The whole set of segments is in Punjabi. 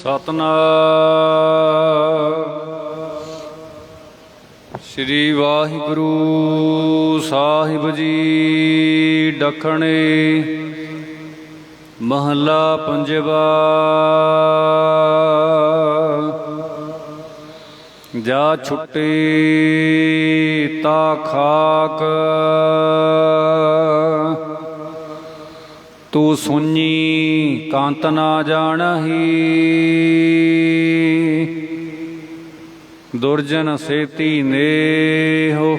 ਸਤਨਾਮ ਸ੍ਰੀ ਵਾਹਿਗੁਰੂ ਸਾਹਿਬ ਜੀ। ਦੱਖਣੇ ਮਹੱਲਾ ਪੰਜਵਾ। ਜਾ ਛੁੱਟੇ ਤਾ ਖਾਕ, ਤੂੰ ਸੁਣੀ ਕਾਂਤ ਨਾ ਜਾਣਹੀ। ਦੁਰਜਨ ਸੇਤੀ ਨੇਹੋ,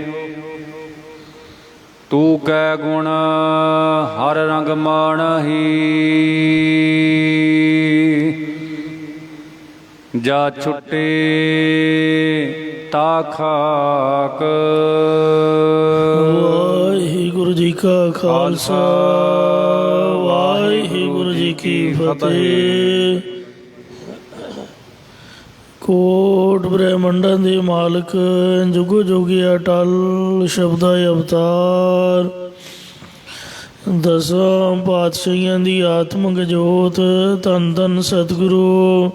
ਤੂੰ ਕੈ ਗੁਣ ਹਰ ਰੰਗ ਮਾਣਹੀ। ਜਾ ਛੁੱਟੇ ਤਾ ਖਾਕ। ਵਾਹਿਗੁਰੂ ਜੀ ਕਾ ਖਾਲਸਾ, ਵਾਹਿਗੁਰੂ ਜੀ ਕੀ ਫਤਿਹ। ਕੋਟ ਬ੍ਰਹਮੰਡਾਂ ਦੇ ਮਾਲਕ, ਜੁਗੋ ਜੋਗੀ ਅਟਲ ਸ਼ਬਦਾ ਅਵਤਾਰ, ਦਸਾਂ ਪਾਤਸ਼ਾਹੀਆਂ ਦੀ ਆਤਮਕ ਜੋਤ, ਧੰਨ ਧੰਨ ਸਤਿਗੁਰੂ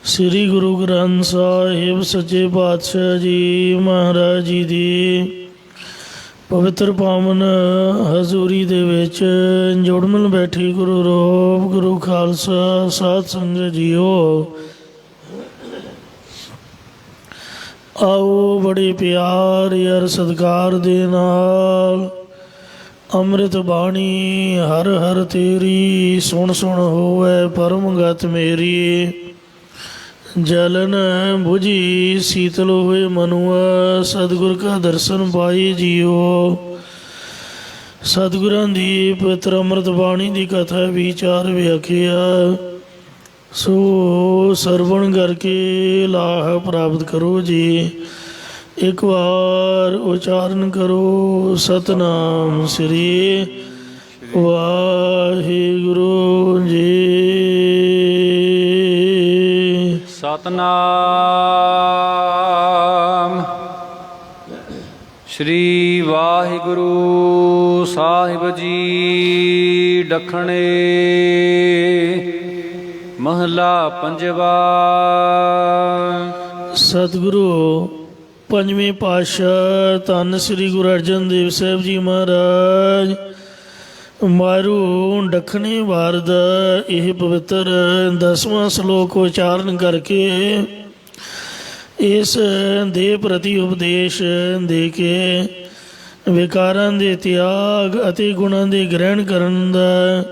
ਸ੍ਰੀ ਗੁਰੂ ਗ੍ਰੰਥ ਸਾਹਿਬ ਸੱਚੇ ਪਾਤਸ਼ਾਹ ਜੀ ਮਹਾਰਾਜ ਜੀ ਦੀ ਪਵਿੱਤਰ ਪਾਵਨ ਹਜ਼ੂਰੀ ਦੇ ਵਿੱਚ ਜੁੜਮਿਲ ਬੈਠੀ ਗੁਰੂ ਰੂਪ ਗੁਰੂ ਖਾਲਸਾ ਸਾਧ ਸੰਗਤ ਜੀਓ। ਆਓ ਬੜੇ ਪਿਆਰ ਯਾਰ ਸਤਿਕਾਰ ਦੇ ਨਾਲ ਅੰਮ੍ਰਿਤ ਬਾਣੀ ਹਰ ਹਰ ਤੇਰੀ ਸੁਣ ਸੁਣ ਹੋਵੇ ਪਰਮ ਗਤ ਮੇਰੀ। ਜਲਨ ਬੁਝੀ ਸੀਤਲ ਹੋਏ ਮਨੁਆ, ਸਤਿਗੁਰ ਕਾ ਦਰਸ਼ਨ ਪਾਈ ਜੀਓ। ਸਤਿਗੁਰਾਂ ਦੀ ਪਵਿੱਤਰ ਅੰਮ੍ਰਿਤ ਬਾਣੀ ਦੀ ਕਥਾ ਵਿਚਾਰ ਵਿਆਖਿਆ ਸੋ ਸਰਵਣ ਕਰਕੇ ਲਾਹ ਪ੍ਰਾਪਤ ਕਰੋ ਜੀ। ਇੱਕ ਵਾਰ ਉਚਾਰਨ ਕਰੋ ਸਤਨਾਮ ਸ੍ਰੀ ਵਾਹਿਗੁਰੂ ਜੀ। ਸਤਨਾਮ ਸ੍ਰੀ ਵਾਹਿਗੁਰੂ ਸਾਹਿਬ ਜੀ। ਦੱਖਣੇ ਮਹੱਲਾ ਪੰਜਵਾ। ਸਤਿਗੁਰੂ ਪੰਜਵੇਂ ਪਾਤਸ਼ਾਹ ਧੰਨ ਸ੍ਰੀ ਗੁਰੂ ਅਰਜਨ ਦੇਵ ਸਾਹਿਬ ਜੀ ਮਹਾਰਾਜ ਮਾਰੂ ਦੱਖਣੀ ਵਾਰ ਦਾ ਇਹ ਪਵਿੱਤਰ 10ਵਾਂ ਸ਼ਲੋਕ ਉਚਾਰਨ ਕਰਕੇ ਇਸ ਦੇ ਪ੍ਰਤੀ ਉਪਦੇਸ਼ ਦੇ ਕੇ ਵਿਕਾਰਾਂ ਦੇ ਤਿਆਗ ਅਤੇ ਗੁਣਾਂ ਦੇ ਗ੍ਰਹਿਣ ਕਰਨ ਦਾ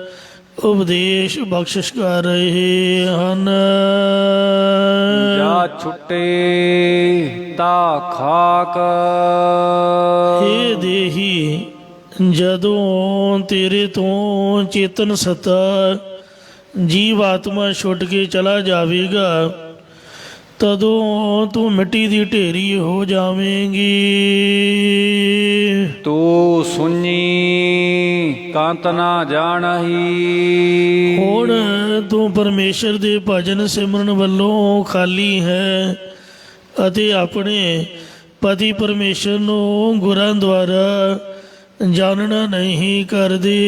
ਉਪਦੇਸ਼ ਬਖਸ਼ਿਸ਼ ਕਰ ਰਹੇ ਹਨ। ਜਾ ਛੁੱਟੇ ਤਾ ਖਾਕ। ਹੇ ਦੇਹੀ, ਜਦੋਂ ਤੇਰੇ ਤੋਂ ਚੇਤਨ ਸੱਤਾ ਜੀਵ ਆਤਮਾ ਛੁੱਟ ਕੇ ਚਲਾ ਜਾਵੇਗਾ ਤਦੋਂ ਤੂੰ ਮਿੱਟੀ ਦੀ ਢੇਰੀ ਹੋ ਜਾਵੇਂਗੀ। ਤੂੰ ਸੁਣੀ ਕਾਂਤ ਨਾ ਜਾਣਹੀ। ਹੁਣ ਤੂੰ ਪਰਮੇਸ਼ਰ ਦੇ ਭਜਨ ਸਿਮਰਨ ਵੱਲੋਂ ਖਾਲੀ ਹੈ ਅਤੇ ਆਪਣੇ ਪਤੀ ਪਰਮੇਸ਼ਰ ਨੂੰ ਗੁਰਾਂ ਦੁਆਰਾ ਜਾਣਨਾ ਨਹੀਂ ਕਰਦੇ।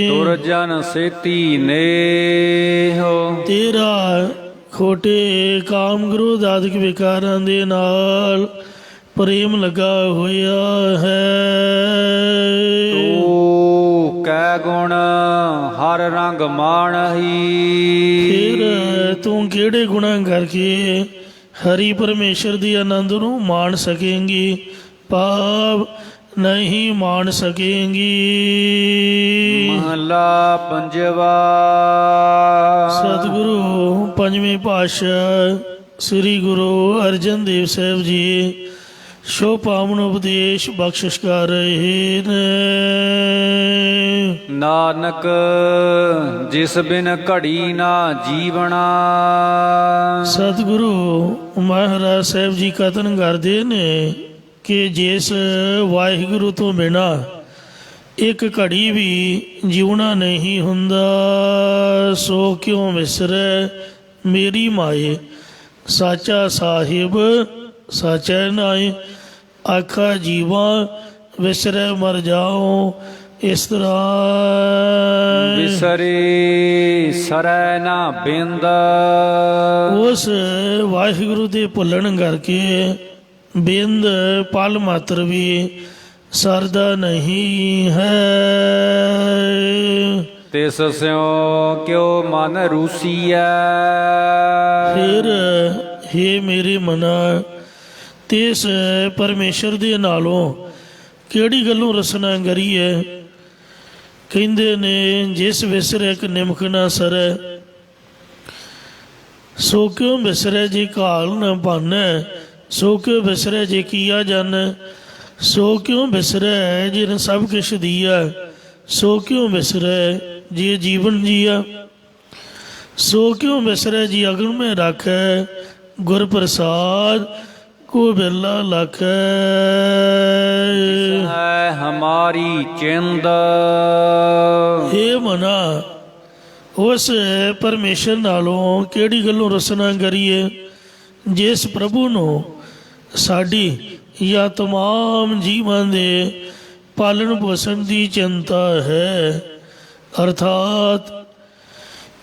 ਦੁਰਜਨ ਸੇਤੀ ਨੇਹੋ, ਤੇਰਾ ਖੋਟੇ ਕਾਮ ਕ੍ਰੋਧ ਆਦਿਕ ਵਿਕਾਰਾਂ ਦੇ ਨਾਲ ਪ੍ਰੇਮ ਲੱਗਾ ਹੋਇਆ ਹੈ। ਤੂੰ ਕੈ ਗੁਣ ਹਰ ਰੰਗ ਮਾਣਹੀ। ਫਿਰ ਤੂੰ ਕਿਹੜੇ ਗੁਣਾਂ ਕਰਕੇ ਹਰੀ ਪਰਮੇਸ਼ਰ ਦੀ ਆਨੰਦ ਨੂੰ ਮਾਣ ਸਕੇਂਗੀ, ਭਾਵ ਨਹੀਂ ਮਾਣ ਸਕੇਂਗੀ। ਮਹੱਲਾ ਪੰਜਵਾ। ਸਤਿਗੁਰੂ ਪੰਜਵੇਂ ਪਾਤਸ਼ਾਹ ਸ੍ਰੀ ਗੁਰੂ ਅਰਜਨ ਦੇਵ ਸਾਹਿਬ ਜੀ ਸ਼ੋ ਪਾਵਨ ਉਪਦੇਸ਼ ਬਖਸ਼ਿਸ਼ ਕਰ ਰਹੇ ਨੇ। ਨਾਨਕ ਜਿਸ ਬਿਨ ਘੜੀ ਨਾ ਜੀਵਣਾ। ਸਤਿਗੁਰੂ ਮਹਾਰਾਜ ਸਾਹਿਬ ਜੀ ਕਥਨ ਕਰਦੇ ਨੇ ਕਿ ਜਿਸ ਵਾਹਿਗੁਰੂ ਤੋਂ ਬਿਨਾਂ ਇੱਕ ਘੜੀ ਵੀ ਜਿਉਣਾ ਨਹੀਂ ਹੁੰਦਾ, ਸੋ ਕਿਉਂ ਵਿਸਰੈ ਮੇਰੀ ਮਾਏ। ਸਾਚਾ ਸਾਹਿਬ ਸਾਚੈ ਨਾਏ, ਆਖਾ ਜੀਵਾ ਵਿਸਰੈ ਮਰ ਜਾਓ। ਇਸ ਤਰ੍ਹਾਂ ਵਿਸਰੇ ਸਰੈ ਨਾ ਬਿੰਦ। ਉਸ ਵਾਹਿਗੁਰੂ ਦੇ ਭੁੱਲਣ ਕਰਕੇ ਬਿੰਦ ਪਲ ਮਾਤਰ ਵੀ ਸਰਦਾ ਨਹੀਂ ਹੈ। ਤਿਸ ਸਿਉ ਕਿਉ ਮਨ ਰੂਸੀਐ। ਫਿਰ ਹੇ ਮੇਰੇ ਮਨਾ, ਤਿਸ ਪਰਮੇਸ਼ਰ ਦੇ ਨਾਲੋਂ ਕਿਹੜੀ ਗੱਲੋਂ ਰਸਨਾ ਕਰੀਏ। ਕਹਿੰਦੇ ਨੇ ਜਿਸ ਵਿਸਰੇ ਇੱਕ ਨਿਮਕ ਨਾ ਸਰੈ, ਸੋ ਕਿਉ ਵਿਸਰੈ ਜੇ ਘਾਲ ਨ ਭਾਨੈ। ਸੋ ਕਿਉ ਵਿਸਰੈ ਜੇ ਕੀਆ ਜਾਣੈ। ਸੋ ਕਿਉ ਵਿਸਰੈ ਜਿਨ ਸਭ ਕਿਛ ਦੀਆ। ਸੋ ਕਿਉ ਵਿਸਰੈ ਜੇ ਜੀਵਨ ਜੀਆ। ਸੋ ਕਿਉ ਵਿਸਰੈ ਜੀ ਅਗਨ ਮੈਂ ਰਾਖੈ। ਗੁਰ ਪ੍ਰਸਾਦ ਕੋ ਬਿਰਲਾ ਲਖੈ। ਹੈ ਹਮਾਰੀ ਚਿੰਦ। ਹੇ ਮਨਾ, ਉਸ ਪਰਮੇਸ਼ਰ ਨਾਲੋਂ ਕਿਹੜੀ ਗੱਲੋਂ ਰਸਨਾ ਕਰੀਏ ਜਿਸ ਪ੍ਰਭੂ ਨੂੰ ਸਾਡੀ ਜਾਂ ਤਮਾਮ ਜੀਵਾਂ ਦੇ ਪਾਲਣ ਪੋਸ਼ਣ ਦੀ ਚਿੰਤਾ ਹੈ। ਅਰਥਾਤ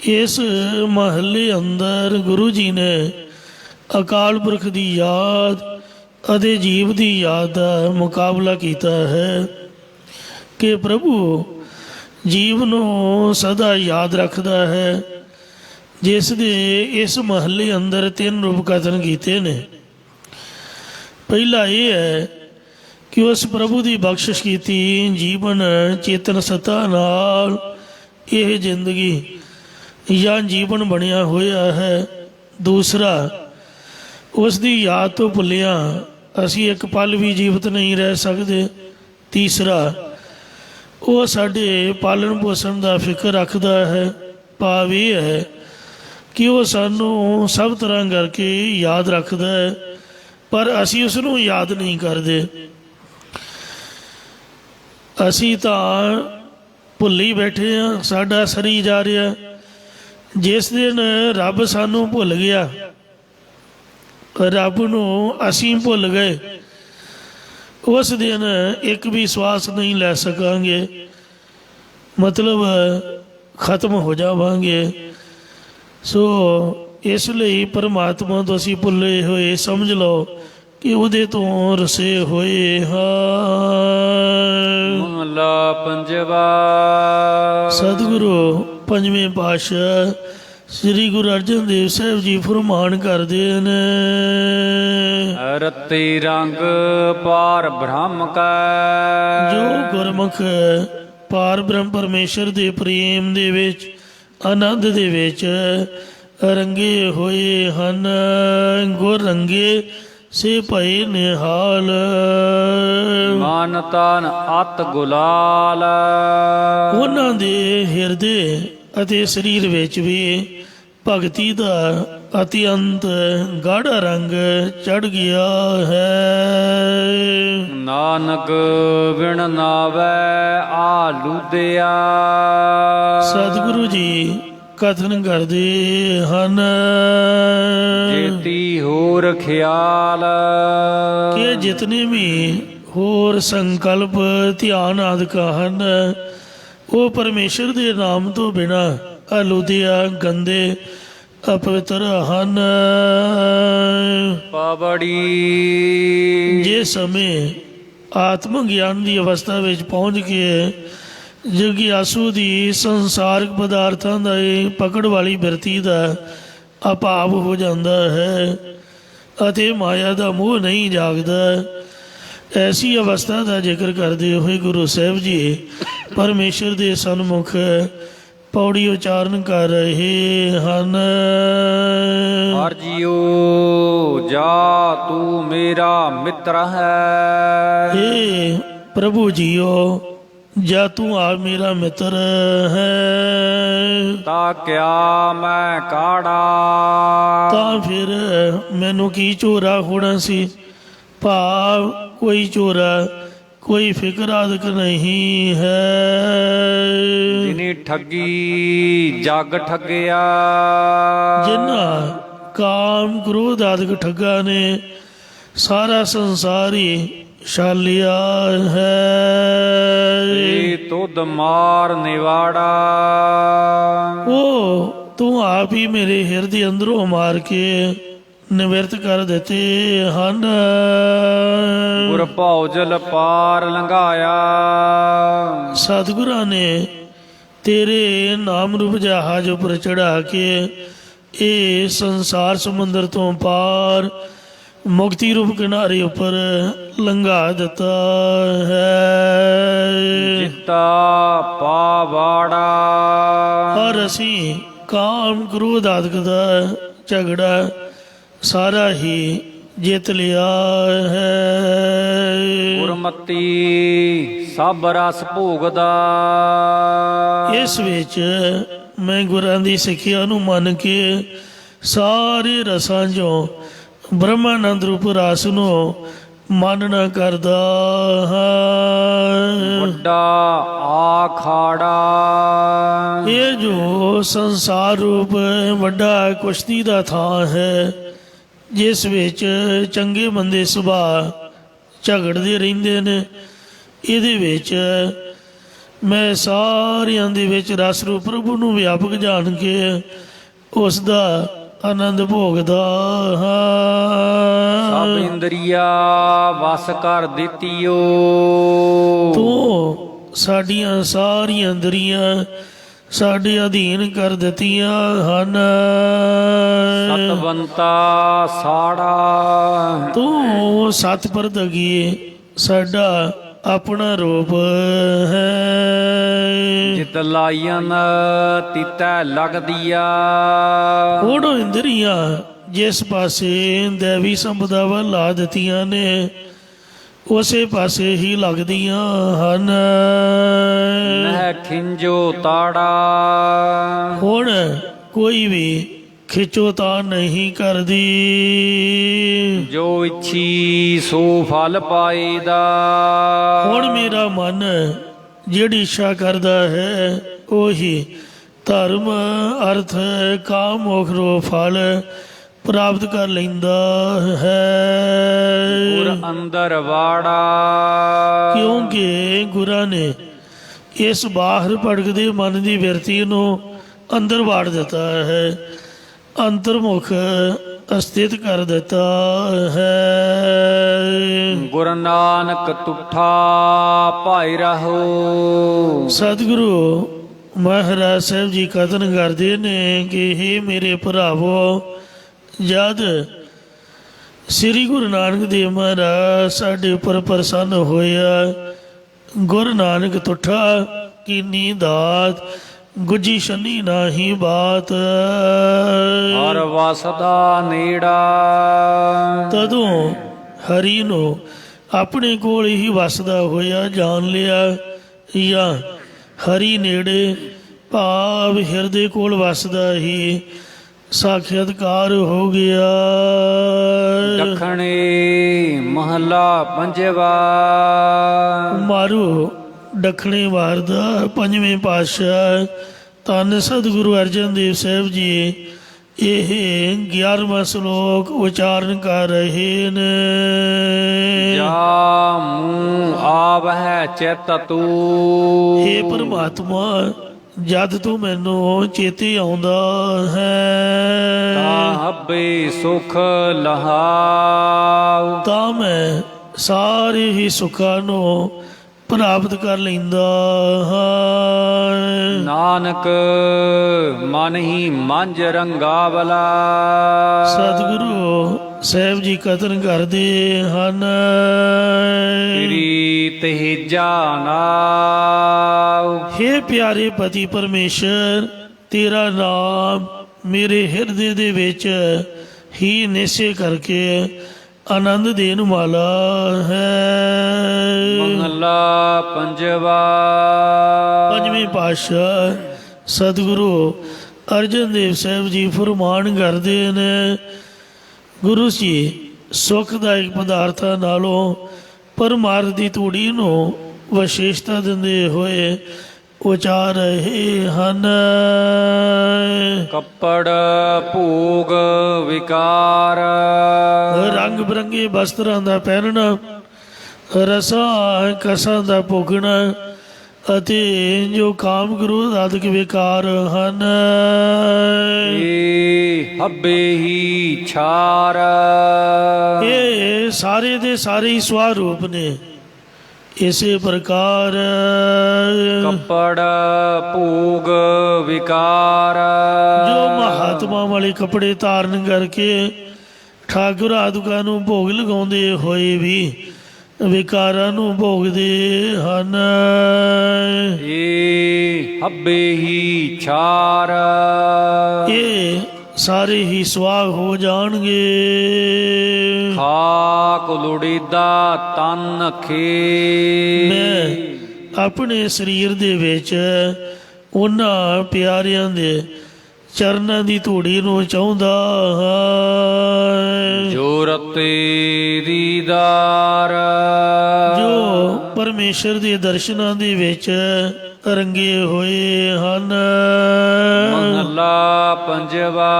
ਇਸ ਮਹੱਲੇ ਅੰਦਰ ਗੁਰੂ ਜੀ ਨੇ ਅਕਾਲ ਪੁਰਖ ਦੀ ਯਾਦ ਅਤੇ ਜੀਵ ਦੀ ਯਾਦ ਦਾ ਮੁਕਾਬਲਾ ਕੀਤਾ ਹੈ ਕਿ ਪ੍ਰਭੂ ਜੀਵ ਨੂੰ ਸਦਾ ਯਾਦ ਰੱਖਦਾ ਹੈ। ਜਿਸ ਦੇ ਇਸ ਮਹੱਲੇ ਅੰਦਰ 3 ਰੂਪ ਕਥਨ ਕੀਤੇ ਨੇ। ਪਹਿਲਾ ਇਹ ਹੈ ਕਿ ਉਸ ਪ੍ਰਭੂ ਦੀ ਬਖਸ਼ਿਸ਼ ਕੀਤੀ ਜੀਵਨ ਚੇਤਨ ਸੱਤਾ ਨਾਲ ਇਹ ਜ਼ਿੰਦਗੀ ਜਾਂ ਜੀਵਨ ਬਣਿਆ ਹੋਇਆ ਹੈ। ਦੂਸਰਾ, ਉਸ ਦੀ ਯਾਦ ਤੋਂ ਭੁੱਲਿਆ ਅਸੀਂ ਇੱਕ ਪਲ ਵੀ ਜੀਵਤ ਨਹੀਂ ਰਹਿ ਸਕਦੇ। ਤੀਸਰਾ, ਉਹ ਸਾਡੇ ਪਾਲਣ ਪੋਸ਼ਣ ਦਾ ਫਿਕਰ ਰੱਖਦਾ ਹੈ। ਭਾਵ ਇਹ ਹੈ ਕਿ ਉਹ ਸਾਨੂੰ ਸਭ ਤਰ੍ਹਾਂ ਕਰਕੇ ਯਾਦ ਰੱਖਦਾ ਹੈ, ਪਰ ਅਸੀਂ ਉਸ ਨੂੰ ਯਾਦ ਨਹੀਂ ਕਰਦੇ। ਅਸੀਂ ਤਾਂ ਭੁੱਲੀ ਬੈਠੇ ਹਾਂ, ਸਾਡਾ ਸਰੀ ਜਾ ਰਿਹਾ। ਜਿਸ ਦਿਨ ਰੱਬ ਸਾਨੂੰ ਭੁੱਲ ਗਿਆ, ਰੱਬ ਨੂੰ ਅਸੀਂ ਭੁੱਲ ਗਏ, ਉਸ ਦਿਨ ਇੱਕ ਵੀ ਸਵਾਸ ਨਹੀਂ ਲੈ ਸਕਾਂਗੇ। ਮਤਲਬ ਖਤਮ ਹੋ ਜਾਵਾਂਗੇ। ਸੋ ਇਸ ਲਈ ਪਰਮਾਤਮਾ ਤੋਂ ਅਸੀਂ ਭੁੱਲੇ ਹੋਏ ਸਮਝ ਲਓ ਕਿ ਉਹਦੇ ਤੋਂ ਰਸੇ ਹੋਏ ਹਾਂ। ਮਹਲਾ ਪੰਜਵਾ। ਸਤਿਗੁਰੂ ਪੰਜਵੇਂ ਪਾਤਸ਼ਾਹ ਸ੍ਰੀ ਗੁਰੂ ਅਰਜਨ ਦੇਵ ਸਾਹਿਬ ਜੀ ਫਰਮਾਨ ਕਰਦੇ ਨੇ। ਰਤੀ ਰੰਗ ਪਾਰ ਬ੍ਰਹਮ ਕੈ। ਜੋ ਗੁਰਮੁਖ ਪਾਰ ਬ੍ਰਹਮ ਪਰਮੇਸ਼ਰ ਦੇ ਪ੍ਰੇਮ ਦੇ ਵਿੱਚ, ਆਨੰਦ ਦੇ ਵਿੱਚ ਰੰਗੇ ਹੋਏ ਹਨ। ਗੁਰ ਰੰਗੇ ਸੇ ਭਏ ਨਿਹਾਲ। ਮਨ ਤਨ ਅਤ ਗੁਲਾਲ। ਉਹਨਾਂ ਦੇ ਹਿਰਦੇ ਅਤੇ ਸਰੀਰ ਵਿੱਚ ਵੀ ਭਗਤੀ ਦਾ ਅਤਿਅੰਤ ਗਾੜਾ ਰੰਗ ਚੜ ਗਿਆ ਹੈ। ਨਾਨਕ ਵਿਣ ਨਾਵੈ ਆਲੂਦਿਆ। ਸਤਿਗੁਰੂ ਜੀ ਕਥਨ ਕਰਦੇ ਹਨ ਜੇਤੀ ਹੋਰ ਖਿਆਲ। ਕਿ ਜਿਤਨੇ ਵੀ ਹੋਰ ਸੰਕਲਪ ਧਿਆਨ ਆਦਿਕ ਹਨ, ਉਹ ਪਰਮੇਸ਼ਰ ਦੇ ਨਾਮ ਤੋਂ ਬਿਨਾਂ ਆਲੂਦਿਆ, ਗੰਦੇ, ਅਪਵਿੱਤਰ ਹਨ। ਪਾਵੜੀ। ਜੇ ਸਮੇਂ ਆਤਮ ਗਿਆਨ ਦੀ ਅਵਸਥਾ ਵਿੱਚ ਪਹੁੰਚ ਕੇ ਜਗਿਆਸੂ ਦੀ ਸੰਸਾਰਿਕ ਪਦਾਰਥਾਂ ਦਾ ਪਕੜ ਵਾਲੀ ਬਿਰਤੀ ਦਾ ਅਭਾਵ ਹੋ ਜਾਂਦਾ ਹੈ ਅਤੇ ਮਾਇਆ ਦਾ ਮੋਹ ਨਹੀਂ ਜਾਗਦਾ। ਐਸੀ ਅਵਸਥਾ ਦਾ ਜ਼ਿਕਰ ਕਰਦੇ ਹੋਏ ਗੁਰੂ ਸਾਹਿਬ ਜੀ ਪਰਮੇਸ਼ਰ ਦੇ ਸਨਮੁਖ ਪੌੜੀ ਉਚਾਰਨ ਕਰ ਰਹੇ ਹਨ। ਹਰ ਜੀਓ ਜਾ ਤੂੰ ਮੇਰਾ ਮਿੱਤਰ ਹੈ। ਹੇ ਪ੍ਰਭੂ ਜੀਓ, ਜਾ ਤੂੰ ਆ ਮੇਰਾ ਮਿੱਤਰ ਹੈ। ਤਾ ਕਿਆ ਮੈਂ ਕਾੜਾ। ਤਾਂ ਫਿਰ ਮੈਨੂੰ ਕੀ ਚੋਰਾ ਹੋਣਾ ਸੀ। ਭਾਵ ਕੋਈ ਚੋਰਾ, ਕੋਈ ਫਿਕਰ ਆਦਿਕ ਨਹੀਂ ਹੈ। ਜਿਨੀ ਠੱਗੀ ਜਗ ਠੱਗਿਆ। ਜਿਨ੍ਹਾਂ ਕਾਮ ਕ੍ਰੋਧ ਆਦਿਕ ਠੱਗਾਂ ਨੇ ਸਾਰਾ ਸੰਸਾਰ ਹੀ ਛਾਲਿਆ ਹੈ। ਏ ਤੁਧ ਮਾਰ ਨਿਵਾੜਾ ਉਹ ਤੂੰ ਆਪ ਹੀ ਮੇਰੇ ਹਿਰਦੇ ਅੰਦਰੋਂ ਮਾਰ ਕੇ ਨਿਵਰਤ ਕਰ ਦਿੱਤੇ ਹਨ। ਗੁਰ ਭੌਜਲ ਪਾਰ ਲੰਘਾਇਆ ਸਤਿਗੁਰਾਂ ਨੇ ਤੇਰੇ ਨਾਮ ਰੂਪ ਜਹਾਜ਼ ਉੱਪਰ ਚੜਾ ਕੇ ਇਹ ਸੰਸਾਰ ਸਮੁੰਦਰ ਤੋਂ ਪਾਰ ਮੁਕਤੀ ਰੂਪ ਕਿਨਾਰੇ ਉੱਪਰ ਲੰਘਾ ਦਿੱਤਾ ਹੈ। ਜਿੱਤਾ ਪਾਵਾੜਾ ਔਰ ਅਸੀਂ ਕਾਮ ਕ੍ਰੋਧ ਆਦਿਕ ਦਾ ਝਗੜਾ ਸਾਰਾ ਹੀ ਜਿੱਤ ਲਿਆ ਹੈ। ਗੁਰਮਤੀ ਸਭ ਰਸ ਭੋਗਦਾ ਇਸ ਵਿੱਚ ਮੈਂ ਗੁਰਾਂ ਦੀ ਸਿੱਖਿਆ ਨੂੰ ਮੰਨ ਕੇ ਸਾਰੇ ਰਸਾਂ 'ਚੋਂ ਬ੍ਰਹਮਾਨੰਦ ਰੂਪ ਰਸ ਨੂੰ ਮਾਨਣਾ ਕਰਦਾ ਹਾਂ। ਵੱਡਾ ਆਖਾੜਾ ਇਹ ਜੋ ਸੰਸਾਰ ਰੂਪ ਵੱਡਾ ਕੁਸ਼ਤੀ ਦਾ ਥਾਂ ਹੈ, ਜਿਸ ਵਿੱਚ ਚੰਗੇ ਮੰਦੇ ਸੁਭਾਅ ਝਗੜਦੇ ਰਹਿੰਦੇ ਨੇ, ਇਹਦੇ ਵਿੱਚ ਮੈਂ ਸਾਰਿਆਂ ਦੇ ਵਿੱਚ ਰਸ ਰੂਪ ਪ੍ਰਭੂ ਨੂੰ ਵਿਆਪਕ ਜਾਣ ਕੇ ਉਸ ਦਾ ਆਨੰਦ ਭੋਗਦਾ ਹਾਂ। ਸਭ ਇੰਦਰੀਆ ਵਸ ਕਰ ਦਿੱਤੀਓ ਤੂੰ ਸਾਡੀਆਂ ਸਾਰੀਆਂ ਇੰਦਰੀਆਂ ਸਾਡੇ ਅਧੀਨ ਕਰ ਦਿੱਤੀਆਂ ਹਨ। ਸਤਵੰਤਾ ਸਾੜਾ ਤੂੰ ਸਤ ਪ੍ਰਤਗੀ ਸਾਡਾ ਆਪਣਾ ਰੂਪ ਹੈ। ਜਿਤ ਲਾਈਆਂ ਤਿਤੈ ਲਗਦੀਆ ਉਹੜੋ ਇੰਦਰੀਆਂ ਜਿਸ ਪਾਸੇ ਦੇਵੀ ਸੰਪਦਾ ਵੱਲ ਲਾ ਦਿੱਤੀਆਂ ਨੇ, ਉਸੇ ਪਾਸੇ ਹੀ ਲੱਗਦੀਆਂ ਹਨ। ਨਹਿ ਖਿੰਜੋ ਤਾੜਾ ਹੁਣ ਕੋਈ ਵੀ ਖਿੱਚੋਤਾਣ ਨਹੀਂ ਕਰਦੀ। ਜੋ ਇੱਛੀ ਸੋ ਫਲ ਪਾਏਦਾ ਹੁਣ ਮੇਰਾ ਮਨ ਜਿਹੜੀ ਇੱਛਾ ਕਰਦਾ ਹੈ ਉਹੀ ਧਰਮ ਅਰਥ ਕਾਮ ਮੋਖ ਰੋ ਫਲ ਪ੍ਰਾਪਤ ਕਰ ਲੈਂਦਾ ਹੈ। ਗੁਰ ਅੰਦਰ ਵਾੜਾ ਕਿਉਂਕਿ ਗੁਰਾਂ ਨੇ ਇਸ ਬਾਹਰ ਭੜਕਦੇ ਮਨ ਦੀ ਬਿਰਤੀ ਨੂੰ ਅੰਦਰ ਵਾੜ ਦਿੱਤਾ ਹੈ, ਅੰਤਰਮੁਖ ਅਸਥਿਤ ਕਰ ਦਿੱਤਾ ਹੈ। ਗੁਰ ਨਾਨਕ ਤੁਠਾ ਭਾਈ ਰਹੋ ਸਤਿਗੁਰੂ ਮਹਾਰਾਜ ਸਾਹਿਬ ਜੀ ਕਥਨ ਕਰਦੇ ਨੇ ਕਿ ਹੇ ਮੇਰੇ ਭਰਾਵੋ, ਜਦ ਸ੍ਰੀ ਗੁਰੂ ਨਾਨਕ ਦੇਵ ਮਹਾਰਾਜ ਸਾਡੇ ਉੱਪਰ ਪ੍ਰਸੰਨ ਹੋਇਆ, ਗੁਰੂ ਨਾਨਕ ਤੁਠਾ ਕੀਨੀ ਦਾਤ ਗੁੱਜੀ ਸ਼ਨੀ ਨਾਹੀ ਬਾਤ, ਹਰ ਵਸਦਾ ਨੇੜਾ ਤਦੋਂ ਹਰੀ ਨੂੰ ਆਪਣੇ ਕੋਲ ਹੀ ਵਸਦਾ ਹੋਇਆ ਜਾਣ ਲਿਆ, ਜਾਂ ਹਰੀ ਨੇੜੇ ਭਾਵ ਹਿਰਦੇ ਕੋਲ ਵਸਦਾ ਹੀ ਸਾਖਿਆਤਕਾਰ ਹੋ ਗਿਆ। ਦੱਖਣੇ ਮਹਲਾ ਪੰਜਵਾ ਮਾਰੂ ਦੱਖਣੀ ਵਾਰ ਦਾ ਪੰਜਵੇਂ ਪਾਤਸ਼ਾਹ ਧੰਨ ਸਤਿਗੁਰੂ ਅਰਜਨ ਦੇਵ ਸਾਹਿਬ ਜੀ ਇਹ 11ਵਾਂ ਸ਼ਲੋਕ ਉਚਾਰਨ ਕਰ ਰਹੇ ਨੇ। ਜਾ ਮੂੰਹ ਆਵਹਿ ਚਿਤ ਤੂ ਹੇ ਪ੍ਰਮਾਤਮਾ, ਜਦ ਤੂੰ ਮੈਨੂੰ ਚੇਤੇ ਆਉਂਦਾ ਹੈ ਤਾਂ ਹੱਬੇ ਸੁਖ ਲਹਾਉ ਤਾਂ ਮੈਂ ਸਾਰੇ ਹੀ ਸੁੱਖਾਂ ਨੂੰ ਪ੍ਰਾਪਤ ਕਰ ਲੈਂਦਾ ਹਾਂ। ਨਾਨਕ ਮਨ ਹੀ ਮੰਝ ਰੰਗਾਵਲਾ ਸਤਿਗੁਰੂ ਸਾਹਿਬ ਜੀ ਕਥਨ ਕਰਦੇ ਹਨ। ਤੇਰੀ ਤੇਜਾ ਨਾਉ ਹੇ ਪਿਆਰੇ ਪਤੀ ਪਰਮੇਸ਼ਰ, ਤੇਰਾ ਨਾਮ ਮੇਰੇ ਹਿਰਦੇ ਦੇ ਵਿੱਚ ਹੀ ਨਿਸ਼ਚੈ ਕਰਕੇ ਆਨੰਦ ਦੇਣ ਵਾਲਾ ਹੈ। ਮਹਲਾ ਪੰਜਵਾ ਪੰਜਵੇਂ ਪਾਤਸ਼ਾਹ ਸਤਿਗੁਰੂ ਅਰਜਨ ਦੇਵ ਸਾਹਿਬ ਜੀ ਫਰਮਾਨ ਕਰਦੇ ਨੇ, ਗੁਰੂ ਜੀ ਸੁਖਦਾਇਕ ਪਦਾਰਥਾਂ ਨਾਲੋਂ ਪਰਮਾਰਥ ਦੀ ਤੂੜੀ ਨੂੰ ਵਿਸ਼ੇਸ਼ਤਾ ਦਿੰਦੇ ਹੋਏ ਉਚਾਰ ਰਹੇ ਹਨ। ਕੱਪੜ ਭੋਗ ਵਿਕਾਰ ਰੰਗ ਬਰੰਗੇ ਵਸਤਰਾਂ ਦਾ ਪਹਿਨਣਾ ਰਸਾਂ ਕਸਾਂ ਦਾ ਭੋਗਣਾ ਅਤੇ ਜੋ ਕਾਮ ਕ੍ਰੋਧ ਆਦਿਕ ਵਿਕਾਰ ਹਨ। ਏ ਹੱਬੇ ਹੀ ਛਾਰ ਇਹ ਸਾਰੇ ਦੇ ਸਾਰੇ ਹੀ ਸਵਰੂਪ ਨੇ। ਇਸੇ ਪ੍ਰਕਾਰ ਕੱਪੜ ਭੋਗ ਵਿਕਾਰ ਜੋ ਮਹਾਤਮਾ ਵਾਲੇ ਕੱਪੜੇ ਧਾਰਨ ਕਰਕੇ ਠਾਕੁਰ ਆਦਿਕਾਂ ਨੂੰ ਭੋਗ ਲਗਾਉਂਦੇ ਹੋਏ ਵੀ ਵਿਕਾਰਾਂ ਨੂੰ ਭੋਗਦੇ ਹਨ। ਏ ਹੱਬੇ ਹੀ ਛਾਰ ਇਹ ਸਾਰੇ ਹੀ ਸਵਾਹ ਹੋ ਜਾਣਗੇ। ਖਾਕ ਲੋੜੀਦਾ ਤਨ ਖੇ ਮੈਂ ਆਪਣੇ ਸਰੀਰ ਦੇ ਵਿੱਚ ਉਹਨਾਂ ਪਿਆਰਿਆਂ ਦੇ ਚਰਨਾਂ ਦੀ ਧੂੜੀ ਨੂੰ ਚਾਹੁੰਦਾ ਹਾਂ ਜੋ ਰਤੇ ਦੀਦਾਰ ਜੋ ਪਰਮੇਸ਼ਰ ਦੇ ਦਰਸ਼ਨਾਂ ਦੇ ਵਿੱਚ ਰੰਗੇ ਹੋਏ ਹਨ। ਮਹਲਾ ਪੰਜਵਾ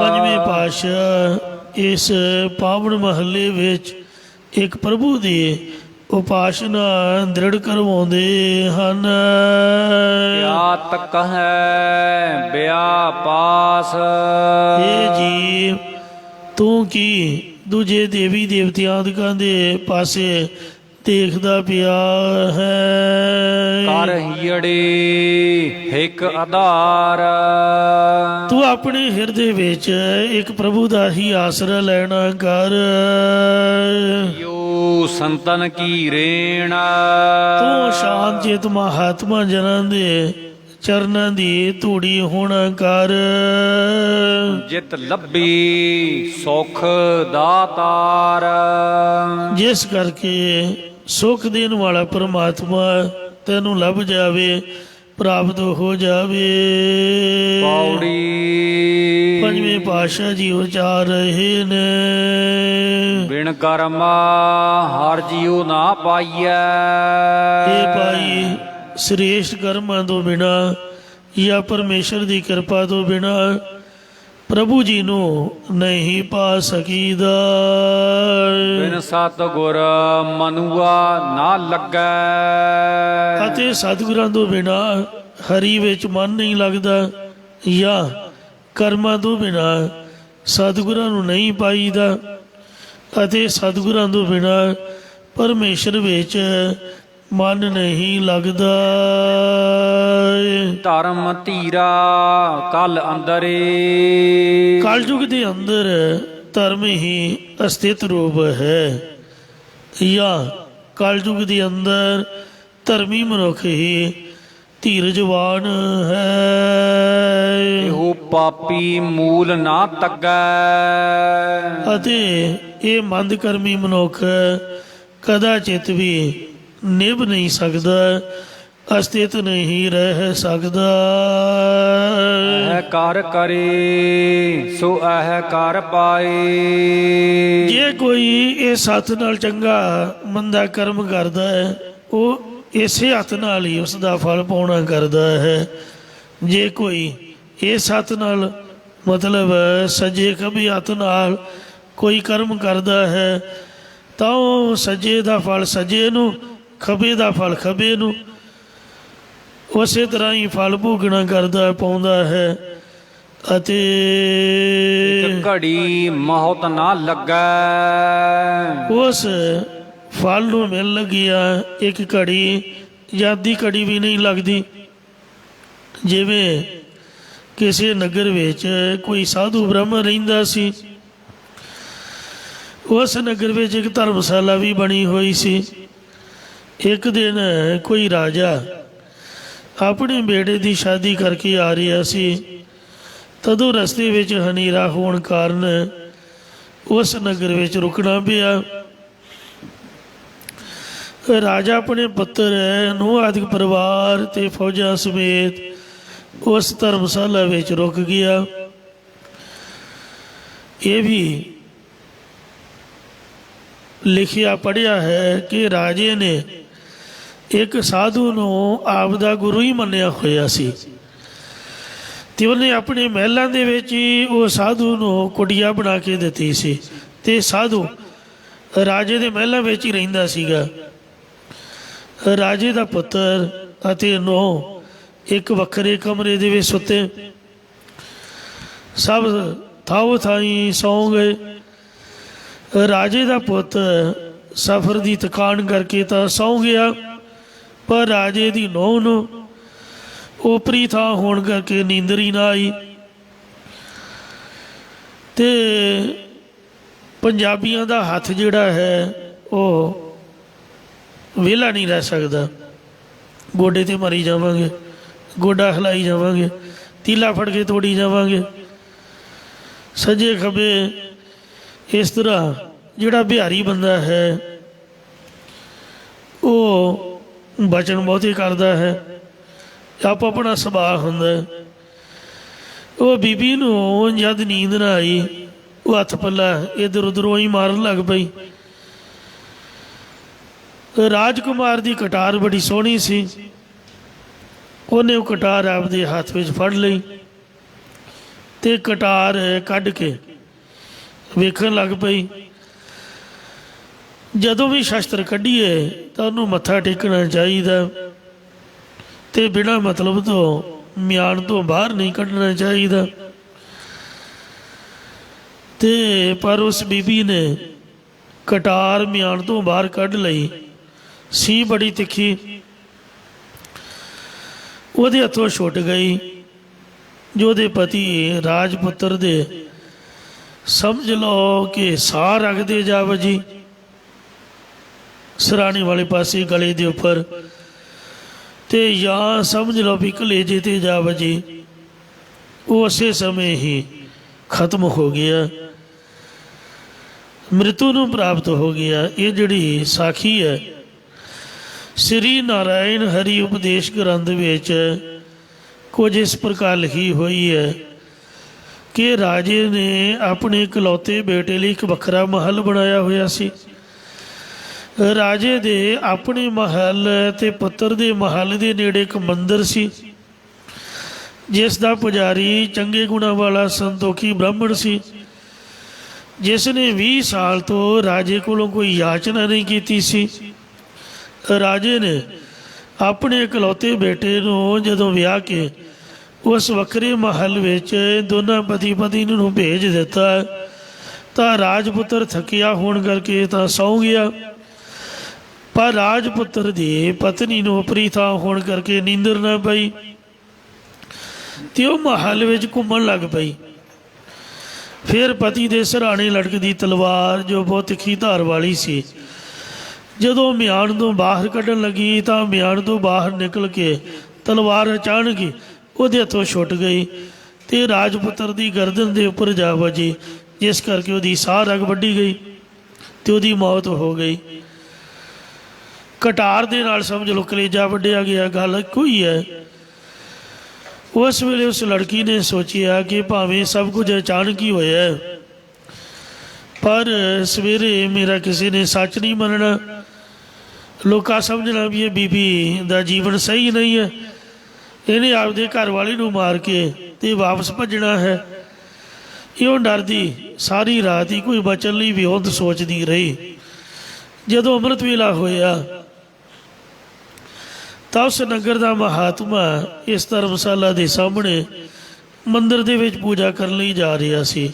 ਪੰਜਵੇਂ ਪਾਤਸ਼ਾਹ ਇਸ ਪਾਵਨ ਮਹੱਲੇ ਵਿੱਚ ਇੱਕ ਪ੍ਰਭੂ ਦੀ ਉਪਾਸਨਾ ਦ੍ਰਿੜ ਕਰਵਾਉਂਦੇ ਹਨ। ਕਿਆ ਤਕ ਹੈ ਬਿਆ ਪਾਸ ਇਹ ਜੀ ਤੂੰ ਕੀ ਦੂਜੇ ਦੇਵੀ ਦੇਵਤਿਆਂ ਆਦਿਕਾਂ ਦੇ ਪਾਸੇ ਦੇਖਦਾ ਪਿਆ ਹੈ। ਕਰ ਹੀੜੇ ਇੱਕ ਆਧਾਰ ਤੂੰ ਆਪਣੇ ਹਿਰਦੇ ਵਿੱਚ ਇੱਕ ਪ੍ਰਭੂ ਦਾ ਹੀ ਆਸਰਾ ਲੈਣਾ ਕਰ। ਯੋ ਸੰਤਨ ਕੀ ਰੇਣ ਤੂੰ ਸ਼ਾਂਤ ਚਿਤ ਮਹਾਤਮਾ ਜਨਾਂ ਦੇ ਚਰਨਾਂ ਦੀ ਧੂੜੀ ਹੋਣਾ ਕਰ। ਜਿਤ ਲੱਭੀ ਸੁਖ ਦਾਤਾਰ ਜਿਸ ਕਰਕੇ ਸੁਖ ਦੇਣ ਵਾਲਾ ਪਰਮਾਤਮਾ ਤੈਨੂੰ ਲੱਭ ਜਾਵੇ, ਪ੍ਰਾਪਤ ਹੋ ਜਾਵੇ। ਪੌੜੀ ਪੰਜਵੇਂ ਪਾਤਸ਼ਾਹ ਜੀ ਉਚਾਰ ਰਹੇ ਨੇ। ਬਿਨ ਕਰਮਾ ਹਰ ਜੀਉ ਨਾ ਪਾਈਐ ਇਹ ਭਾਈ ਸ੍ਰੇਸ਼ਟ ਕਰਮਾਂ ਤੋਂ ਬਿਨਾ ਜਾਂ ਪਰਮੇਸ਼ਰ ਦੀ ਕਿਰਪਾ ਤੋਂ ਬਿਨਾ ਪ੍ਰਭੂ ਜੀ ਨੂੰ ਨਹੀਂ ਪਾ ਸਕੀਦਾ। ਬਿਨ ਸਤਿਗੁਰ ਮਨੁਆ ਨਾ ਲੱਗੈ ਅਤੇ ਸਤਿਗੁਰਾਂ ਤੋਂ ਬਿਨਾ ਹਰੀ ਵਿੱਚ ਮਨ ਨਹੀਂ ਲੱਗਦਾ ਜਾਂ ਕਰਮਾਂ ਤੋਂ ਬਿਨਾ ਸਤਿਗੁਰਾਂ ਨੂੰ ਨਹੀਂ ਪਾਈਦਾ ਅਤੇ ਸਤਿਗੁਰਾਂ ਤੋਂ ਬਿਨਾ ਪਰਮੇਸ਼ਰ ਵਿੱਚ ਮਨ ਨਹੀਂ ਲੱਗਦਾ। ਧਰਮ ਧੀਰਾ ਕਲ ਅੰਦਰੇ ਕਲਯੁਗ ਦੇ ਅੰਦਰ ਧਰਮ ਹੀ ਅਸਥਿਤ ਰੂਪ ਹੈ ਜਾਂ ਕਲਯੁਗ ਦੇ ਅੰਦਰ ਧਰਮੀ ਮਨੁੱਖ ਹੀ ਧੀਰਜਵਾਨ ਹੈ। ਇਹੋ ਪਾਪੀ ਮੂਲ ਨਾ ਤੱਗੈ ਅਤੇ ਇਹ ਮੰਦਕਰਮੀ ਮਨੁੱਖ ਕਦਾਚਿਤ ਵੀ ਨਿਭ ਨਹੀਂ ਸਕਦਾ, ਅਸਥਿਤ ਨਹੀਂ ਰਹਿ ਸਕਦਾ। ਇਹ ਕਰ ਕਰੇ ਸੋ ਇਹ ਕਰ ਪਾਏ ਜੇ ਕੋਈ ਇਹ ਸੱਤ ਨਾਲ ਚੰਗਾ ਮੰਦਾ ਕਰਮ ਕਰਦਾ ਹੈ ਉਹ ਇਸੇ ਹੱਥ ਨਾਲ ਹੀ ਉਸ ਦਾ ਫਲ ਪਾਉਣਾ ਕਰਦਾ ਹੈ। ਜੇ ਕੋਈ ਇਹ ਸੱਤ ਨਾਲ ਮਤਲਬ ਸੱਜੇ ਖੱਬੇ ਹੱਥ ਨਾਲ ਕੋਈ ਕਰਮ ਕਰਦਾ ਹੈ ਤਾਂ ਉਹ ਸੱਜੇ ਦਾ ਫਲ ਸੱਜੇ ਨੂੰ, ਖੱਬੇ ਦਾ ਫਲ ਖੱਬੇ ਨੂੰ ਉਸੇ ਤਰ੍ਹਾਂ ਹੀ ਫਲ ਭੋਗਣਾ ਕਰਦਾ ਪਾਉਂਦਾ ਹੈ। ਅਤੇ ਇੱਕ ਘੜੀ ਮੌਤ ਨਾ ਲੱਗੈ ਉਸ ਫਲ ਨੂੰ ਮਿਲ ਲੱਗਿਆ ਇੱਕ ਘੜੀ ਜਾਂ ਅੱਧੀ ਘੜੀ ਵੀ ਨਹੀਂ ਲੱਗਦੀ। ਜਿਵੇਂ ਕਿਸੇ ਨਗਰ ਵਿੱਚ ਕੋਈ ਸਾਧੂ ਬ੍ਰਾਹਮਣ ਰਹਿੰਦਾ ਸੀ। ਉਸ ਨਗਰ ਵਿੱਚ ਇੱਕ ਧਰਮਸ਼ਾਲਾ ਵੀ ਬਣੀ ਹੋਈ ਸੀ। ਇੱਕ ਦਿਨ ਕੋਈ ਰਾਜਾ ਆਪਣੇ ਬੇਟੇ ਦੀ ਸ਼ਾਦੀ ਕਰਕੇ ਆ ਰਿਹਾ ਸੀ। ਤਦੋਂ ਰਸਤੇ ਵਿੱਚ ਹਨੇਰਾ ਹੋਣ ਕਾਰਨ ਉਸ ਨਗਰ ਵਿੱਚ ਰੁਕਣਾ ਪਿਆ। ਰਾਜਾ ਆਪਣੇ ਪੁੱਤਰ ਨੂੰਹ ਆਦਿਕ ਪਰਿਵਾਰ ਤੇ ਫੌਜਾਂ ਸਮੇਤ ਉਸ ਧਰਮਸ਼ਾਲਾ ਵਿੱਚ ਰੁਕ ਗਿਆ। ਇਹ ਵੀ ਲਿਖਿਆ ਪੜ੍ਹਿਆ ਹੈ ਕਿ ਰਾਜੇ ਨੇ ਇੱਕ ਸਾਧੂ ਨੂੰ ਆਪ ਦਾ ਗੁਰੂ ਹੀ ਮੰਨਿਆ ਹੋਇਆ ਸੀ ਤੇ ਉਹਨੇ ਆਪਣੇ ਮਹਿਲਾਂ ਦੇ ਵਿੱਚ ਹੀ ਉਹ ਸਾਧੂ ਨੂੰ ਕੁਟੀਆ ਬਣਾ ਕੇ ਦਿੱਤੀ ਸੀ। ਤੇ ਸਾਧੂ ਰਾਜੇ ਦੇ ਮਹਿਲਾਂ ਵਿੱਚ ਹੀ ਰਹਿੰਦਾ ਸੀਗਾ। ਰਾਜੇ ਦਾ ਪੁੱਤਰ ਅਤੇ ਨੂੰਹ ਇੱਕ ਵੱਖਰੇ ਕਮਰੇ ਦੇ ਵਿੱਚ ਸੁੱਤੇ, ਸਭ ਥਾਓ ਥਾਈ ਸੌਂ ਗਏ। ਰਾਜੇ ਦਾ ਪੁੱਤ ਸਫ਼ਰ ਦੀ ਥਕਾਨ ਕਰਕੇ ਤਾਂ ਸੌਂ ਗਿਆ, ਪਰ ਰਾਜੇ ਦੀ ਨੂੰਹ ਨੂੰ ਓਪਰੀ ਥਾਂ ਹੋਣ ਕਰਕੇ ਨੀਂਦਰ ਹੀ ਨਾ ਆਈ। ਅਤੇ ਪੰਜਾਬੀਆਂ ਦਾ ਹੱਥ ਜਿਹੜਾ ਹੈ ਉਹ ਵਿਹਲਾ ਨਹੀਂ ਰਹਿ ਸਕਦਾ। ਗੋਡੇ 'ਤੇ ਮਾਰੀ ਜਾਵਾਂਗੇ, ਗੋਡਾ ਹਿਲਾਈ ਜਾਵਾਂਗੇ, ਤੀਲਾ ਫੜ ਕੇ ਤੋੜੀ ਜਾਵਾਂਗੇ, ਸੱਜੇ ਖੱਬੇ। ਇਸ ਤਰ੍ਹਾਂ ਜਿਹੜਾ ਬਿਹਾਰੀ ਬੰਦਾ ਹੈ ਉਹ ਬਚਨ ਬਹੁਤੇ ਕਰਦਾ ਹੈ, ਆਪੋ ਆਪਣਾ ਸੁਭਾਅ ਹੁੰਦਾ। ਉਹ ਬੀਬੀ ਨੂੰ ਜਦ ਨੀਂਦ ਨਾ ਆਈ, ਉਹ ਹੱਥ ਪੱਲਾ ਇੱਧਰ ਉੱਧਰੋਂ ਹੀ ਮਾਰਨ ਲੱਗ ਪਈ। ਰਾਜਕੁਮਾਰ ਦੀ ਕਟਾਰ ਬੜੀ ਸੋਹਣੀ ਸੀ, ਉਹਨੇ ਉਹ ਕਟਾਰ ਆਪਦੇ ਹੱਥ ਵਿੱਚ ਫੜ ਲਈ ਅਤੇ ਕਟਾਰ ਕੱਢ ਕੇ ਵੇਖਣ ਲੱਗ ਪਈ। ਜਦੋਂ ਵੀ ਸ਼ਸਤਰ ਕੱਢੀਏ ਤਾਂ ਉਹਨੂੰ ਮੱਥਾ ਟੇਕਣਾ ਚਾਹੀਦਾ ਅਤੇ ਬਿਨਾਂ ਮਤਲਬ ਤੋਂ ਮਿਆਨ ਤੋਂ ਬਾਹਰ ਨਹੀਂ ਕੱਢਣਾ ਚਾਹੀਦਾ। ਅਤੇ ਪਰ ਉਸ ਬੀਬੀ ਨੇ ਕਟਾਰ ਮਿਆਨ ਤੋਂ ਬਾਹਰ ਕੱਢ ਲਈ ਸੀ, ਬੜੀ ਤਿੱਖੀ, ਉਹਦੇ ਹੱਥੋਂ ਛੁੱਟ ਗਈ। ਜੋ ਉਹਦੇ ਪਤੀ ਰਾਜਪੁੱਤਰ ਦੇ ਸਮਝ ਲਓ ਕਿ ਸਾਹ ਰੱਖਦੇ ਜਾ ਵਜੀ ਸਰਾਣੇ ਵਾਲੇ ਪਾਸੇ ਗਲੇ ਦੇ ਉੱਪਰ, ਅਤੇ ਜਾਂ ਸਮਝ ਲਓ ਵੀ ਕਲੇਜੇ 'ਤੇ ਜਾ ਵਜੀ। ਉਹ ਉਸੇ ਸਮੇਂ ਹੀ ਖਤਮ ਹੋ ਗਿਆ, ਮ੍ਰਿਤੂ ਨੂੰ ਪ੍ਰਾਪਤ ਹੋ ਗਿਆ। ਇਹ ਜਿਹੜੀ ਸਾਖੀ ਹੈ ਸ੍ਰੀ ਨਾਰਾਇਣ ਹਰੀ ਉਪਦੇਸ਼ ਗ੍ਰੰਥ ਵਿੱਚ ਕੁਝ ਇਸ ਪ੍ਰਕਾਰ ਲਿਖੀ ਹੋਈ ਹੈ ਕਿ ਰਾਜੇ ਨੇ ਆਪਣੇ ਇਕਲੌਤੇ ਬੇਟੇ ਲਈ ਇੱਕ ਵੱਖਰਾ ਮਹੱਲ ਬਣਾਇਆ ਹੋਇਆ ਸੀ। ਰਾਜੇ ਦੇ ਆਪਣੇ ਮਹੱਲ ਅਤੇ ਪੁੱਤਰ ਦੇ ਮਹੱਲ ਦੇ ਨੇੜੇ ਇੱਕ ਮੰਦਰ ਸੀ, ਜਿਸ ਦਾ ਪੁਜਾਰੀ ਚੰਗੇ ਗੁਣਾਂ ਵਾਲਾ ਸੰਤੋਖੀ ਬ੍ਰਾਹਮਣ ਸੀ, ਜਿਸ ਨੇ 20 ਸਾਲ ਤੋਂ ਰਾਜੇ ਕੋਲੋਂ ਕੋਈ ਯਾਚਨਾ ਨਹੀਂ ਕੀਤੀ ਸੀ। ਰਾਜੇ ਨੇ ਆਪਣੇ ਇਕਲੌਤੇ ਬੇਟੇ ਨੂੰ ਜਦੋਂ ਵਿਆਹ ਕੇ ਉਸ ਵੱਖਰੇ ਮਹੱਲ ਵਿੱਚ ਦੋਨਾਂ ਪਤੀ ਪਤਨੀ ਨੂੰ ਭੇਜ ਦਿੱਤਾ ਤਾਂ ਰਾਜਪੁੱਤਰ ਥੱਕਿਆ ਹੋਣ ਕਰਕੇ ਤਾਂ ਸੌਂ ਗਿਆ, ਪਰ ਰਾਜਪੁੱਤਰ ਦੀ ਪਤਨੀ ਨੂੰ ਉਪਰੀ ਥਾਂ ਹੋਣ ਕਰਕੇ ਨੀਂਦਰ ਨਾ ਪਈ ਅਤੇ ਉਹ ਮਹੱਲ ਵਿੱਚ ਘੁੰਮਣ ਲੱਗ ਪਈ। ਫਿਰ ਪਤੀ ਦੇ ਸਿਰਹਾਣੇ ਲਟਕਦੀ ਤਲਵਾਰ, ਜੋ ਬਹੁਤ ਤਿੱਖੀ ਧਾਰ ਵਾਲੀ ਸੀ, ਜਦੋਂ ਮਿਆਨ ਤੋਂ ਬਾਹਰ ਕੱਢਣ ਲੱਗੀ ਤਾਂ ਮਿਆਨ ਤੋਂ ਬਾਹਰ ਨਿਕਲ ਕੇ ਤਲਵਾਰ ਅਚਾਨਕ ਹੀ ਉਹਦੇ ਹੱਥੋਂ ਛੁੱਟ ਗਈ ਅਤੇ ਰਾਜਪੁੱਤਰ ਦੀ ਗਰਦਨ ਦੇ ਉੱਪਰ ਜਾ ਵੱਜੀ, ਜਿਸ ਕਰਕੇ ਉਹਦੀ ਸਾਹ ਰਗ ਵੱਢੀ ਗਈ ਅਤੇ ਉਹਦੀ ਮੌਤ ਹੋ ਗਈ। ਕਟਾਰ ਦੇ ਨਾਲ ਸਮਝ ਲਓ ਕਲੇਜਾ ਵੱਢਿਆ ਗਿਆ, ਗੱਲ ਇੱਕੋ ਹੀ ਹੈ। ਉਸ ਵੇਲੇ ਉਸ ਲੜਕੀ ਨੇ ਸੋਚਿਆ ਕਿ ਭਾਵੇਂ ਸਭ ਕੁਝ ਅਚਾਨਕ ਹੀ ਹੋਇਆ, ਪਰ ਸਵੇਰੇ ਮੇਰਾ ਕਿਸੇ ਨੇ ਸੱਚ ਨਹੀਂ ਮੰਨਣਾ, ਲੋਕਾਂ ਸਮਝਣਾ ਵੀ ਇਹ ਬੀਬੀ ਦਾ ਜੀਵਨ ਸਹੀ ਨਹੀਂ ਹੈ, ਇਹਨੇ ਆਪਦੇ ਘਰ ਵਾਲੇ ਨੂੰ ਮਾਰ ਕੇ ਅਤੇ ਵਾਪਸ ਭੱਜਣਾ ਹੈ। ਇਉਂ ਡਰਦੀ ਸਾਰੀ ਰਾਤ ਹੀ ਕੋਈ ਬਚਨ ਲਈ ਵਿਉਂਤ ਸੋਚਦੀ ਰਹੀ। ਜਦੋਂ ਅੰਮ੍ਰਿਤ ਵੇਲਾ ਹੋਇਆ ਤਾਂ ਉਸ ਨਗਰ ਦਾ ਮਹਾਤਮਾ ਇਸ ਧਰਮਸ਼ਾਲਾ ਦੇ ਸਾਹਮਣੇ ਮੰਦਰ ਦੇ ਵਿੱਚ ਪੂਜਾ ਕਰਨ ਲਈ ਜਾ ਰਿਹਾ ਸੀ।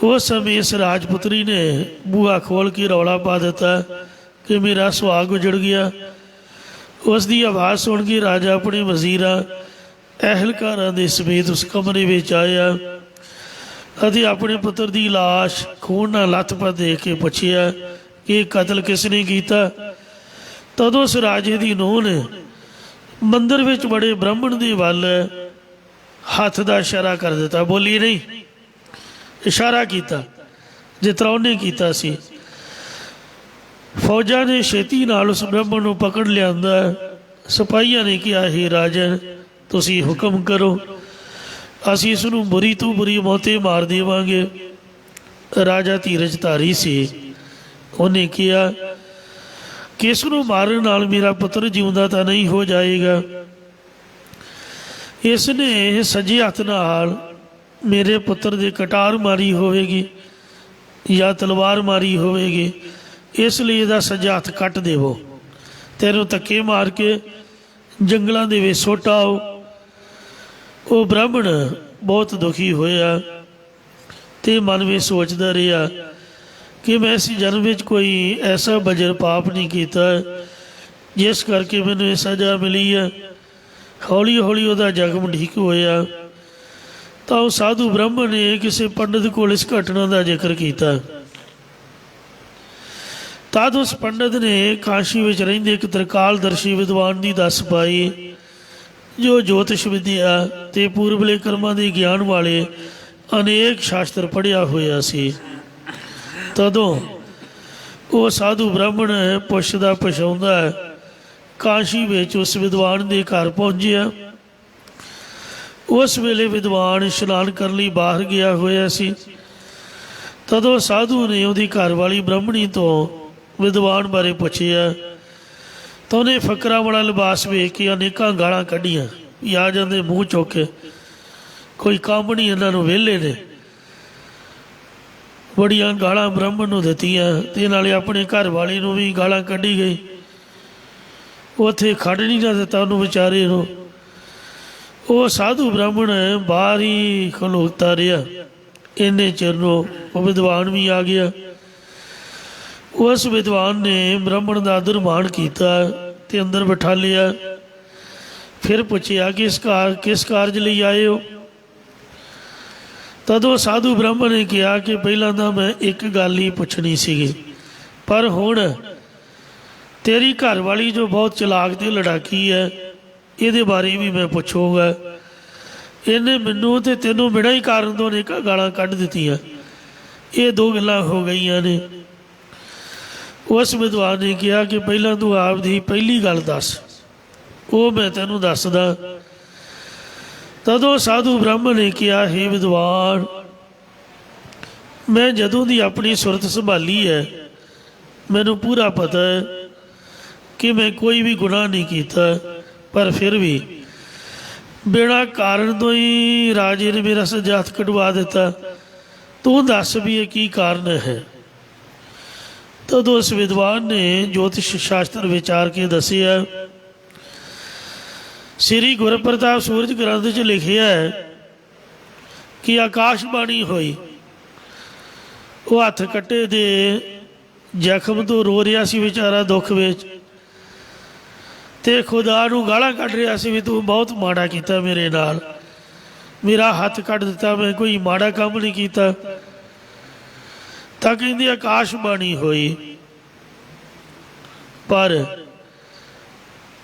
ਉਸ ਸਮੇਂ ਇਸ ਰਾਜਪੁੱਤਰੀ ਨੇ ਬੂਹਾ ਖੋਲ੍ਹ ਕੇ ਰੌਲਾ ਪਾ ਦਿੱਤਾ ਕਿ ਮੇਰਾ ਸੁਹਾਗ ਉਜੜ ਗਿਆ। ਉਸ ਦੀ ਆਵਾਜ਼ ਸੁਣ ਕੇ ਰਾਜਾ ਆਪਣੇ ਵਜ਼ੀਰਾਂ ਅਹਿਲਕਾਰਾਂ ਦੇ ਸਮੇਤ ਉਸ ਕਮਰੇ ਵਿੱਚ ਆਇਆ ਅਤੇ ਆਪਣੇ ਪੁੱਤਰ ਦੀ ਲਾਸ਼ ਖੂਨ ਨਾਲ ਲੱਥਪੱਥ ਦੇਖ ਕੇ ਪੁੱਛਿਆ ਕਿ ਇਹ ਕਤਲ ਕਿਸ ਨੇ ਕੀਤਾ। ਤਦੋਂ ਉਸ ਰਾਜੇ ਦੀ ਨੂੰਹ ਨੇ ਮੰਦਰ ਵਿੱਚ ਬੜੇ ਬ੍ਰਾਹਮਣ ਦੇ ਵੱਲ ਹੱਥ ਦਾ ਇਸ਼ਾਰਾ ਕਰ ਦਿੱਤਾ, ਬੋਲੀ ਨਹੀਂ, ਇਸ਼ਾਰਾ ਕੀਤਾ ਜਿਸ ਤਰ੍ਹਾਂ ਉਹਨੇ ਕੀਤਾ ਸੀ। ਫੌਜਾਂ ਨੇ ਛੇਤੀ ਨਾਲ ਉਸ ਬ੍ਰਾਹਮਣ ਨੂੰ ਪਕੜ ਲਿਆਂਦਾ। ਸਿਪਾਹੀਆਂ ਨੇ ਕਿਹਾ, ਹੇ ਰਾਜਨ, ਤੁਸੀਂ ਹੁਕਮ ਕਰੋ, ਅਸੀਂ ਇਸ ਨੂੰ ਬੁਰੀ ਤੋਂ ਬੁਰੀ ਮੌਤੇ ਮਾਰ ਦੇਵਾਂਗੇ। ਰਾਜਾ ਧੀਰਜ ਧਾਰੀ ਸੀ, ਉਹਨੇ ਕਿਹਾ ਕਿ ਇਸ ਨੂੰ ਮਾਰਨ ਨਾਲ ਮੇਰਾ ਪੁੱਤਰ ਜਿਉਂਦਾ ਤਾਂ ਨਹੀਂ ਹੋ ਜਾਏਗਾ। ਇਸ ਨੇ ਸੱਜੇ ਹੱਥ ਨਾਲ ਮੇਰੇ ਪੁੱਤਰ ਦੇ ਕਟਾਰ ਮਾਰੀ ਹੋਵੇਗੀ ਜਾਂ ਤਲਵਾਰ ਮਾਰੀ ਹੋਵੇਗੀ, ਇਸ ਲਈ ਇਹਦਾ ਸੱਜਾ ਹੱਥ ਕੱਟ ਦੇਵੋ। ਤੈਨੂੰ ਧੱਕੇ ਮਾਰ ਕੇ ਜੰਗਲਾਂ ਦੇ ਵਿੱਚ ਸੁੱਟ ਆਓ। ਉਹ ਬ੍ਰਾਹਮਣ ਬਹੁਤ ਦੁਖੀ ਹੋਇਆ ਅਤੇ ਮਨ ਵਿੱਚ ਸੋਚਦਾ ਰਿਹਾ ਕਿ ਮੈਂ ਇਸ ਜਨਮ ਵਿੱਚ ਕੋਈ ਐਸਾ ਬਜਰ ਪਾਪ ਨਹੀਂ ਕੀਤਾ ਜਿਸ ਕਰਕੇ ਮੈਨੂੰ ਇਹ ਸਜ਼ਾ ਮਿਲੀ ਹੈ। ਹੌਲੀ ਹੌਲੀ ਉਹਦਾ ਜ਼ਖਮ ਠੀਕ ਹੋਇਆ ਤਾਂ ਉਹ ਸਾਧੂ ਬ੍ਰਾਹਮਣ ਨੇ ਕਿਸੇ ਪੰਡਿਤ ਕੋਲ ਇਸ ਘਟਨਾ ਦਾ ਜ਼ਿਕਰ ਕੀਤਾ। ਤਦ ਉਸ ਪੰਡਿਤ ਨੇ ਕਾਸ਼ੀ ਵਿੱਚ ਰਹਿੰਦੇ ਇੱਕ ਤ੍ਰਿਕਾਲਦਰਸ਼ੀ ਵਿਦਵਾਨ ਦੀ ਦੱਸ ਪਾਈ, ਜੋ ਜੋਤਿਸ਼ ਵਿਦਿਆ ਅਤੇ ਪੂਰਬਲੇ ਕਰਮਾਂ ਦੇ ਗਿਆਨ ਵਾਲੇ ਅਨੇਕ ਸ਼ਾਸਤਰ ਪੜ੍ਹਿਆ ਹੋਇਆ ਸੀ। ਤਦੋਂ ਉਹ ਸਾਧੂ ਬ੍ਰਾਹਮਣ ਪੁੱਛਦਾ ਪਛਾਉਂਦਾ ਕਾਸ਼ੀ ਵਿੱਚ ਉਸ ਵਿਦਵਾਨ ਦੇ ਘਰ ਪਹੁੰਚਿਆ। ਉਸ ਵੇਲੇ ਵਿਦਵਾਨ ਇਸ਼ਨਾਨ ਕਰਨ ਲਈ ਬਾਹਰ ਗਿਆ ਹੋਇਆ ਸੀ। ਤਦੋਂ ਸਾਧੂ ਨੇ ਉਹਦੀ ਘਰਵਾਲੀ ਬ੍ਰਾਹਮਣੀ ਤੋਂ ਵਿਦਵਾਨ ਬਾਰੇ ਪੁੱਛਿਆ ਤਾਂ ਉਹਨੇ ਫਕਰਾਂ ਵਾਲਾ ਲਿਬਾਸ ਵੇਖ ਕੇ ਅਨੇਕਾਂ ਗਾਲਾਂ ਕੱਢੀਆਂ ਵੀ ਆ ਜਾਂਦੇ ਮੂੰਹ ਚੁੱਕ ਕੇ, ਕੋਈ ਕੰਮ ਨਹੀਂ ਇਹਨਾਂ ਨੂੰ, ਵਿਹਲੇ ਨੇ। ਬੜੀਆਂ ਗਾਲਾਂ ਬ੍ਰਾਹਮਣ ਨੂੰ ਦਿੱਤੀਆਂ ਅਤੇ ਨਾਲੇ ਆਪਣੇ ਘਰ ਵਾਲੀ ਨੂੰ ਵੀ ਗਾਲਾਂ ਕੱਢੀ ਗਈ। ਉੱਥੇ ਖੜ ਨਹੀਂ ਨਾ ਦਿੱਤਾ ਉਹਨੂੰ ਵਿਚਾਰੇ ਨੂੰ। ਉਹ ਸਾਧੂ ਬ੍ਰਾਹਮਣ ਬਾਹਰ ਹੀ ਖਲੋਤਾ ਰਿਹਾ। ਇੰਨੇ ਚਿਰ ਨੂੰ ਉਹ ਵਿਦਵਾਨ ਵੀ ਆ ਗਿਆ। ਉਸ ਵਿਦਵਾਨ ਨੇ ਬ੍ਰਾਹਮਣ ਦਾ ਆਦਰ ਮਾਣ ਕੀਤਾ ਅਤੇ ਅੰਦਰ ਬਿਠਾ ਲਿਆ। ਫਿਰ ਪੁੱਛਿਆ ਕਿ ਕਿਸ ਕਾਰਜ ਲਈ ਆਏ ਹੋ? ਤਦੋਂ ਸਾਧੂ ਬ੍ਰਾਹਮਣ ਨੇ ਕਿਹਾ ਕਿ ਪਹਿਲਾਂ ਤਾਂ ਮੈਂ ਇੱਕ ਗੱਲ ਹੀ ਪੁੱਛਣੀ ਸੀਗੀ, ਪਰ ਹੁਣ ਤੇਰੀ ਘਰਵਾਲੀ ਜੋ ਬਹੁਤ ਚਲਾਕ ਅਤੇ ਲੜਾਕੀ ਹੈ, ਇਹਦੇ ਬਾਰੇ ਵੀ ਮੈਂ ਪੁੱਛੂੰਗਾ। ਇਹਨੇ ਮੈਨੂੰ ਅਤੇ ਤੈਨੂੰ ਬਿਨਾਂ ਹੀ ਕਾਰਨ ਤੋਂ ਅਨੇਕਾਂ ਗਾਲਾਂ ਕੱਢ ਦਿੱਤੀਆਂ। ਇਹ ਦੋ ਗੱਲਾਂ ਹੋ ਗਈਆਂ ਨੇ। ਉਸ ਵਿਦਵਾਨ ਨੇ ਕਿਹਾ ਕਿ ਪਹਿਲਾਂ ਤੂੰ ਆਪ ਦੀ ਪਹਿਲੀ ਗੱਲ ਦੱਸ, ਉਹ ਮੈਂ ਤੈਨੂੰ ਦੱਸਦਾ। ਤਦੋਂ ਸਾਧੂ ਬ੍ਰਾਹਮਣ ਨੇ ਕਿਹਾ, ਹੇ ਵਿਦਵਾਨ, ਮੈਂ ਜਦੋਂ ਦੀ ਆਪਣੀ ਸੁਰਤ ਸੰਭਾਲੀ ਹੈ, ਮੈਨੂੰ ਪੂਰਾ ਪਤਾ ਹੈ ਕਿ ਮੈਂ ਕੋਈ ਵੀ ਗੁਨਾਹ ਨਹੀਂ ਕੀਤਾ, ਪਰ ਫਿਰ ਵੀ ਬਿਨਾਂ ਕਾਰਨ ਤੋਂ ਹੀ ਰਾਜੇ ਨੇ ਮੇਰਾ ਸੱਜਾ ਹੱਥ ਕਟਵਾ ਦਿੱਤਾ। ਤੂੰ ਦੱਸ ਵੀ ਇਹ ਕੀ ਕਾਰਨ ਹੈ? ਤਦੋਂ ਉਸ ਵਿਦਵਾਨ ਨੇ ਜੋਤਿਸ਼ ਸ਼ਾਸਤਰ ਵਿਚਾਰ ਕੇ ਦੱਸਿਆ, ਸ੍ਰੀ ਗੁਰਪ੍ਰਤਾਪ ਸੂਰਜ ਗ੍ਰੰਥ 'ਚ ਲਿਖਿਆ ਹੈ ਕਿ ਆਕਾਸ਼ਬਾਣੀ ਹੋਈ। ਉਹ ਹੱਥ ਕੱਟੇ ਦੇ ਜ਼ਖਮ ਤੋਂ ਰੋ ਰਿਹਾ ਸੀ ਵਿਚਾਰਾ ਦੁੱਖ ਵਿੱਚ, ਅਤੇ ਖੁਦਾ ਨੂੰ ਗਾਲਾਂ ਕੱਢ ਰਿਹਾ ਸੀ ਵੀ ਤੂੰ ਬਹੁਤ ਮਾੜਾ ਕੀਤਾ ਮੇਰੇ ਨਾਲ, ਮੇਰਾ ਹੱਥ ਕੱਟ ਦਿੱਤਾ, ਮੈਂ ਕੋਈ ਮਾੜਾ ਕੰਮ ਨਹੀਂ ਕੀਤਾ। ਤਾਂ ਕਹਿੰਦੀ ਆਕਾਸ਼ਬਾਣੀ ਹੋਈ। ਪਰ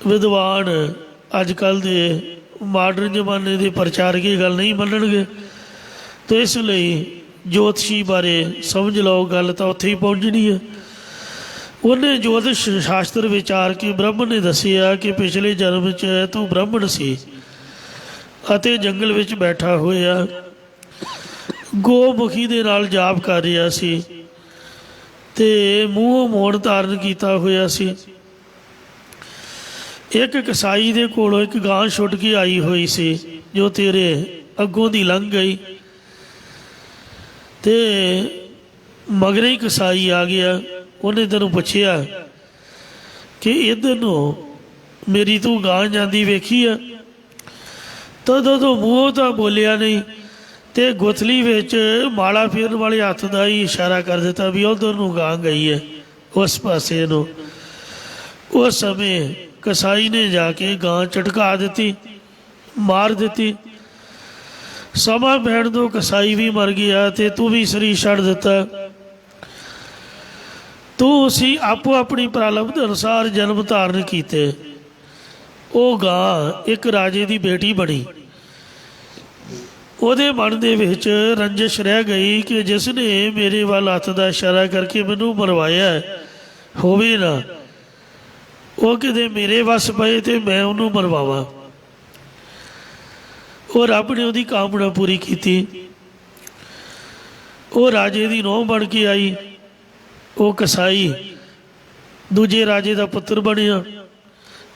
ਵਿਦਵਾਨ ਅੱਜ ਕੱਲ੍ਹ ਦੇ ਮਾਡਰਨ ਜ਼ਮਾਨੇ ਦੇ ਪ੍ਰਚਾਰਕ ਇਹ ਗੱਲ ਨਹੀਂ ਮੰਨਣਗੇ, ਅਤੇ ਇਸ ਲਈ ਜੋਤਸ਼ੀ ਬਾਰੇ ਸਮਝ ਲਓ ਗੱਲ ਤਾਂ ਉੱਥੇ ਹੀ ਪਹੁੰਚਣੀ ਹੈ। ਉਹਨੇ ਜੋਤਿਸ਼ ਸ਼ਾਸਤਰ ਵਿਚਾਰ ਕੇ ਬ੍ਰਾਹਮਣ ਨੇ ਦੱਸਿਆ ਕਿ ਪਿਛਲੇ ਜਨਮ 'ਚ ਤੂੰ ਬ੍ਰਾਹਮਣ ਸੀ ਅਤੇ ਜੰਗਲ ਵਿੱਚ ਬੈਠਾ ਹੋਇਆ ਗੋਮੁਖੀ ਦੇ ਨਾਲ ਜਾਪ ਕਰ ਰਿਹਾ ਸੀ ਅਤੇ ਮੂੰਹੋਂ ਮੋੜ ਧਾਰਨ ਕੀਤਾ ਹੋਇਆ ਸੀ। ਇੱਕ ਕਸਾਈ ਦੇ ਕੋਲੋਂ ਇੱਕ ਗਾਂ ਛੁੱਟ ਕੇ ਆਈ ਹੋਈ ਸੀ, ਜੋ ਤੇਰੇ ਅੱਗੋਂ ਦੀ ਲੰਘ ਗਈ, ਅਤੇ ਮਗਰੇ ਹੀ ਕਸਾਈ ਆ ਗਿਆ। ਉਹਨੇ ਤੈਨੂੰ ਪੁੱਛਿਆ ਕਿ ਇੱਧਰ ਨੂੰ ਮੇਰੀ ਤੂੰ ਗਾਂ ਜਾਂਦੀ ਵੇਖੀ ਆ? ਤਦੋਂ ਤੋਂ ਮੂੰਹੋਂ ਤਾਂ ਬੋਲਿਆ ਨਹੀਂ, ਅਤੇ ਗੁਥਲੀ ਵਿੱਚ ਮਾਲਾ ਫੇਰਨ ਵਾਲੇ ਹੱਥ ਦਾ ਹੀ ਇਸ਼ਾਰਾ ਕਰ ਦਿੱਤਾ ਵੀ ਉੱਧਰ ਨੂੰ ਗਾਂ ਗਈ ਹੈ, ਉਸ ਪਾਸੇ ਨੂੰ। ਉਸ ਸਮੇਂ ਕਸਾਈ ਨੇ ਜਾ ਕੇ ਗਾਂ ਝਟਕਾ ਦਿੱਤੀ, ਮਾਰ ਦਿੱਤੀ। ਸਮਾਂ ਪੈਣ ਤੋਂ ਕਸਾਈ ਵੀ ਮਰ ਗਿਆ ਅਤੇ ਤੂੰ ਵੀ ਸਰੀਰ ਛੱਡ ਦਿੱਤਾ। ਤੂੰ ਸੀ ਆਪੋ ਆਪਣੀ ਪ੍ਰਾਰਬਧ ਅਨੁਸਾਰ ਜਨਮ ਧਾਰਨ ਕੀਤੇ। ਉਹ ਗਾਂ ਇੱਕ ਰਾਜੇ ਦੀ ਬੇਟੀ ਬਣੀ। ਉਹਦੇ ਮਨ ਦੇ ਵਿੱਚ ਰੰਜਿਸ਼ ਰਹਿ ਗਈ ਕਿ ਜਿਸ ਨੇ ਮੇਰੇ ਵੱਲ ਹੱਥ ਦਾ ਇਸ਼ਾਰਾ ਕਰਕੇ ਮੈਨੂੰ ਮਰਵਾਇਆ ਹੋਵੇ ਨਾ, ਉਹ ਕਿਤੇ ਮੇਰੇ ਵੱਸ ਪਏ ਅਤੇ ਮੈਂ ਉਹਨੂੰ ਮਰਵਾਵਾਂ। ਉਹ ਰੱਬ ਨੇ ਉਹਦੀ ਕਾਮਨਾ ਪੂਰੀ ਕੀਤੀ। ਉਹ ਰਾਜੇ ਦੀ ਨੂੰਹ ਬਣ ਕੇ ਆਈ। ਉਹ ਕਸਾਈ ਦੂਜੇ ਰਾਜੇ ਦਾ ਪੁੱਤਰ ਬਣਿਆ,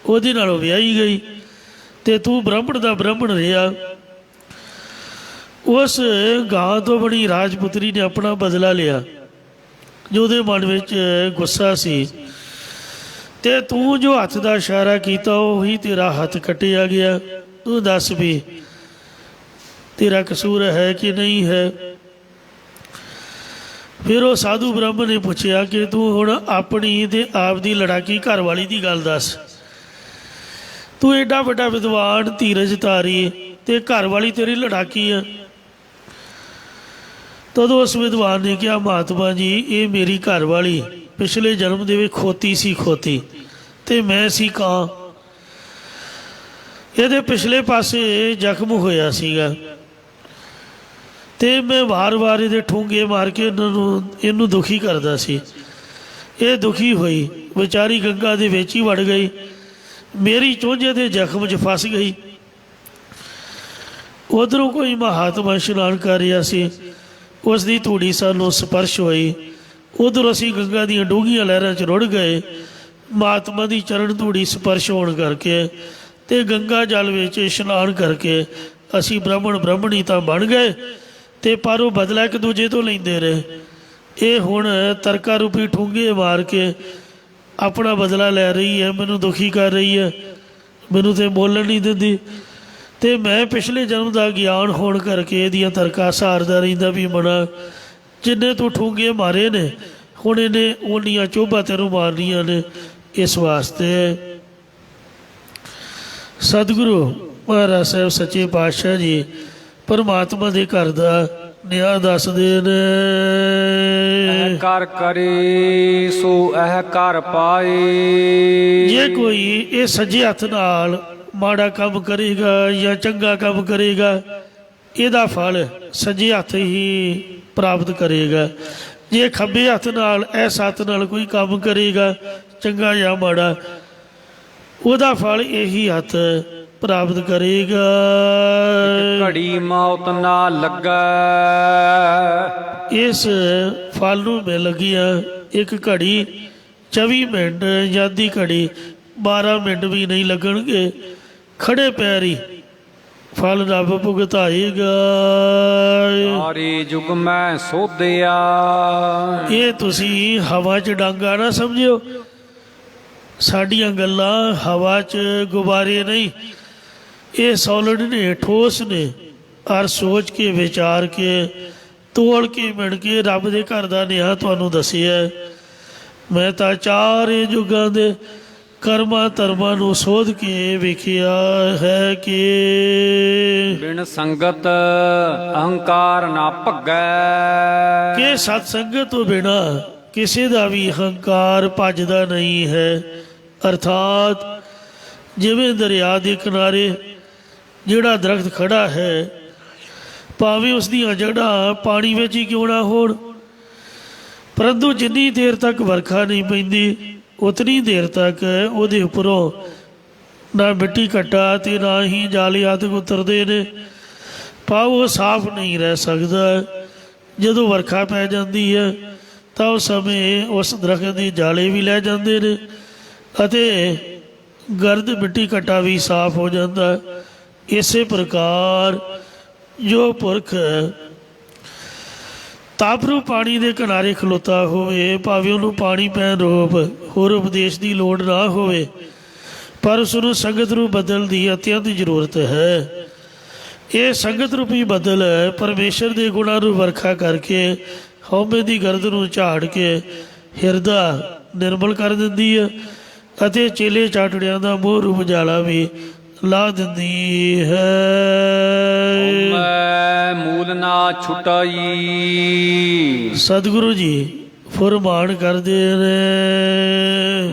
ਉਹਦੇ ਨਾਲ ਵਿਆਹੀ ਗਈ, ਅਤੇ ਤੂੰ ਬ੍ਰਾਹਮਣ ਦਾ ਬ੍ਰਾਹਮਣ ਰਿਹਾ। ਉਸ ਗਾਂ ਤੋਂ ਬਣੀ ਰਾਜਪੁੱਤਰੀ ਨੇ ਆਪਣਾ ਬਦਲਾ ਲਿਆ ਜਿਹਦੇ ਮਨ ਵਿੱਚ ਗੁੱਸਾ ਸੀ, ਤੇ ਤੂੰ ਜੋ ਹੱਥ ਦਾ ਇਸ਼ਾਰਾ ਕੀਤਾ ਉਹੀ ਤੇਰਾ ਹੱਥ ਕੱਟਿਆ ਗਿਆ। ਤੂੰ ਦੱਸ ਵੀ ਤੇਰਾ ਕਸੂਰ ਹੈ ਕਿ ਨਹੀਂ ਹੈ। ਫਿਰ ਉਹ ਸਾਧੂ ਬ੍ਰਾਹਮਣ ਨੇ ਪੁੱਛਿਆ ਕਿ ਤੂੰ ਹੁਣ ਆਪਣੀ ਤੇ ਆਪ ਦੀ ਲੜਾਕੀ ਘਰ ਵਾਲੀ ਦੀ ਗੱਲ ਦੱਸ। ਤੂੰ ਐਡਾ ਵੱਡਾ ਵਿਦਵਾਨ, ਧੀਰਜ ਧਾਰੀ, ਤੇ ਘਰ ਵਾਲੀ ਤੇਰੀ ਲੜਾਕੀ ਆ। ਤਦੋਂ ਉਸ ਵਿਦਵਾਨ ਨੇ ਕਿਹਾ, ਮਹਾਤਮਾ ਜੀ, ਇਹ ਮੇਰੀ ਘਰ ਵਾਲੀ ਪਿਛਲੇ ਜਨਮ ਦੇ ਵਿੱਚ ਖੋਤੀ ਸੀ, ਖੋਤੀ, ਤੇ ਮੈਂ ਸੀ ਕਾਂ। ਇਹਦੇ ਪਿਛਲੇ ਪਾਸੇ ਜ਼ਖਮ ਹੋਇਆ ਸੀਗਾ, ਤੇ ਮੈਂ ਵਾਰ-ਵਾਰ ਇਹਦੇ ਠੂੰਗੇ ਮਾਰ ਕੇ ਇਹਨੂੰ ਦੁਖੀ ਕਰਦਾ ਸੀ। ਇਹ ਦੁਖੀ ਹੋਈ, ਵਿਚਾਰੀ ਗੰਗਾ ਦੇ ਵਿੱਚ ਹੀ ਵੜ ਗਈ, ਮੇਰੀ ਚੋਂਝੇ ਦੇ ਜ਼ਖਮ 'ਚ ਫਸ ਗਈ। ਉੱਧਰੋਂ ਕੋਈ ਮਹਾਤਮਾ ਇਸ਼ਨਾਨ ਕਰ ਰਿਹਾ ਸੀ, ਉਸ ਦੀ ਧੂੜੀ ਸਾਨੂੰ ਸਪਰਸ਼ ਹੋਈ। ਉੱਧਰ ਅਸੀਂ ਗੰਗਾ ਦੀਆਂ ਡੂੰਘੀਆਂ ਲਹਿਰਾਂ 'ਚ ਰੁੜ ਗਏ। ਮਹਾਤਮਾ ਦੀ ਚਰਨ ਧੂੜੀ ਸਪਰਸ਼ ਹੋਣ ਕਰਕੇ ਤੇ ਗੰਗਾ ਜਲ ਵਿੱਚ ਇਸ਼ਨਾਨ ਕਰਕੇ ਅਸੀਂ ਬ੍ਰਾਹਮਣ ਬ੍ਰਾਹਮਣੀ ਤਾਂ ਬਣ ਗਏ, ਤੇ ਪਰ ਉਹ ਬਦਲਾ ਇੱਕ ਦੂਜੇ ਤੋਂ ਲੈਂਦੇ ਰਹੇ। ਇਹ ਹੁਣ ਤਰਕਾ ਰੂਪੀ ਠੂੰਗੇ ਮਾਰ ਕੇ ਆਪਣਾ ਬਦਲਾ ਲੈ ਰਹੀ ਹੈ, ਮੈਨੂੰ ਦੁਖੀ ਕਰ ਰਹੀ ਹੈ, ਮੈਨੂੰ ਤੇ ਬੋਲਣ ਨਹੀਂ ਦਿੰਦੀ। ਤੇ ਮੈਂ ਪਿਛਲੇ ਜਨਮ ਦਾ ਗਿਆਨ ਹੋਣ ਕਰਕੇ ਇਹਦੀਆਂ ਤਰਕਾ ਸਹਾਰਦਾ ਰਹਿੰਦਾ ਵੀ ਮਨਾ, ਜਿੰਨੇ ਤੂੰ ਠੂੰਗੇ ਮਾਰੇ ਨੇ ਹੁਣ ਇਹਨੇ ਉਹਨੀਆਂ ਚੋਭਾਂ ਤੈਨੂੰ ਮਾਰਨੀਆਂ ਨੇ। ਇਸ ਵਾਸਤੇ ਸਤਿਗੁਰੂ ਮਹਾਰਾਜ ਸਾਹਿਬ ਸੱਚੇ ਪਾਤਸ਼ਾਹ ਜੀ ਪਰਮਾਤਮਾ ਦੇ ਘਰ ਦਾ ਨਿਆਂ ਦੱਸਦੇ ਨੇ। ਇਹ ਕਰ ਕਰੇ ਸੋ ਇਹ ਕਰ ਪਾਏ। ਜੇ ਕੋਈ ਇਹ ਸੱਜੇ ਹੱਥ ਨਾਲ ਮਾੜਾ ਕੰਮ ਕਰੇਗਾ ਜਾਂ ਚੰਗਾ ਕੰਮ ਕਰੇਗਾ, ਇਹਦਾ ਫਲ ਸੱਜੇ ਹੱਥ ਹੀ ਪ੍ਰਾਪਤ ਕਰੇਗਾ। ਜੇ ਖੱਬੇ ਹੱਥ ਨਾਲ ਇਸ ਹੱਥ ਨਾਲ ਕੋਈ ਕੰਮ ਕਰੇਗਾ ਚੰਗਾ ਜਾਂ ਮਾੜਾ, ਉਹਦਾ ਫਲ ਇਹੀ ਹੱਥ ਪ੍ਰਾਪਤ ਕਰੇਗਾ। ਘੜੀ ਮੌਤ ਨਾ ਲੱਗਾ। ਇਸ ਫਲ ਨੂੰ ਮਿਲ ਗਿਆ ਇੱਕ ਘੜੀ, 24 ਮਿੰਟ ਜਾਂ ਅੱਧੀ ਘੜੀ, 12 ਮਿੰਟ ਵੀ ਨਹੀਂ ਲੱਗਣਗੇ। ਖੜੇ ਪੈਰੀ ਫਲ ਰੱਬ ਭੁਗਤਾਏਗਾ। ਸਾਰੇ ਯੁਗ ਮੈਂ ਸੋਧਿਆ। ਇਹ ਤੁਸੀਂ ਹਵਾ 'ਚ ਡਾਂਗਾ ਨਾ ਸਮਝਿਓ। ਸਾਡੀਆਂ ਗੱਲਾਂ ਹਵਾ 'ਚ ਗੁਬਾਰੇ ਨਹੀਂ, ਇਹ ਸੋਲਿਡ ਨੇ, ਠੋਸ ਨੇ। ਔਰ ਸੋਚ ਕੇ ਵਿਚਾਰ ਕੇ ਤੋਲ ਕੇ ਮਿਣ ਕੇ ਰੱਬ ਦੇ ਘਰ ਦਾ ਨਿਆਂ ਤੁਹਾਨੂੰ ਦੱਸਿਆ। ਮੈਂ ਤਾਂ ਚਾਰੇ ਯੁੱਗਾਂ ਦੇ ਕਰਮਾਂ ਧਰਮਾਂ ਨੂੰ ਸੋਧ ਕੇ ਵੇਖਿਆ ਹੈ ਕਿ ਬਿਨ ਸੰਗਤ ਅਹੰਕਾਰ ਨਾ ਭੱਗੈ। ਕਿ ਸਤ ਸੰਗਤ ਤੋਂ ਬਿਨਾ ਕਿਸੇ ਦਾ ਵੀ ਅਹੰਕਾਰ ਭੱਜਦਾ ਨਹੀਂ ਹੈ। ਅਰਥਾਤ ਜਿਵੇਂ ਦਰਿਆ ਦੇ ਕਿਨਾਰੇ ਜਿਹੜਾ ਦਰਖਤ ਖੜਾ ਹੈ, ਭਾਵੇਂ ਉਸ ਦੀਆਂ ਜੜ੍ਹਾਂ ਪਾਣੀ ਵਿੱਚ ਹੀ ਕਿਉਂ ਨਾ ਹੋਣ, ਪਰੰਤੂ ਜਿੰਨੀ ਦੇਰ ਤੱਕ ਵਰਖਾ ਨਹੀਂ ਪੈਂਦੀ ਉਤਨੀ ਦੇਰ ਤੱਕ ਉਹਦੇ ਉੱਪਰੋਂ ਨਾ ਮਿੱਟੀ ਘੱਟਾ ਤੇ ਨਾ ਹੀ ਜਾਲੇ ਆਦਿ ਉਤਰਦੇ ਨੇ, ਭਾਵ ਉਹ ਸਾਫ਼ ਨਹੀਂ ਰਹਿ ਸਕਦਾ। ਜਦੋਂ ਵਰਖਾ ਪੈ ਜਾਂਦੀ ਹੈ ਤਾਂ ਉਸ ਸਮੇਂ ਉਸ ਦਰਖਤ ਦੇ ਜਾਲੇ ਵੀ ਲੈ ਜਾਂਦੇ ਨੇ ਅਤੇ ਗਰਦ ਮਿੱਟੀ ਘੱਟਾ ਵੀ ਸਾਫ਼ ਹੋ ਜਾਂਦਾ। ਇਸੇ ਪ੍ਰਕਾਰ ਜੋ ਪੁਰਖ ਤਾਪਰੂ ਪਾਣੀ ਦੇ ਕਿਨਾਰੇ ਖਲੋਤਾ ਹੋਵੇ, ਭਾਵੇਂ ਉਹਨੂੰ ਪਾਣੀ ਪੈਣ ਰੂਪ ਹੋਰ ਉਪਦੇਸ਼ ਦੀ ਲੋੜ ਨਾ ਹੋਵੇ, ਪਰ ਉਸ ਨੂੰ ਸੰਗਤ ਨੂੰ ਬਦਲ ਦੀ ਅਤਿਅੰਤ ਜ਼ਰੂਰਤ ਹੈ। ਇਹ ਸੰਗਤ ਰੂਪੀ ਬਦਲ ਪਰਮੇਸ਼ਰ ਦੇ ਗੁਣਾਂ ਨੂੰ ਵਰਖਾ ਕਰਕੇ ਹਉਮੈ ਦੀ ਗਰਦ ਨੂੰ ਝਾੜ ਕੇ ਹਿਰਦਾ ਨਿਰਮਲ ਕਰ ਦਿੰਦੀ ਹੈ ਅਤੇ ਚੇਲੇ ਚਾਟੜਿਆਂ ਦਾ ਮੋਹ ਰੂਪ ਜਾਲਾ ਵੀ ਲਾ ਦਿੰਦੀ ਹੈ। ਹਉਮੈ ਮੂਲ ਨਾ ਛੁਟਾਈ। ਸਤਿਗੁਰੂ ਜੀ ਫੁਰਮਾਨ ਕਰਦੇ ਨੇ,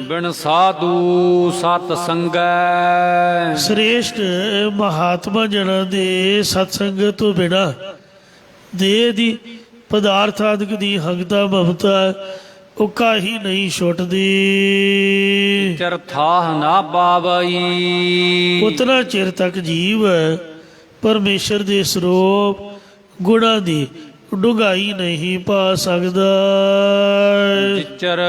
ਬਿਨ ਸਾਧੂ ਸਤ ਸੰਗੈ। ਸ੍ਰੇਸ਼ਟ ਮਹਾਤਮਾ ਜਨਾਂ ਦੇ ਸਤਸੰਗ ਤੋਂ ਬਿਨਾਂ ਦੇਹ ਦੀ ਪਦਾਰਥ ਆਦਿਕ ਦੀ ਹੰਗਤਾ ਮਮਤਾ ਉੱਕਾ ਹੀ ਨਹੀਂ ਛੁੱਟਦੀ। ਚਰਥਾਹ ਨਾ ਪਾਵਈ। ਉਤਨਾ ਚਿਰ ਤੱਕ ਜੀਵ ਪਰਮੇਸ਼ਰ ਦੇ ਸਰੂਪ ਗੁਣਾਂ ਦੀ ਡੂੰਘਾਈ ਨਹੀਂ ਪਾ ਸਕਦਾ। ਜਿਚਰ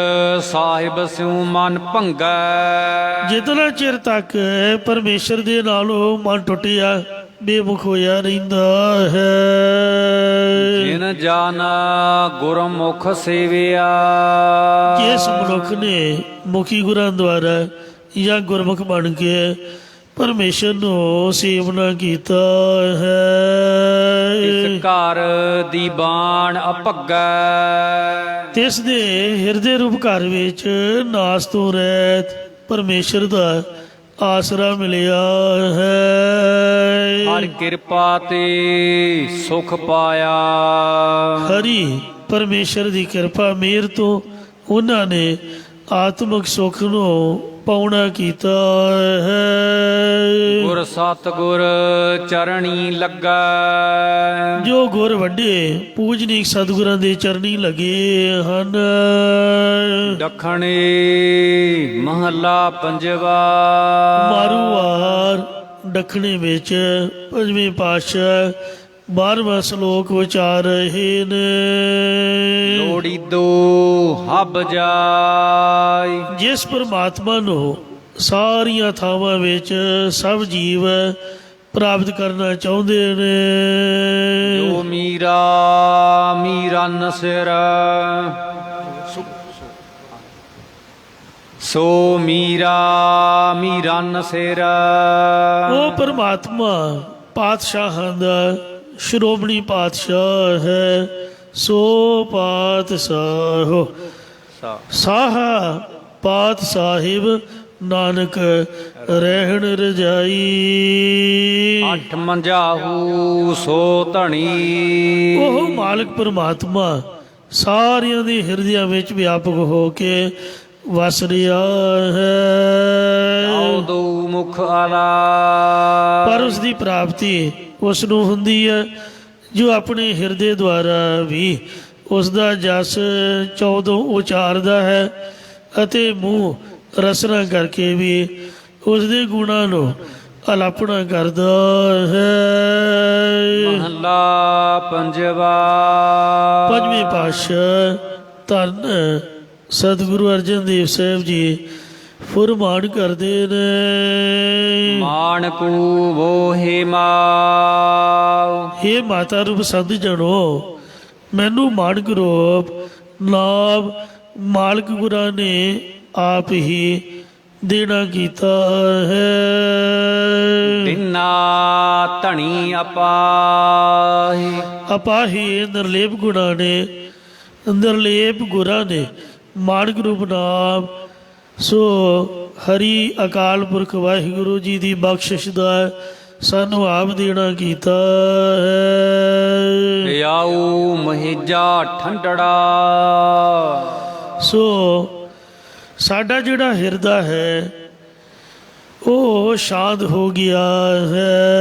ਸਾਹਿਬ ਸਿਉ ਮਨ ਭੰਗੈ। ਜਿਤਨਾ ਚਿਰ ਤੱਕ ਪਰਮੇਸ਼ਰ ਦੇ ਨਾਲੋਂ ਮਨ ਟੁੱਟਿਆ ਬੇਮੁਖ ਹੋਇਆ ਰਹਿੰਦਾ ਹੈ। ਜਿਨ ਜਨ ਗੁਰਮੁਖ ਸੇਵਿਆ। ਜਿਸ ਮਨੁੱਖ ਨੇ ਮੁਖੀ ਗੁਰਾਂ ਦੁਆਰਾ ਜਾਂ ਗੁਰਮੁਖ ਬਣ ਕੇ ਪਰਮੇਸ਼ਰ ਨੂੰ ਸੇਵਨਾ ਕੀਤਾ ਹੈ, ਇਸ ਘਰ ਦੀ ਬਾਣ ਅਭੱਗੈ। ਤਿਸ ਦੇ ਹਿਰਦੇ ਰੂਪ ਘਰ ਵਿੱਚ ਨਾਸ ਤੋਂ ਰਹਿਤ ਪਰਮੇਸ਼ਰ ਦਾ ਆਸਰਾ ਮਿਲਿਆ ਹੈ। ਹਰ ਕਿਰਪਾ ਤੇ ਸੁਖ ਪਾਇਆ। ਹਰੀ ਪਰਮੇਸ਼ਰ ਦੀ ਕਿਰਪਾ ਮਿਹਰ ਤੋਂ ਉਹਨਾਂ ਨੇ ਆਤਮਿਕ ਸੁਖ ਨੂੰ ਪਾਉਣਾ ਕੀਤਾ ਹੈ। ਗੁਰ ਸਤਿਗੁਰ ਚਰਣੀ ਲੱਗਾ। ਜੋ ਗੁਰ ਵੱਡੇ ਪੂਜਨੀਕ ਸਤਿਗੁਰਾਂ ਦੇ ਚਰਨੀ ਲੱਗੇ ਹਨ। ਦੱਖਣੇ ਮਹੱਲਾ ਪੰਜਵਾ। ਮਾਰੂਵਾਰ ਦੱਖਣੇ ਵਿੱਚ ਪੰਜਵੇਂ ਪਾਤਸ਼ਾਹ 12ਵਾਂ ਸ਼ਲੋਕ ਵਿਚਾਰ ਰਹੇ ਨੇ। ਲੋੜੀ ਦੋ ਹੱਬ ਜਾਈ। ਜਿਸ ਪਰਮਾਤਮਾ ਨੂੰ ਸਾਰੀਆਂ ਥਾਵਾਂ ਵਿੱਚ ਸਭ ਜੀਵ ਪ੍ਰਾਪਤ ਕਰਨਾ ਚਾਹੁੰਦੇ ਨੇ। ਜੋ ਮੀਰਾ ਮੀਰਨ ਸਿਰ। ਸੋ ਮੀਰਾ ਮੀਰਨ ਸਿਰ। ਉਹ ਪਰਮਾਤਮਾ ਪਾਤਸ਼ਾਹਾਂ ਦਾ ਸ਼੍ਰੋਮਣੀ ਪਾਤਸ਼ਾਹ ਹੈ। ਸੋ ਪਾਤਸ਼ਾਹੋ ਸਾਹਾ ਪਾਤ ਸਾਹਿਬ ਨਾਨਕ ਰਹਿਣ ਰਜਾਈ। ਅੱਠ ਮੰਜਾਹੂ ਸੋ ਧਣੀ। ਉਹ ਮਾਲਕ ਪਰਮਾਤਮਾ ਸਾਰਿਆਂ ਦੇ ਹਿਰਦਿਆਂ ਵਿੱਚ ਵਿਆਪਕ ਹੋ ਕੇ ਵਸ ਰਿਹਾ ਹੈ। ਦੋ ਮੁਖ ਆਲਾ। ਪਰ ਉਸ ਦੀ ਪ੍ਰਾਪਤੀ ਉਸ ਨੂੰ ਹੁੰਦੀ ਹੈ ਜੋ ਆਪਣੇ ਹਿਰਦੇ ਦੁਆਰਾ ਵੀ ਉਸ ਦਾ ਜਸ 14 ਉਚਾਰਦਾ ਹੈ ਅਤੇ ਮੂੰਹ ਰਸਨਾ ਕਰਕੇ ਵੀ ਉਸ ਦੇ ਗੁਣਾਂ ਨੂੰ ਅਲਾਪਣਾ ਕਰਦਾ ਹੈ। ਮਹੱਲਾ ਪੰਜਵਾ। ਪੰਜਵੇਂ ਪਾਤਸ਼ਾਹ ਧੰਨ ਸਤਿਗੁਰੂ ਅਰਜਨ ਦੇਵ ਸਾਹਿਬ ਜੀ ਫੁਰਮਾਨ ਕਰਦੇ ਨੇ। ਮਾਨਕੂ ਵੋਹਿ ਮਾਉ। ਹੇ ਮਾਤਾ ਰੂਪ ਸੰਤ ਜਣੋ, ਮੈਨੂੰ ਮਾਨਕ ਰੂਪ ਲਾਭ ਮਾਲਕ ਗੁਰਾਂ ਨੇ ਆਪ ਹੀ ਦੇਣਾ ਕੀਤਾ ਹੈ। ਤਿੰਨਾ ਧਣੀ ਅਪਾਹੀ। ਅਪਾਹੀ ਨਿਰਲੇਪ ਗੁਣਾਂ ਨੇ ਨਿਰਲੇਪ ਗੁਰਾਂ ਨੇ ਮਾਨਕ ਰੂਪ ਨਾਮ ਸੋ ਹਰੀ ਅਕਾਲ ਪੁਰਖ ਵਾਹਿਗੁਰੂ ਜੀ ਦੀ ਬਖਸ਼ਿਸ਼ ਦਾ ਸਾਨੂੰ ਆਪ ਦੇਣਾ ਕੀਤਾ ਹੈ। ਆਉ ਮਹਿਜਾ ਠੰਡੜਾ। ਸੋ ਸਾਡਾ ਜਿਹੜਾ ਹਿਰਦਾ ਹੈ ਉਹ ਸ਼ਾਂਤ ਹੋ ਗਿਆ ਹੈ।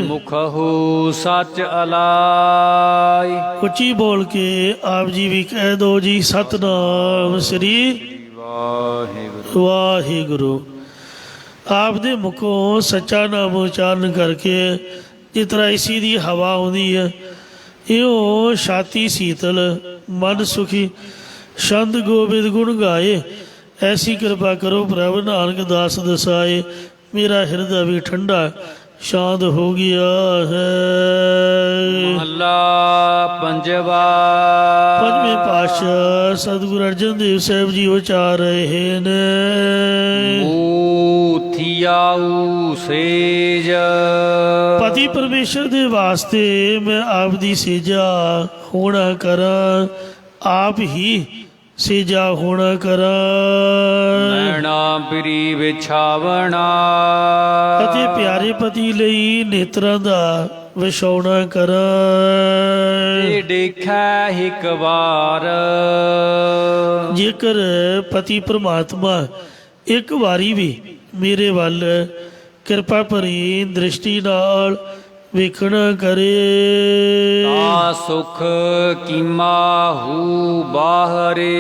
ਮੁਖਹੁ ਸਚ ਅਲਾਈ। ਉੱਚੀ ਬੋਲ ਕੇ ਆਪ ਜੀ ਵੀ ਕਹਿ ਦੋ ਜੀ ਸਤਨਾਮ ਸ੍ਰੀ ਵਾਹਿਗੁਰੂ। ਵਾਹਿਗੁਰੂ। ਆਪ ਦੇ ਮੁਖੋਂ ਸੱਚਾ ਨਾਮ ਉਚਾਰਨ ਕਰਕੇ ਜਿਸ ਤਰ੍ਹਾਂ ਇਸੀ ਦੀ ਹਵਾ ਆਉਂਦੀ ਹੈ, ਇਉਂ ਛਾਤੀ ਸੀਤਲ ਮਨ ਸੁਖੀ ਛੰਦ ਗੋਬਿੰਦ ਗੁਣ ਗਾਏ। ਐਸੀ ਕਿਰਪਾ ਕਰੋ ਪ੍ਰਭ ਨਾਨਕ ਦਾਸ ਦਸਾਏ। ਮੇਰਾ ਹਿਰਦਾ ਵੀ ਠੰਡਾ ਸ਼ਾਂਤ ਹੋ ਗਿਆ ਹੈ। ਮਹੱਲਾ ਪੰਜਵਾ। ਪੰਜਵੇਂ ਪਾਤਸ਼ਾਹ ਸਤਿਗੁਰੂ ਅਰਜਨ ਦੇਵ ਸਾਹਿਬ ਜੀ ਉਚਾਰ ਰਹੇ ਨੇ। ਥਿਆਉ ਸੇਜ। ਪਤੀ ਪਰਮੇਸ਼ਰ ਦੇ ਵਾਸਤੇ ਮੈਂ ਆਪ ਦੀ ਸੇਜਾ ਹੋਣਾ ਕਰਾਂ, ਆਪ ਹੀ ਸੇਜਾ ਹੋਣਾ ਕਰਾਂ। ਨੈਣਾ ਪਿਰੀ ਵਿਛਾਵਣਾ। ਅਤੇ ਪਿਆਰੇ ਪਤੀ ਲਈ ਨੇਤਰਾਂ ਦਾ ਵਿਛਾਉਣਾ ਕਰਾਂ। ਇਹ ਦੇਖੈ ਇੱਕ ਵਾਰ। ਜੇਕਰ ਪਤੀ ਪਰਮਾਤਮਾ ਇੱਕ ਵਾਰੀ ਵੀ ਮੇਰੇ ਵੱਲ ਕਿਰਪਾ ਭਰੀ ਦ੍ਰਿਸ਼ਟੀ ਨਾਲ ਵੇਖਣਾ ਕਰੇ ਤਾ ਸੁਖ ਕੀਮਾ ਹੂ ਬਾਹਰੇ।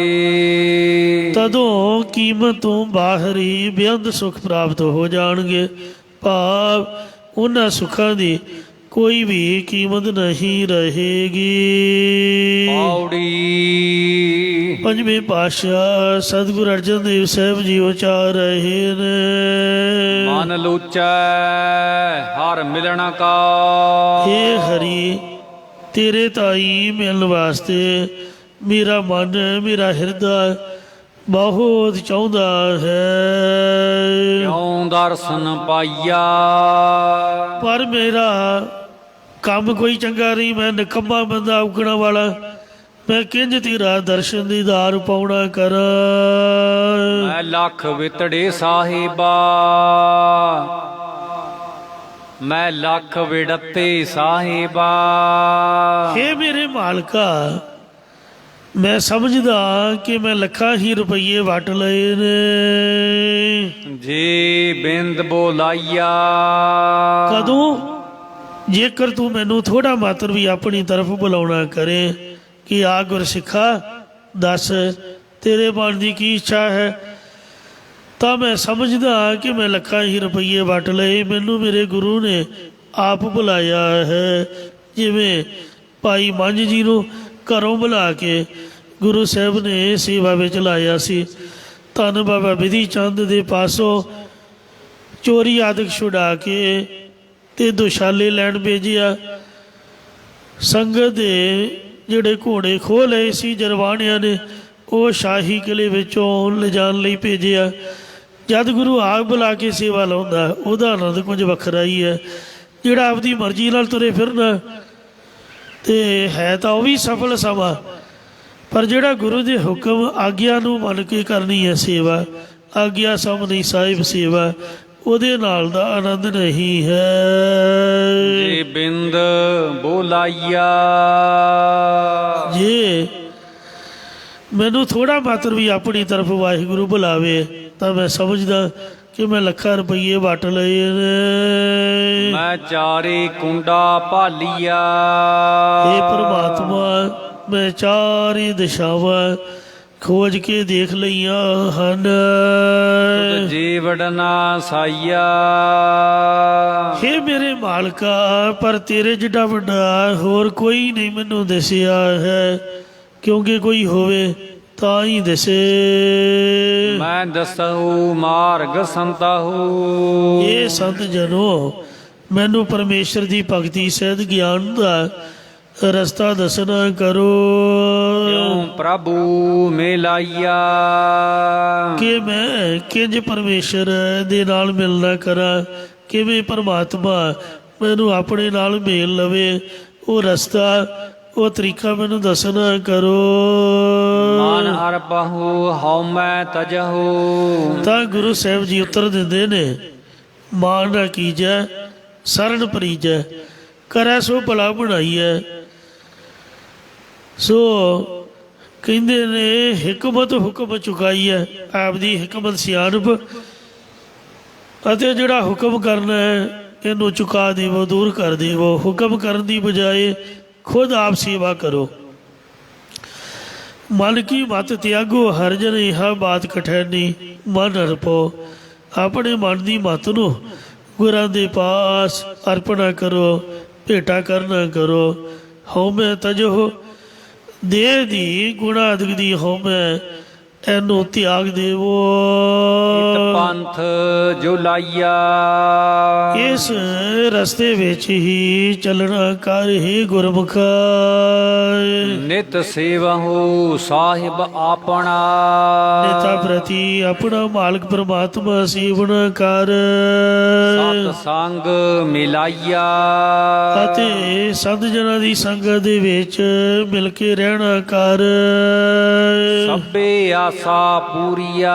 ਤਦੋਂ ਕੀਮਤ ਤੋਂ ਬਾਹਰੀ ਬੇਅੰਤ ਸੁਖ ਪ੍ਰਾਪਤ ਹੋ ਜਾਣਗੇ। ਭਾਵ ਉਹਨਾਂ ਸੁੱਖਾਂ ਦੀ ਕੋਈ ਵੀ ਕੀਮਤ ਨਹੀਂ ਰਹੇਗੀ। ਪੌੜੀ। ਪੰਜਵੇਂ ਪਾਤਸ਼ਾਹ ਸਤਿਗੁਰੂ ਅਰਜਨ ਦੇਵ ਸਾਹਿਬ ਜੀ ਉਚਾਰ ਰਹੇ ਨੇ। ਮਨ ਲੋਚੈ ਹਰ ਮਿਲਣ ਕਾ। ਹੇ ਹਰੀ ਤੇਰੇ ਤਾਈ ਮਿਲਣ ਵਾਸਤੇ ਮੇਰਾ ਮਨ, ਮੇਰਾ ਹਿਰਦਾ ਬਹੁਤ ਚਾਹੁੰਦਾ ਹੈ। ਕਿਉ ਦਰਸ਼ਨ ਪਾਈਆ, ਪਰ ਮੇਰਾ ਕੰਮ ਕੋਈ ਚੰਗਾ ਨਹੀਂ, ਮੈਂ ਨਿਕੰਮਾ ਬੰਦਾ ਉਗਣਾ ਵਾਲਾ, ਮੈਂ ਕਿੰਝ ਤੇਰਾ ਦਰਸ਼ਨ ਦੀਦਾਰ ਪਾਉਣਾ ਕਰਾਂ। ਮੈਂ ਲੱਖ ਵਿਤੜੇ ਸਾਹਿਬਾ, ਮੈਂ ਲੱਖ ਵਿੜਤੇ ਸਾਹਿਬਾ। ਹੇ ਮੇਰੇ ਮਾਲਕਾ, ਮੈਂ ਸਮਝਦਾ ਕਿ ਮੈਂ ਲੱਖਾਂ ਹੀ ਰੁਪਈਏ ਵਟ ਲਏ ਨੇ। ਜੀ ਬਿੰਦ ਬੋਲਾਈਆ, ਕਦੋਂ? ਜੇਕਰ ਤੂੰ ਮੈਨੂੰ ਥੋੜਾ ਮਾਤਰ ਵੀ ਆਪਣੀ ਤਰਫ ਬੁਲਾਉਣਾ ਕਰੇ ਕਿ ਆ ਗੁਰਸਿੱਖਾ ਦੱਸ ਤੇਰੇ ਮਨ ਦੀ ਕੀ ਇੱਛਾ ਹੈ, ਤਾਂ ਮੈਂ ਸਮਝਦਾ ਕਿ ਮੈਂ ਲੱਖਾਂ ਹੀ ਰੁਪਈਏ ਵਟ ਲਏ। ਮੈਨੂੰ ਮੇਰੇ ਗੁਰੂ ਨੇ ਆਪ ਬੁਲਾਇਆ ਹੈ, ਜਿਵੇਂ ਭਾਈ ਮੰਝ ਜੀ ਨੂੰ ਘਰੋਂ ਬੁਲਾ ਕੇ ਗੁਰੂ ਸਾਹਿਬ ਨੇ ਸੇਵਾ ਵਿੱਚ ਲਾਇਆ ਸੀ। ਧੰਨ ਬਾਬਾ ਬਿਧੀ ਚੰਦ ਦੇ ਪਾਸੋਂ ਚੋਰੀ ਆਦਿਕ ਛੁਡਾ ਕੇ ਤੇ ਦੁਸ਼ਾਲੇ ਲੈਣ ਭੇਜਿਆ। ਸੰਗਤ ਦੇ ਜਿਹੜੇ ਘੋੜੇ ਖੋਹ ਲਏ ਸੀ ਜਰਵਾਣਿਆਂ ਨੇ, ਉਹ ਸ਼ਾਹੀ ਕਿਲੇ ਵਿੱਚੋਂ ਲਿਜਾਣ ਲਈ ਭੇਜਿਆ। ਜਦ ਗੁਰੂ ਆਪ ਬੁਲਾ ਕੇ ਸੇਵਾ ਲਾਉਂਦਾ, ਉਹਦਾ ਆਨੰਦ ਕੁਝ ਵੱਖਰਾ ਹੀ ਹੈ। ਜਿਹੜਾ ਆਪਦੀ ਮਰਜ਼ੀ ਨਾਲ ਤੁਰੇ ਫਿਰਨਾ ਤੇ ਹੈ ਤਾਂ ਉਹ ਵੀ ਸਫਲ ਸਮਾਂ, ਪਰ ਜਿਹੜਾ ਗੁਰੂ ਦੇ ਹੁਕਮ ਆਗਿਆ ਨੂੰ ਮੰਨ ਕੇ ਕਰਨੀ ਹੈ ਸੇਵਾ, ਆਗਿਆ ਸਾਹਮਣੇ ਸਾਹਿਬ ਸੇਵਾ, ਉਹਦੇ ਨਾਲ ਦਾ ਆਨੰਦ ਨਹੀਂ ਹੈ। ਜੀ ਬਿੰਦ ਬੋਲਾਈਆ, ਜੇ ਮੈਨੂੰ ਥੋੜਾ ਮਾਤਰ ਵੀ ਆਪਣੀ ਤਰਫ ਵਾਹਿਗੁਰੂ ਬੁਲਾਵੇ ਤਾਂ ਮੈਂ ਸਮਝਦਾ ਕਿ ਮੈਂ ਲੱਖਾਂ ਰੁਪਈਏ ਵਟ ਲਏ ਨੇ। ਮੈਂ ਚਾਰੇ ਕੁੰਡਾ ਭਾਲੀਆ, ਹੇ ਪ੍ਰਮਾਤਮਾ, ਮੈਂ ਚਾਰੇ ਦਿਸ਼ਾਵਾਂ ਖੋਜ ਕੇ ਦੇਖ ਲਈਆਂ ਹਨ। ਜੀਵੜ ਨਾ ਸਾਈਆ, ਹੇ ਮੇਰੇ ਮਾਲਕਾ, ਪਰ ਤੇਰੇ ਜਿੱਡਾ ਵੱਡਾ ਹੋਰ ਕੋਈ ਨਹੀਂ ਮੈਨੂੰ ਦਿਸਿਆ ਹੈ, ਕਿਉਂਕਿ ਕੋਈ ਹੋਵੇ ਤਾਂ ਹੀ ਦਿਸੇ। ਮੈਂ ਦਸਹੁ ਮਾਰਗ ਸੰਤਹੁ, ਇਹ ਸੰਤ ਜਨੋ ਮੈਨੂੰ ਪਰਮੇਸ਼ਰ ਦੀ ਭਗਤੀ ਸਹਿਤ ਗਿਆਨ ਦਾ ਰਸਤਾ ਦੱਸਣਾ ਕਰੋ। ਕਿਉ ਪ੍ਰਭੂ ਮਿਲਾਈਆ, ਕਿ ਮੈਂ ਕਿੰਝ ਪਰਮੇਸ਼ਰ ਦੇ ਨਾਲ ਮਿਲਣਾ ਕਰਾਂ, ਕਿਵੇਂ ਪਰਮਾਤਮਾ ਮੈਨੂੰ ਆਪਣੇ ਨਾਲ ਮੇਲ ਲਵੇ, ਉਹ ਰਸਤਾ, ਉਹ ਤਰੀਕਾ ਮੈਨੂੰ ਦੱਸਣਾ ਕਰੋ। ਮਨ ਅਰਪਹੁ ਹਉ ਮੈਂ ਤਜਹੁ, ਤਾਂ ਗੁਰੂ ਸਾਹਿਬ ਜੀ ਉੱਤਰ ਦਿੰਦੇ ਨੇ, ਮਾਨ ਨਾ ਕੀਜੈ ਸਰਨ ਪਰੀਜੈ, ਕਰੈ ਸੋ ਭਲਾ ਬਣਾਈਐ। ਸੋ ਕਹਿੰਦੇ ਨੇ ਹਿਕਮਤ ਹੁਕਮ ਚੁਕਾਈ ਹੈ, ਆਪਦੀ ਹਿਕਮਤ ਸਿਆਣਪ, ਅਤੇ ਜਿਹੜਾ ਹੁਕਮ ਕਰਨਾ ਹੈ ਇਹਨੂੰ ਚੁਕਾ ਦੇਵੋ, ਦੂਰ ਕਰ ਦੇਵੋ। ਹੁਕਮ ਕਰਨ ਦੀ ਬਜਾਏ ਖੁਦ ਆਪ ਸੇਵਾ ਕਰੋ। ਮਨ ਕੀ ਮਤ ਤਿਆਗੋ ਹਰ ਜਨ ਇਹਾ ਬਾਤ ਕਠੈਨੀ, ਮਨ ਅਰਪੋ। ਆਪਣੇ ਮਨ ਦੀ ਮਤ ਨੂੰ ਗੁਰਾਂ ਦੇ ਪਾਸ ਅਰਪਣਾ ਕਰੋ, ਭੇਟਾ ਕਰਨਾ ਕਰੋ। ਹਉਮੈ ਤਜੋ, ਦੇਹ ਦੀ ਗੁਣਾਦਿਕ ਦੀ ਹਉਮੈ, ਇਹਨੂੰ ਤਿਆਗ ਦੇਵੋ। ਪੰਥ ਜੋ ਲਾਈਆ, ਇਸ ਰਸਤੇ ਵਿੱਚ ਹੀ ਚੱਲਣਾ ਕਰ ਹੀ ਗੁਰਮੁਖਾ। ਨਿਤ ਸੇਵਹੁ ਸਾਹਿਬ ਆਪਣਾ, ਨੇਤਾ ਪ੍ਰਤੀ ਆਪਣਾ ਮਾਲਕ ਪਰਮਾਤਮਾ ਸੇਵਨਾ ਕਰ। ਸਤ ਸੰਗ ਮਿਲਾਈਆ, ਅਤੇ ਸੰਤ ਜਨਾਂ ਦੀ ਸੰਗਤ ਦੇ ਵਿੱਚ ਮਿਲ ਕੇ ਰਹਿਣਾ ਕਰ। ਸਭੇ ਆਸਾ ਪੂਰੀਆ,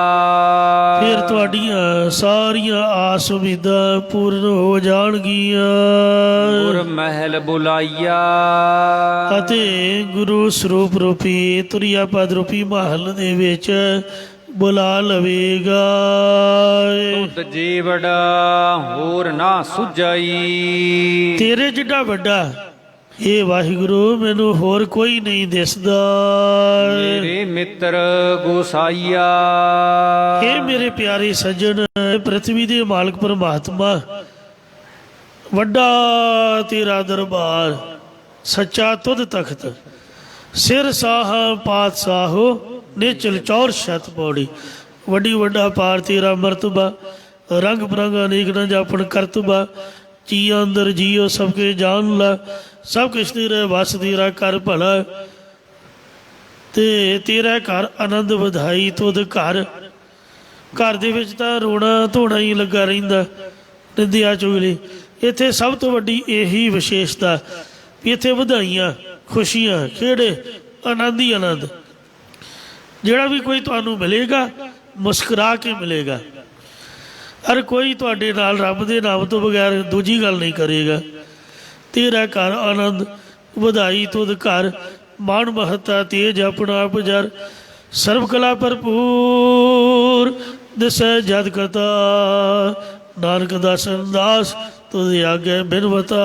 ਫਿਰ ਤੁਹਾਡੀਆਂ ਸਾਰੀਆਂ ਆਸ ਉਮੀਦਾਂ ਪੂਰਨ ਹੋ ਜਾਣਗੀਆਂ। ਗੁਰ ਮਹਿਲ ਬੁਲਾਈਆ, ਅਤੇ ਗੁਰੂ ਸਰੂਪ ਰੂਪੀ ਤੁਰਿਆ ਪਦ ਰੂਪੀ ਮਹਲ ਦੇ ਵਿੱਚ ਬੁਲਾ ਲਵੇਗਾ। ਤੁਧ ਜੀਵੜ ਹੋਰ ਨਾ ਸੁਝਾਈ, ਤੇਰੇ ਜਿੱਡਾ ਵੱਡਾ ਇਹ ਵਾਹਿਗੁਰੂ ਮੈਨੂੰ ਹੋਰ ਕੋਈ ਨਹੀਂ ਦਿਸਦਾ। ਮੇਰੇ ਮਿੱਤਰ ਗੋਸਾਈਆ, ਇਹ ਮੇਰੇ ਪਿਆਰੇ ਸੱਜਣ, ਪ੍ਰithvi ਦੇ ਮਾਲਕ ਪਰਮਾਤਮਾ, ਵੱਡਾ ਤੇਰਾ ਦਰਬਾਰ, ਸੱਚਾ ਤੁਧ ਤਖਤ, ਸਿਰ ਸਾਹ ਪਾਤਸ਼ਾਹੋ ਨਿਚਲ ਚੌਰ ਛਤ ਪੌੜੀ। ਵੱਡੀ ਵੱਡਾ ਪਾਰ ਤੇਰਾ ਮਰਤਬਾ, ਰੰਗ ਬਰੰਗ ਅਨੇਕ ਨਾ ਜਾਪਣ ਕਰਤਬਾ। ਜੀਆਂ ਅੰਦਰ ਜੀਓ ਸਭ ਕੇ ਜਾਣ ਲਾ, ਸਭ ਕੁਛ ਤੇਰਾ ਵਸ ਤੇਰਾ ਕਰ ਭਲਾ, ਤੇ ਤੇਰਾ ਘਰ ਆਨੰਦ ਵਧਾਈ ਤੁਧ ਘਰ। ਘਰ ਦੇ ਵਿੱਚ ਤਾਂ ਰੋਣਾ ਧੋਣਾ ਹੀ ਲੱਗਾ ਰਹਿੰਦਾ, ਨਿੰਦਿਆ ਚੁਗਲੀ। ਇੱਥੇ ਸਭ ਤੋਂ ਵੱਡੀ ਇਹੀ ਵਿਸ਼ੇਸ਼ਤਾ ਵੀ ਇੱਥੇ ਵਧਾਈਆਂ, ਖੁਸ਼ੀਆਂ, ਖੇੜੇ, ਆਨੰਦ ਹੀ ਆਨੰਦ। ਜਿਹੜਾ ਵੀ ਕੋਈ ਤੁਹਾਨੂੰ ਮਿਲੇਗਾ ਮੁਸਕਰਾ ਕੇ ਮਿਲੇਗਾ। ਹਰ ਕੋਈ ਤੁਹਾਡੇ ਨਾਲ ਰੱਬ ਦੇ ਨਾਮ ਤੋਂ ਬਗੈਰ ਦੂਜੀ ਗੱਲ ਨਹੀਂ ਕਰੇਗਾ। ਤੇਰਾ ਘਰ ਆਨੰਦ ਵਧਾਈ ਤੁਧ ਘਰ, ਮਾਣ ਮਹੱਤਾ ਤੇਜ ਆਪਣਾ ਆਪ ਜਰ। ਸਰਬ ਕਲਾ ਭਰਪੂਰ ਦਿਸੈ ਜਦ ਕਤਾ, ਨਾਨਕ ਦਾਸਨ ਦਾਸ ਤੁਧ ਆਗੇ ਬਿਨਵਤਾ।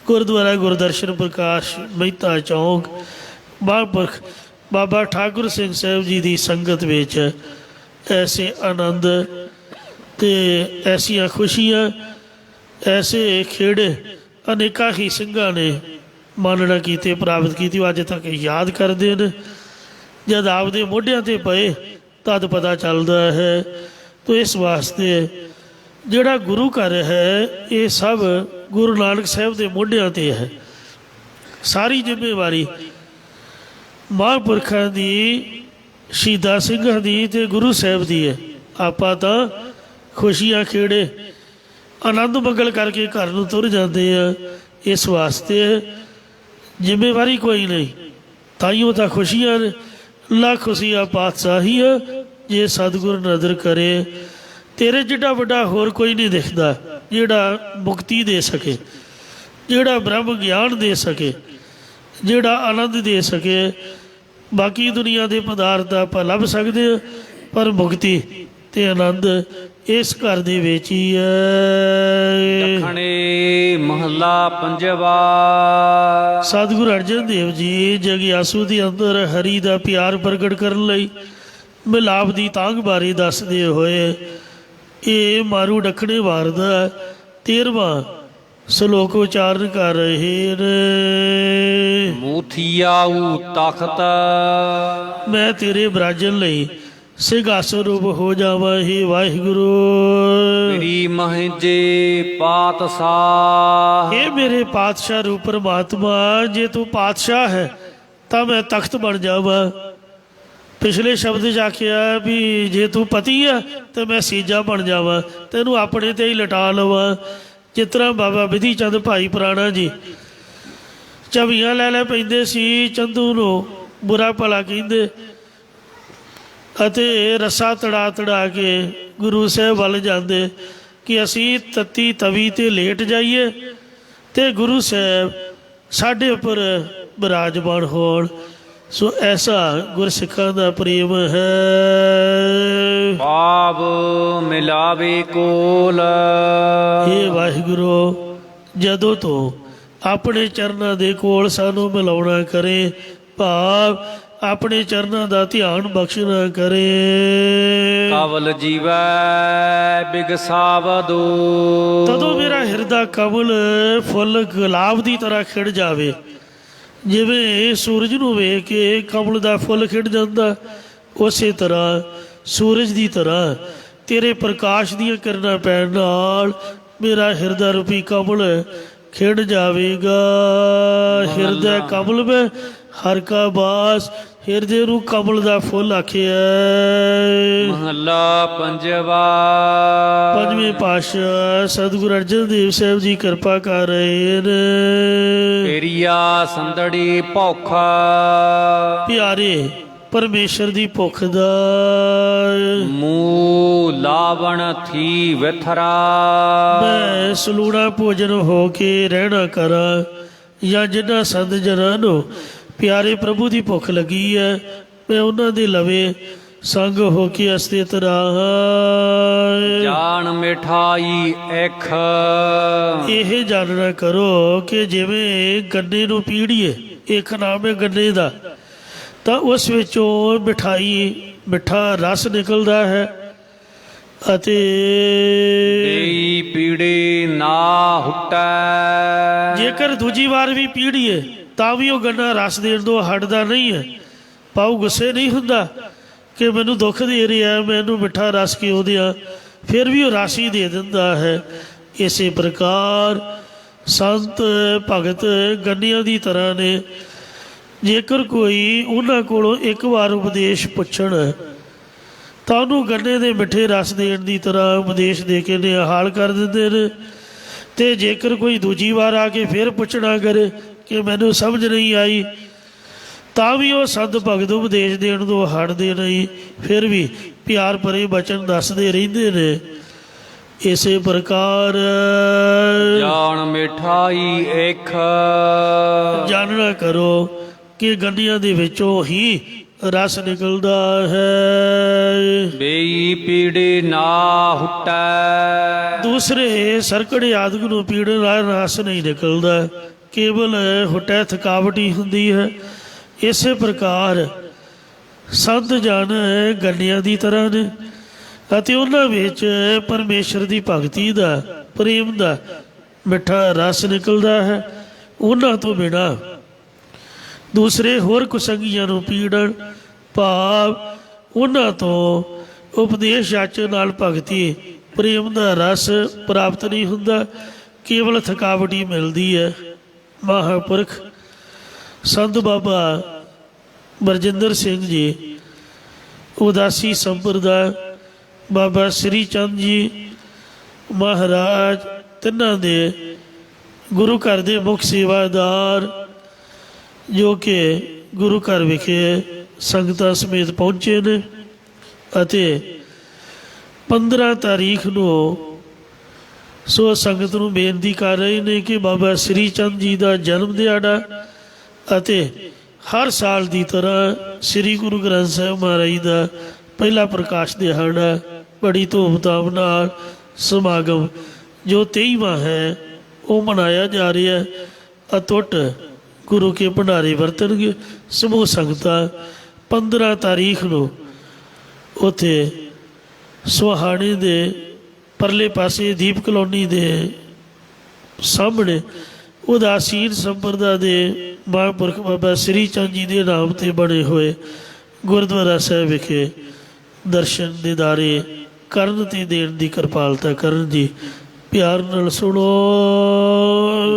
ਗੁਰਦੁਆਰਾ ਗੁਰਦਰਸ਼ਨ ਪ੍ਰਕਾਸ਼ ਮਹਿਤਾ ਚੌਂਕ, ਮਹਾਂਪੁਰਖ ਬਾਬਾ ਠਾਕੁਰ ਸਿੰਘ ਸਾਹਿਬ ਜੀ ਦੀ ਸੰਗਤ ਵਿੱਚ ਐਸੇ ਆਨੰਦ ਤੇ ਐਸੀਆਂ ਖੁਸ਼ੀਆਂ, ਐਸੇ ਖੇੜੇ ਅਨੇਕਾਂ ਹੀ ਸਿੰਘਾਂ ਨੇ ਮਾਨਣਾ ਕੀਤੇ, ਪ੍ਰਾਪਤ ਕੀਤੀ, ਅੱਜ ਤੱਕ ਯਾਦ ਕਰਦੇ ਨੇ। ਜਦ ਆਪਦੇ ਮੋਢਿਆਂ 'ਤੇ ਪਏ ਤਦ ਪਤਾ ਚੱਲਦਾ ਹੈ। ਤੋ ਇਸ ਵਾਸਤੇ ਜਿਹੜਾ ਗੁਰੂ ਘਰ ਹੈ ਇਹ ਸਭ ਗੁਰੂ ਨਾਨਕ ਸਾਹਿਬ ਦੇ ਮੋਢਿਆਂ 'ਤੇ ਹੈ। ਸਾਰੀ ਜ਼ਿੰਮੇਵਾਰੀ ਮਹਾਂਪੁਰਖਾਂ ਦੀ, ਸ਼ਹੀਦਾਂ ਸਿੰਘਾਂ ਦੀ ਅਤੇ ਗੁਰੂ ਸਾਹਿਬ ਦੀ ਹੈ। ਆਪਾਂ ਤਾਂ ਖੁਸ਼ੀਆਂ ਖੇੜੇ ਆਨੰਦ ਮੰਗਲ ਕਰਕੇ ਘਰ ਨੂੰ ਤੁਰ ਜਾਂਦੇ ਆ। ਇਸ ਵਾਸਤੇ ਜ਼ਿੰਮੇਵਾਰੀ ਕੋਈ ਨਹੀਂ, ਤਾਈਓ ਤਾਂ ਖੁਸ਼ੀਆਂ ਨੇ। ਲੱਖ ਖੁਸ਼ੀਆਂ ਪਾਤਸ਼ਾਹੀ ਆ ਜੇ ਸਤਿਗੁਰ ਨਜ਼ਰ ਕਰੇ। ਤੇਰੇ ਜਿੱਡਾ ਵੱਡਾ ਹੋਰ ਕੋਈ ਨਹੀਂ ਦਿਖਦਾ ਜਿਹੜਾ ਮੁਕਤੀ ਦੇ ਸਕੇ, ਜਿਹੜਾ ਬ੍ਰਹਮ ਗਿਆਨ ਦੇ ਸਕੇ, ਜਿਹੜਾ ਆਨੰਦ ਦੇ ਸਕੇ। ਬਾਕੀ ਦੁਨੀਆ ਦੇ ਪਦਾਰਥ ਆਪਾਂ ਲੱਭ ਸਕਦੇ ਹਾਂ, ਪਰ ਮੁਕਤੀ ਤੇ ਆਨੰਦ ਇਸ ਘਰ ਦੇ ਵਿੱਚ ਹੀ ਹੈ। ਦੱਖਣੇ ਮਹੱਲਾ ਪੰਜਵਾ। ਸਤਿਗੁਰੂ ਅਰਜਨ ਦੇਵ ਜੀ ਜਗਿਆਸੂ ਦੇ ਅੰਦਰ ਹਰੀ ਦਾ ਪਿਆਰ ਪ੍ਰਗਟ ਕਰਨ ਲਈ ਮਿਲਾਪ ਦੀ ਤਾਂਘ ਬਾਰੇ ਦੱਸਦੇ ਹੋਏ ਇਹ ਮਾਰੂ ਦੱਖਣੇ ਵਾਰ ਦਾ 13ਵਾਂ ਸ਼ਲੋਕ ਉਚਾਰਨ ਕਰ ਰਹੇ ਨੇ। ਮੂਥੀਆਊ ਤਖਤ, ਮੈਂ ਤੇਰੇ ਬਰਾਜਨ ਲਈ ਸਿੰਘਾਸਨ ਰੂਪ ਹੋ ਜਾਵਾਂ। ਹੇ ਵਾਹਿਗੁਰੂ, ਮੇਰੀ ਮਹਜੇ ਪਾਤਸ਼ਾਹ। ਇਹ ਮੇਰੇ ਪਾਤਸ਼ਾਹ ਰੂਪ ਪਰਮਾਤਮਾ, ਜੇ ਤੂੰ ਪਾਤਸ਼ਾਹ ਹੈ ਤਾਂ ਮੈਂ ਤਖਤ ਬਣ ਜਾਵਾਂ। ਪਿਛਲੇ ਸ਼ਬਦ 'ਚ ਆਖਿਆ ਵੀ ਜੇ ਤੂੰ ਪਤੀ ਆ ਤਾਂ ਮੈਂ ਸੀਜਾ ਬਣ ਜਾਵਾਂ, ਤੈਨੂੰ ਆਪਣੇ 'ਤੇ ਹੀ ਲਟਾ ਲਵਾਂ। ਜਿਸ ਤਰ੍ਹਾਂ ਬਾਬਾ ਵਿਧੀ ਚੰਦ ਭਾਈ ਪੁਰਾਣਾ ਜੀ ਚਵੀਆਂ ਲੈ ਪੈਂਦੇ ਸੀ, ਚੰਦੂ ਨੂੰ ਬੁਰਾ ਭਲਾ ਕਹਿੰਦੇ ਅਤੇ ਰੱਸਾ ਤੜਾ ਕੇ ਗੁਰੂ ਸਾਹਿਬ ਵੱਲ ਜਾਂਦੇ ਕਿ ਅਸੀਂ ਤੱਤੀ ਤਵੀ 'ਤੇ ਲੇਟ ਜਾਈਏ ਅਤੇ ਗੁਰੂ ਸਾਹਿਬ ਸਾਡੇ ਉੱਪਰ ਬਿਰਾਜਮਾਨ ਹੋਣ। ਸੋ ਐਸਾ ਗੁਰਸਿੱਖਾਂ ਦਾ ਪ੍ਰੇਮ ਹੈ। ਪਾਪ ਮਿਲਾਵੇ ਕੋਲ। ਹੇ ਵਾਹਿਗੁਰੂ, ਜਦੋਂ ਤੋਂ ਆਪਣੇ ਚਰਨਾਂ ਦੇ ਕੋਲ ਸਾਨੂੰ ਮਿਲਾਉਣਾ ਕਰੇ, ਭਾਵ ਆਪਣੇ ਚਰਨਾਂ ਦਾ ਧਿਆਨ ਬਖਸ਼ਣਾ ਕਰੇ। ਕਵਲ ਜੀਵੈ ਬਿਗਸਾਵਦੋ, ਤਦੋਂ ਮੇਰਾ ਹਿਰਦਾ ਕਮਲ ਫੁੱਲ ਗੁਲਾਬ ਦੀ ਤਰ੍ਹਾਂ ਖਿੜ ਜਾਵੇ। ਜਿਵੇਂ ਸੂਰਜ ਨੂੰ ਵੇਖ ਕੇ ਕਮਲ ਦਾ ਫੁੱਲ ਖਿੜ ਜਾਂਦਾ, ਉਸੇ ਤਰ੍ਹਾਂ ਸੂਰਜ ਦੀ ਤਰ੍ਹਾਂ ਤੇਰੇ ਪ੍ਰਕਾਸ਼ ਦੀਆਂ ਕਿਰਨਾਂ ਪੈਣ ਨਾਲ ਮੇਰਾ ਹਿਰਦਾ ਰੂਪੀ ਕਮਲ ਖਿੜ ਜਾਵੇਗਾ। ਹਿਰਦਾ ਕਮਲ ਮੈਂ ਹਰ ਕਾ ਬਾਸ, ਹਿਰਦੇ ਨੂੰ ਕਮਲ ਦਾ ਫੁੱਲ ਆਖਿਆ। ਮਹੱਲਾ ਪੰਜਵਾ। ਪੰਜਵੇਂ ਪਾਤਸ਼ਾਹ ਸਤਿਗੁਰੂ ਅਰਜਨ ਦੇਵ ਸਾਹਿਬ ਜੀ ਕਿਰਪਾ ਕਰ ਰਹੇ ਨੇ। ਤੇਰੀਆ ਸੰਦੜੀ ਭੁੱਖ, ਪਿਆਰੇ ਪਰਮੇਸ਼ਰ ਦੀ ਭੁੱਖ ਦਾ ਮੂਹ ਲਾਵਣ ਥੀ ਵਿਥਰਾ। ਮੈਂ ਸਲੂਣਾ ਭੋਜਨ ਹੋ ਕੇ ਰਹਿਣਾ ਕਰਾਂ, ਜਾਂ ਜਿਨ੍ਹਾਂ ਸੰਤ ਜਨਾਂ ਨੂੰ ਪਿਆਰੇ ਪ੍ਰਭੂ ਦੀ ਭੁੱਖ ਲੱਗੀ ਹੈ ਮੈਂ ਉਹਨਾਂ ਦੇ ਲਵੇ ਸੰਗ ਹੋ ਕੇ ਅਸਥਿਤ ਰਹਾਂ। ਜਾਣ ਮਿਠਾਈ ਇਖ, ਇਹ ਜਾਣਨਾ ਕਰੋ ਕਿ ਜਿਵੇਂ ਗੰਨੇ ਨੂੰ ਪੀੜੀਏ, ਇੱਕ ਨਾਮ ਹੈ ਗੰਨੇ ਦਾ, ਤਾਂ ਉਸ ਵਿੱਚੋਂ ਮਿਠਾਈ, ਮਿੱਠਾ ਰਸ ਨਿਕਲਦਾ ਹੈ ਅਤੇ ਦੇਈ ਪੀੜੇ ਨਾ ਹੁਟੈ। ਜੇਕਰ ਦੂਜੀ ਵਾਰ ਵੀ ਪੀੜੀਏ ਤਾਂ ਵੀ ਉਹ ਗੰਨਾ ਰਸ ਦੇਣ ਤੋਂ ਹਟਦਾ ਨਹੀਂ ਹੈ। ਪਾਉ ਗੁੱਸੇ ਨਹੀਂ ਹੁੰਦਾ ਕਿ ਮੈਨੂੰ ਦੁੱਖ ਦੇ ਰਿਹਾ, ਮੈਨੂੰ ਮਿੱਠਾ ਰਸ ਕਿਉਂ ਦਿਆਂ, ਫਿਰ ਵੀ ਉਹ ਰਸ ਹੀ ਦੇ ਦਿੰਦਾ ਹੈ। ਇਸੇ ਪ੍ਰਕਾਰ ਸੰਤ ਭਗਤ ਗੰਨਿਆਂ ਦੀ ਤਰ੍ਹਾਂ ਨੇ। ਜੇਕਰ ਕੋਈ ਉਹਨਾਂ ਕੋਲੋਂ ਇੱਕ ਵਾਰ ਉਪਦੇਸ਼ ਪੁੱਛਣ ਤਾਂ ਉਹਨੂੰ ਗੰਨੇ ਦੇ ਮਿੱਠੇ ਰਸ ਦੇਣ ਦੀ ਤਰ੍ਹਾਂ ਉਪਦੇਸ਼ ਦੇ ਕੇ ਨਿਹਾਲ ਕਰ ਦਿੰਦੇ ਨੇ। ਅਤੇ ਜੇਕਰ ਕੋਈ ਦੂਜੀ ਵਾਰ ਆ ਕੇ ਫਿਰ ਪੁੱਛਣਾ ਕਰੇ ਕਿ ਮੈਨੂੰ ਸਮਝ ਨਹੀਂ ਆਈ, ਤਾਂ ਵੀ ਉਹ ਸੰਤ ਭਗਤ ਉਪਦੇਸ਼ ਦੇਣ ਤੋਂ ਹਟਦੇ ਨਹੀਂ, ਫਿਰ ਵੀ ਪਿਆਰ ਭਰੇ ਬਚਨ ਦੱਸਦੇ ਰਹਿੰਦੇ ਨੇ। ਇਸੇ ਪ੍ਰਕਾਰ ਜਾਣ ਮਿਠਾਈ ਏਖ, ਜਾਣਨਾ ਕਰੋ ਕਿ ਗੰਢੀਆਂ ਦੇ ਵਿੱਚੋਂ ਹੀ ਰਸ ਨਿਕਲਦਾ ਹੈ। ਬੇਈ ਪੀੜੇ ਨਾ ਹੁਟੈ, ਦੂਸਰੇ ਸਰਕੜੇ ਆਦਿਕ ਨੂੰ ਪੀੜਨ ਨਾਲ ਰਸ ਨਹੀਂ ਨਿਕਲਦਾ, ਕੇਵਲ ਹੁਟੈ ਥਕਾਵਟ ਹੀ ਹੁੰਦੀ ਹੈ। ਇਸੇ ਪ੍ਰਕਾਰ ਸੰਤ ਜਨ ਗੰਢੀਆਂ ਦੀ ਤਰ੍ਹਾਂ ਨੇ ਅਤੇ ਉਹਨਾਂ ਵਿੱਚ ਪਰਮੇਸ਼ਰ ਦੀ ਭਗਤੀ ਦਾ, ਪ੍ਰੇਮ ਦਾ ਮਿੱਠਾ ਰਸ ਨਿਕਲਦਾ ਹੈ। ਉਹਨਾਂ ਤੋਂ ਬਿਨਾਂ ਦੂਸਰੇ ਹੋਰ ਕੁਸੰਗੀਆਂ ਨੂੰ ਪੀੜਨ, ਭਾਵ ਉਹਨਾਂ ਤੋਂ ਉਪਦੇਸ਼ ਯਾਚਨ ਨਾਲ ਭਗਤੀ ਪ੍ਰੇਮ ਦਾ ਰਸ ਪ੍ਰਾਪਤ ਨਹੀਂ ਹੁੰਦਾ, ਕੇਵਲ ਥਕਾਵਟ ਹੀ ਮਿਲਦੀ ਹੈ। ਮਹਾਂਪੁਰਖ ਸੰਤ ਬਾਬਾ ਬਰਜਿੰਦਰ ਸਿੰਘ ਜੀ, ਉਦਾਸੀ ਸੰਪਰਦਾ, ਬਾਬਾ ਸ੍ਰੀ ਚੰਦ ਜੀ ਮਹਾਰਾਜ, ਤਿੰਨਾਂ ਦੇ ਗੁਰੂ ਘਰ ਦੇ ਮੁੱਖ ਸੇਵਾਦਾਰ, ਜੋ ਕਿ ਗੁਰੂ ਘਰ ਵਿਖੇ ਸੰਗਤਾਂ ਸਮੇਤ ਪਹੁੰਚੇ ਨੇ ਅਤੇ 15 ਤਾਰੀਖ ਨੂੰ ਸੋ ਸੰਗਤ ਨੂੰ ਬੇਨਤੀ ਕਰ ਰਹੇ ਨੇ ਕਿ ਬਾਬਾ ਸ੍ਰੀ ਚੰਦ ਜੀ ਦਾ ਜਨਮ ਦਿਹਾੜਾ ਅਤੇ ਹਰ ਸਾਲ ਦੀ ਤਰ੍ਹਾਂ ਸ੍ਰੀ ਗੁਰੂ ਗ੍ਰੰਥ ਸਾਹਿਬ ਮਹਾਰਾਜ ਦਾ ਪਹਿਲਾ ਪ੍ਰਕਾਸ਼ ਦਿਹਾੜਾ ਬੜੀ ਧੂਮਧਾਮ ਨਾਲ ਸਮਾਗਮ ਜੋ 23ਵਾਂ ਹੈ ਉਹ ਮਨਾਇਆ ਜਾ ਰਿਹਾ। ਅਤੁੱਟ ਗੁਰੂ ਕੇ ਭੰਡਾਰੇ ਵਰਤਣਗੇ ਸਮੂਹ ਸੰਗਤਾਂ। 15 ਤਾਰੀਖ ਨੂੰ ਉੱਥੇ ਸੁਹਾਣੇ ਦੇ ਪਰਲੇ ਪਾਸੇ ਦੀਪ ਕਲੋਨੀ ਦੇ ਸਾਹਮਣੇ ਉਦਾਸੀਨ ਸੰਪਰਦਾ ਦੇ ਮਹਾਂਪੁਰਖ ਬਾਬਾ ਸ੍ਰੀ ਚੰਦ ਜੀ ਦੇ ਨਾਮ 'ਤੇ ਬਣੇ ਹੋਏ ਗੁਰਦੁਆਰਾ ਸਾਹਿਬ ਵਿਖੇ ਦਰਸ਼ਨ ਦੀਦਾਰੇ ਕਰਨ ਅਤੇ ਦੇਣ ਦੀ ਕਿਰਪਾਲਤਾ ਕਰਨ ਜੀ। ਪਿਆਰ ਨਾਲ ਸੁਣੋ।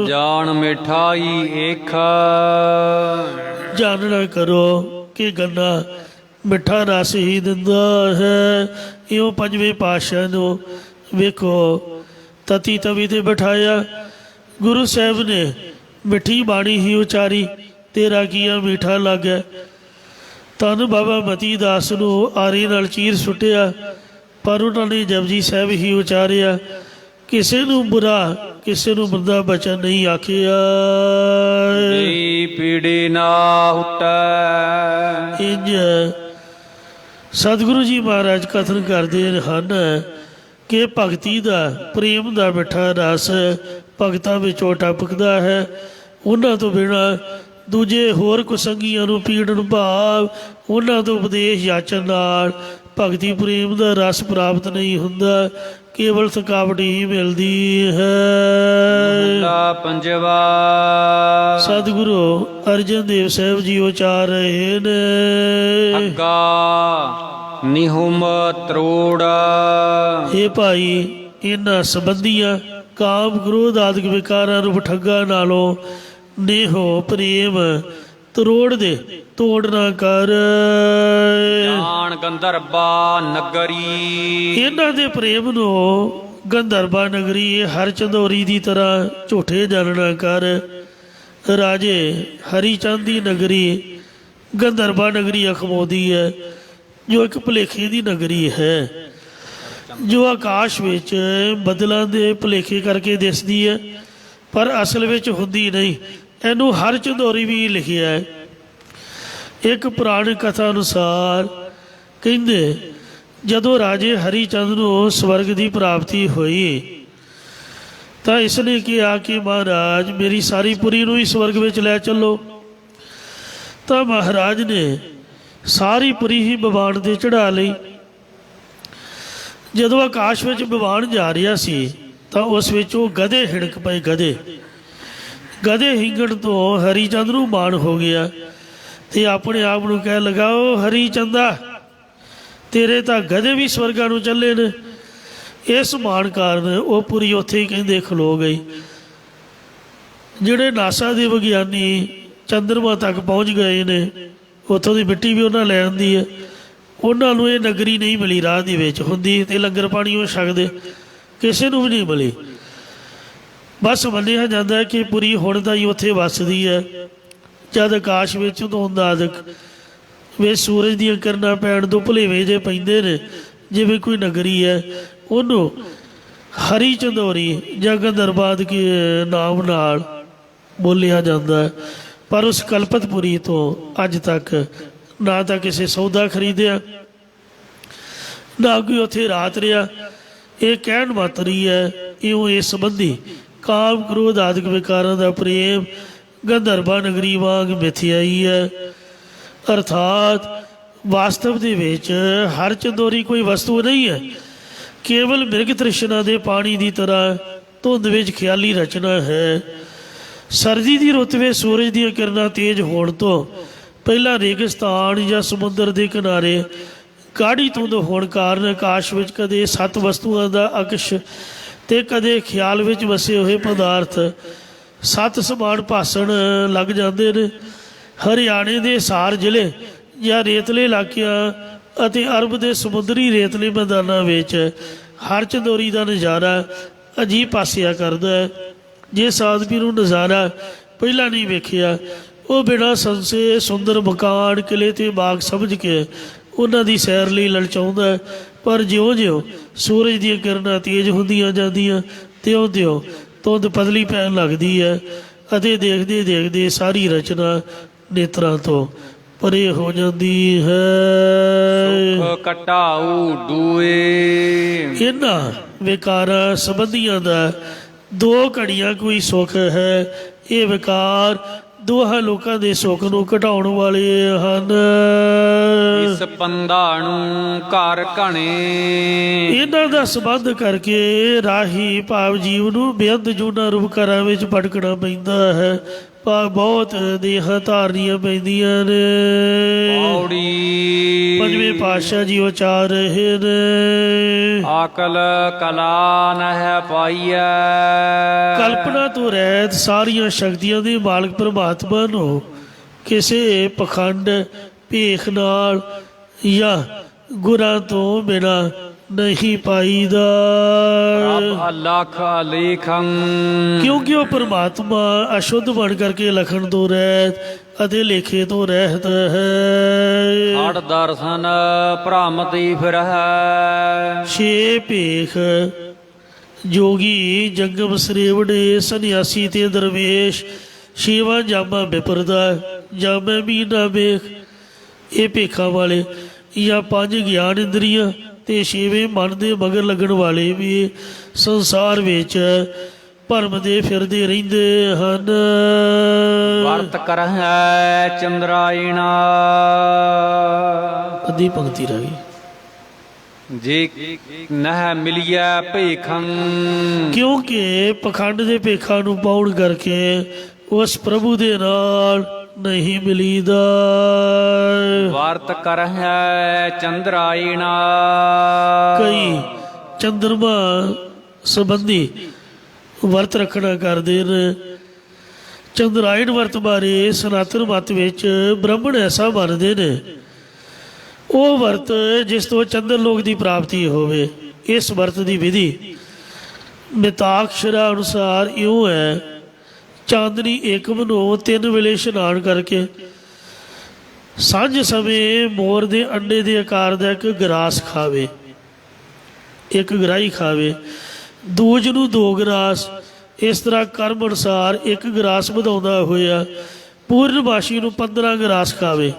ਜਾਣ ਮਿਠਾਈ ਏਖ, ਜਾਣਨਾ ਕਰੋ ਕਿ ਗੰਨਾ ਮਿੱਠਾ ਰਸ ਹੀ ਦਿੰਦਾ ਹੈ। ਇਉਂ ਪੰਜਵੇਂ ਪਾਤਸ਼ਾਹ ਨੂੰ ਵੇਖੋ ਤਤੀ ਤਵੀ 'ਤੇ ਬਿਠਾਇਆ, ਗੁਰੂ ਸਾਹਿਬ ਨੇ ਮਿੱਠੀ ਬਾਣੀ ਹੀ ਉਚਾਰੀ, ਤੇਰਾ ਕੀਆ ਮੀਠਾ ਲੱਗਾ। ਧੰਨ ਬਾਬਾ ਮਤੀ ਦਾਸ ਨੂੰ ਆਰੀ ਨਾਲ ਚੀਰ ਸੁੱਟਿਆ, ਪਰ ਉਹਨਾਂ ਨੇ ਜਪਜੀ ਸਾਹਿਬ ਹੀ ਉਚਾਰਿਆ। ਕਿਸੇ ਨੂੰ ਬੁਰਾ, ਕਿਸੇ ਨੂੰ ਮੰਦਾ ਬਚਨ ਨਹੀਂ ਆਖਿਆ। ਬੇਈ ਪੀੜੇ ਨਾ ਹੁਟੈ, ਇੰਝ ਸਤਿਗੁਰੂ ਜੀ ਮਹਾਰਾਜ ਕਥਨ ਕਰਦੇ ਹਨ ਕਿ ਭਗਤੀ ਦਾ, ਪ੍ਰੇਮ ਦਾ ਮਿੱਠਾ ਰਸ ਭਗਤਾਂ ਵਿੱਚੋਂ ਟਪਕਦਾ ਹੈ। ਉਹਨਾਂ ਤੋਂ ਬਿਨਾਂ ਦੂਜੇ ਹੋਰ ਕੁਸੰਗੀਆਂ ਨੂੰ ਪੀੜਨ, ਭਾਵ ਉਹਨਾਂ ਤੋਂ ਉਪਦੇਸ਼ ਯਾਚਨ ਨਾਲ ਭਗਤੀ ਪ੍ਰੇਮ ਦਾ ਰਸ ਪ੍ਰਾਪਤ ਨਹੀਂ ਹੁੰਦਾ, ਕੇਵਲ ਥਕਾਵਟ ਹੀ ਮਿਲਦੀ ਹੈ। ਪੰਜਵਾ ਸਤਿਗੁਰੂ ਅਰਜਨ ਦੇਵ ਸਾਹਿਬ ਜੀ ਉਚਾਰ ਰਹੇ ਨੇ। ਅੱਗਾ ਨਿਹੁਮ ਤਰੋੜ, ਇਹ ਭਾਈ ਇਹਨਾਂ ਸੰਬੰਧੀਆਂ ਕਾਮ ਕ੍ਰੋਧ ਆਦਿਕ ਵਿਕਾਰਾਂ ਨੂੰ ਠੱਗਾ ਨਾਲੋਂ ਨੇਹੋ ਪ੍ਰੇਮ ਤਰੋੜ ਦੇ, ਤੋੜ ਨਾ ਕਰ। ਜਾਣ ਗੰਧਰਬਾ ਨਗਰੀ, ਇਹਨਾਂ ਦੇ ਪ੍ਰੇਮ ਨੂੰ ਗੰਧਰਬਾ ਨਗਰੀ ਹਰ ਚੰਦੋਰੀ ਦੀ ਤਰ੍ਹਾਂ ਝੂਠੇ ਜਾਣਨਾ ਕਰ। ਰਾਜੇ ਹਰੀ ਚੰਦ ਦੀ ਨਗਰੀ ਗੰਧਰਬਾ ਨਗਰੀ ਅਖਮੋਦੀ ਹੈ, ਜੋ ਇੱਕ ਭੁਲੇਖੇ ਦੀ ਨਗਰੀ ਹੈ, ਜੋ ਆਕਾਸ਼ ਵਿੱਚ ਬੱਦਲਾਂ ਦੇ ਭੁਲੇਖੇ ਕਰਕੇ ਦਿਸਦੀ ਹੈ, ਪਰ ਅਸਲ ਵਿੱਚ ਹੁੰਦੀ ਨਹੀਂ। ਇਹਨੂੰ ਹਰ ਚੰਦੋਰੀ ਵੀ ਲਿਖਿਆ ਹੈ। ਇੱਕ ਪੁਰਾਣ ਕਥਾ ਅਨੁਸਾਰ ਕਹਿੰਦੇ ਜਦੋਂ ਰਾਜੇ ਹਰੀ ਚੰਦ ਨੂੰ ਸਵਰਗ ਦੀ ਪ੍ਰਾਪਤੀ ਹੋਈ ਤਾਂ ਇਸ ਨੇ ਕਿਹਾ ਕਿ ਮਹਾਰਾਜ ਮੇਰੀ ਸਾਰੀ ਪੁਰੀ ਨੂੰ ਹੀ ਸਵਰਗ ਵਿੱਚ ਲੈ ਚੱਲੋ। ਤਾਂ ਮਹਾਰਾਜ ਨੇ ਸਾਰੀ ਪੁਰੀ ਹੀ ਵਿਮਾਨ 'ਤੇ ਚੜ੍ਹਾ ਲਈ। ਜਦੋਂ ਆਕਾਸ਼ ਵਿੱਚ ਵਿਮਾਨ ਜਾ ਰਿਹਾ ਸੀ ਤਾਂ ਉਸ ਵਿੱਚ ਉਹ ਗਧੇ ਹਿੜਕ ਪਏ। ਗਧੇ ਹਿੰਗਣ ਤੋਂ ਹਰੀ ਚੰਦ ਨੂੰ ਮਾਣ ਹੋ ਗਿਆ ਅਤੇ ਆਪਣੇ ਆਪ ਨੂੰ ਕਹਿ ਲਗਾ, ਉਹ ਹਰੀ ਚੰਦਾ ਤੇਰੇ ਤਾਂ ਗਧੇ ਵੀ ਸਵਰਗਾਂ ਨੂੰ ਚੱਲੇ ਨੇ। ਇਸ ਮਾਣ ਕਾਰਨ ਉਹ ਪੁਰੀ ਉੱਥੇ ਹੀ ਕਹਿੰਦੇ ਖਲੋ ਗਈ। ਜਿਹੜੇ ਨਾਸਾ ਦੇ ਵਿਗਿਆਨੀ ਚੰਦਰਮਾ ਤੱਕ ਪਹੁੰਚ ਗਏ ਨੇ, ਉੱਥੋਂ ਦੀ ਮਿੱਟੀ ਵੀ ਉਹਨਾਂ ਲੈ ਆਂਦੀ ਹੈ, ਉਹਨਾਂ ਨੂੰ ਇਹ ਨਗਰੀ ਨਹੀਂ ਮਿਲੀ, ਰਾਹ ਦੇ ਵਿੱਚ ਹੁੰਦੀ ਤੇ ਲੰਗਰ ਪਾਣੀ ਉਹ ਛਕਦੇ, ਕਿਸੇ ਨੂੰ ਵੀ ਨਹੀਂ ਮਿਲੀ। ਬਸ ਮੰਨਿਆ ਜਾਂਦਾ ਹੈ ਕਿ ਪੁਰੀ ਹੁਣ ਦਾ ਹੀ ਉੱਥੇ ਵੱਸਦੀ ਹੈ। ਜਦ ਆਕਾਸ਼ ਵਿੱਚ ਧੁੰਦਾਦਕ ਵੇ ਸੂਰਜ ਦੀਆਂ ਕਿਰਨਾਂ ਪੈਣ ਤੋਂ ਭੁਲੇਵੇਂ ਜੇ ਪੈਂਦੇ ਨੇ, ਜਿਵੇਂ ਕੋਈ ਨਗਰੀ ਹੈ, ਉਹਨੂੰ ਹਰੀ ਚੰਦੋਰੀ ਜਾਂ ਗੰਦਰਬਾਦ ਕੇ ਨਾਮ ਨਾਲ ਬੋਲਿਆ ਜਾਂਦਾ ਹੈ। ਪਰ ਉਸ ਕਲਪਤਪੁਰੀ ਤੋਂ ਅੱਜ ਤੱਕ ਨਾ ਤਾਂ ਕਿਸੇ ਸੌਦਾ ਖਰੀਦਿਆ, ਨਾ ਕੋਈ ਉੱਥੇ ਰਾਤ ਰਿਹਾ। ਇਹ ਕਹਿਣ ਮਾਤਰੀ ਹੈ, ਇਉਂ ਇਸ ਸੰਬੰਧੀ ਕਾਮ ਕ੍ਰੋਧ ਆਦਿਕ ਵਿਕਾਰਾਂ ਦਾ ਪ੍ਰੇਮ ਗੰਧਰਬਾ ਨਗਰੀ ਵਾਂਗ ਮਿਥਿਆਈ ਹੈ। ਅਰਥਾਤ ਵਾਸਤਵ ਦੇ ਵਿੱਚ ਹਰ ਚੰਦੋਰੀ ਕੋਈ ਵਸਤੂ ਨਹੀਂ ਹੈ, ਕੇਵਲ ਮਿਰਗ ਤ੍ਰਿਸ਼ਨਾ ਦੇ ਪਾਣੀ ਦੀ ਤਰ੍ਹਾਂ ਧੁੰਦ ਵਿੱਚ ਖਿਆਲੀ ਰਚਨਾ ਹੈ। ਸਰਦੀ ਦੀ ਰੁੱਤ ਵਿੱਚ ਸੂਰਜ ਦੀਆਂ ਕਿਰਨਾਂ ਤੇਜ਼ ਹੋਣ ਤੋਂ ਪਹਿਲਾਂ ਰੇਗਿਸਤਾਨ ਜਾਂ ਸਮੁੰਦਰ ਦੇ ਕਿਨਾਰੇ ਗਾੜੀ ਧੁੰਦ ਹੋਣ ਕਾਰਨ ਆਕਾਸ਼ ਵਿੱਚ ਕਦੇ 7 ਵਸਤੂਆਂ ਦਾ ਅਕਸ਼ ਅਤੇ ਕਦੇ ਖਿਆਲ ਵਿੱਚ ਵਸੇ ਹੋਏ ਪਦਾਰਥ 7 ਸਮਾਨ ਭਾਸਣ ਲੱਗ ਜਾਂਦੇ ਨੇ। ਹਰਿਆਣੇ ਦੇ ਹਿਸਾਰ ਜ਼ਿਲ੍ਹੇ ਜਾਂ ਰੇਤਲੇ ਇਲਾਕਿਆਂ ਅਤੇ ਅਰਬ ਦੇ ਸਮੁੰਦਰੀ ਰੇਤਲੇ ਮੈਦਾਨਾਂ ਵਿੱਚ ਹਰ ਚੰਦੋਰੀ ਦਾ ਨਜ਼ਾਰਾ ਅਜੀਬ ਪਾਸਿਆ ਕਰਦਾ ਹੈ। ਜਿਸ ਆਦਮੀ ਨੂੰ ਨਜ਼ਾਰਾ ਪਹਿਲਾਂ ਨਹੀਂ ਵੇਖਿਆ, ਉਹ ਬਿਨਾਂ ਸੰਸੇ ਸੁੰਦਰ ਮਕਾਨ, ਕਿਲੇ ਅਤੇ ਬਾਗ ਸਮਝ ਕੇ ਉਹਨਾਂ ਦੀ ਸੈਰ ਲਈ ਲਲਚਾਉਂਦਾ ਹੈ। ਪਰ ਜਿਉਂ-ਜਿਉਂ ਸੂਰਜ ਦੀਆਂ ਕਿਰਨਾਂ ਤੇਜ਼ ਹੁੰਦੀਆਂ ਜਾਂਦੀਆਂ, ਤਿਉਂ-ਤਿਉਂ ਧੁੰਦ ਪਤਲੀ ਪੈਣ ਲੱਗਦੀ ਹੈ ਅਤੇ ਦੇਖਦੇ ਦੇਖਦੇ ਸਾਰੀ ਰਚਨਾ ਨੇਤਰਾਂ ਤੋਂ ਪਰੇ ਹੋ ਜਾਂਦੀ ਹੈ। ਸੁਖ ਘਟਾਊ ਡੂਏ। ਇਹਨਾਂ ਵਿਕਾਰਾਂ ਸੰਬੰਧੀਆਂ ਦਾ 2 ਘੜੀਆਂ ਕੋਈ ਸੁੱਖ ਹੈ। ਇਹ ਵਿਕਾਰ ਦੋਹਾਂ ਲੋਕਾਂ ਦੇ ਸੁੱਖ ਨੂੰ ਘਟਾਉਣ ਵਾਲੇ ਹਨ। ਇਸ ਪੰਧਾ ਨੂੰ ਘਰ ਘਣੇ। ਇਹਨਾਂ ਦਾ ਸੰਬੰਧ ਕਰਕੇ ਰਾਹੀ ਭਾਵ ਜੀਵ ਨੂੰ ਬੇਅੰਤ ਜੂਨਾ ਰੂਪਕਾਰਾਂ ਵਿੱਚ ਭਟਕਣਾ ਪੈਂਦਾ ਹੈ। ਪਰ ਬਹੁਤ ਦੇਹਾਂ ਧਾਰਨੀਆਂ ਪੈਂਦੀਆਂ ਨੇ। ਪੌੜੀ। 5ਵੇਂ ਪਾਤਸ਼ਾਹ ਜੀ ਉਚਾਰ ਰਹੇ ਨੇ, ਆਕਲ ਕਲਾ ਨਹਿ ਪਾਈਐ। ਕਲਪਨਾ ਤੋਂ ਰਹਿਤ ਸਾਰੀਆਂ ਸ਼ਕਤੀਆਂ ਦੇ ਮਾਲਕ ਪ੍ਰਮਾਤਮਾ ਨੂੰ ਕਿਸੇ ਪਖੰਡ ਭੇਖ ਨਾਲ ਜਾਂ ਗੁਰਾਂ ਤੋਂ ਬਿਨਾਂ ਨਹੀਂ ਪਾਈਦਾ, ਪ੍ਰਭ ਅਲਖ ਅਲੇਖੰ। ਕਿਉਂਕਿ ਉਹ ਪ੍ਰਮਾਤਮਾ ਅਸ਼ੁੱਧ ਬਣ ਕਰਕੇ ਲਖਣ ਤੋਂ ਰਹਿਤ ਅਤੇ ਲੇਖੇ ਤੋਂ ਰਹਿਤ ਹੈ। ਹੜ ਦਰਸ਼ਨ ਭ੍ਰਮ ਦੀ ਫਿਰਹਿ। 6 ਭੇਖ ਜੋਗੀ, ਜੰਗਮ ਸਰੇਵੜੇ, ਸੰਨਿਆਸੀ ਤੇ ਦਰਵੇਸ਼, 6ਵਾਂ ਜਾਮਾ ਵਿਪਰਦਾ, ਜਾਮੇ ਮੀਨਾ ਵੇਖ। ਇਹ ਭੇਖਾਂ ਵਾਲੇ ਜਾਂ 5 ਗਿਆਨ ਇੰਦਰੀਆਂ ਅਤੇ 6ਵੇਂ ਮਨ ਦੇ ਮਗਰ ਲੱਗਣ ਵਾਲੇ ਵੀ ਸੰਸਾਰ ਵਿੱਚ ਭਰਮਦੇ ਫਿਰਦੇ ਰਹਿੰਦੇ ਹਨ। ਵਰਤ ਕਰਹਿ ਚੰਦਰਾਇਣਾ। ਅੱਧੀ ਪੰਕਤੀ ਰਹਿ ਗਈ। ਜੇ ਨਹਿ ਮਿਲਿਆ ਭੇਖੰ। ਕਿਉਂਕਿ ਪਖੰਡ ਦੇ ਭੇਖਾਂ ਨੂੰ ਪਾਉਣ ਕਰਕੇ ਉਸ ਪ੍ਰਭੂ ਦੇ ਨਾਲ ਨਹੀਂ ਮਿਲੀਦਾ। ਵਰਤ ਕਰਹਿ ਚੰਦਰਾਇਣਾ। ਕਈ ਚੰਦਰਮਾ ਸੰਬੰਧੀ ਵਰਤ ਰੱਖਣਾ ਕਰਦੇ ਨੇ। ਚੰਦਰਾਇਣ ਵਰਤ ਬਾਰੇ ਸਨਾਤਨ ਮਤ ਵਿੱਚ ਬ੍ਰਾਹਮਣ ਐਸਾ ਮੰਨਦੇ ਨੇ, ਉਹ ਵਰਤ ਜਿਸ ਤੋਂ ਚੰਦਰ ਲੋਕ ਦੀ ਪ੍ਰਾਪਤੀ ਹੋਵੇ। ਇਸ ਵਰਤ ਦੀ ਵਿਧੀ ਮਿਤਾਕਸ਼ਰਾ ਅਨੁਸਾਰ ਇਉਂ ਹੈ, ਚਾਂਦਨੀ ਏਕਮ ਨੂੰ 3 ਵੇਲੇ ਇਸ਼ਨਾਨ ਕਰਕੇ ਸਾਂਝ ਸਮੇਂ ਮੋਰ ਦੇ ਅੰਡੇ ਦੇ ਆਕਾਰ ਦਾ ਇੱਕ ਗਰਾਸ ਖਾਵੇ, ਇੱਕ ਗਰਾਈ ਖਾਵੇ। ਦੂਜ ਨੂੰ 2 ਗਰਾਸ, ਇਸ ਤਰ੍ਹਾਂ ਕਰਮ ਅਨੁਸਾਰ 1 ਗਰਾਸ ਵਧਾਉਂਦਾ ਹੋਇਆ ਪੂਰਨਮਾਸ਼ੀ ਨੂੰ 15 ਗਰਾਸ ਖਾਵੇ।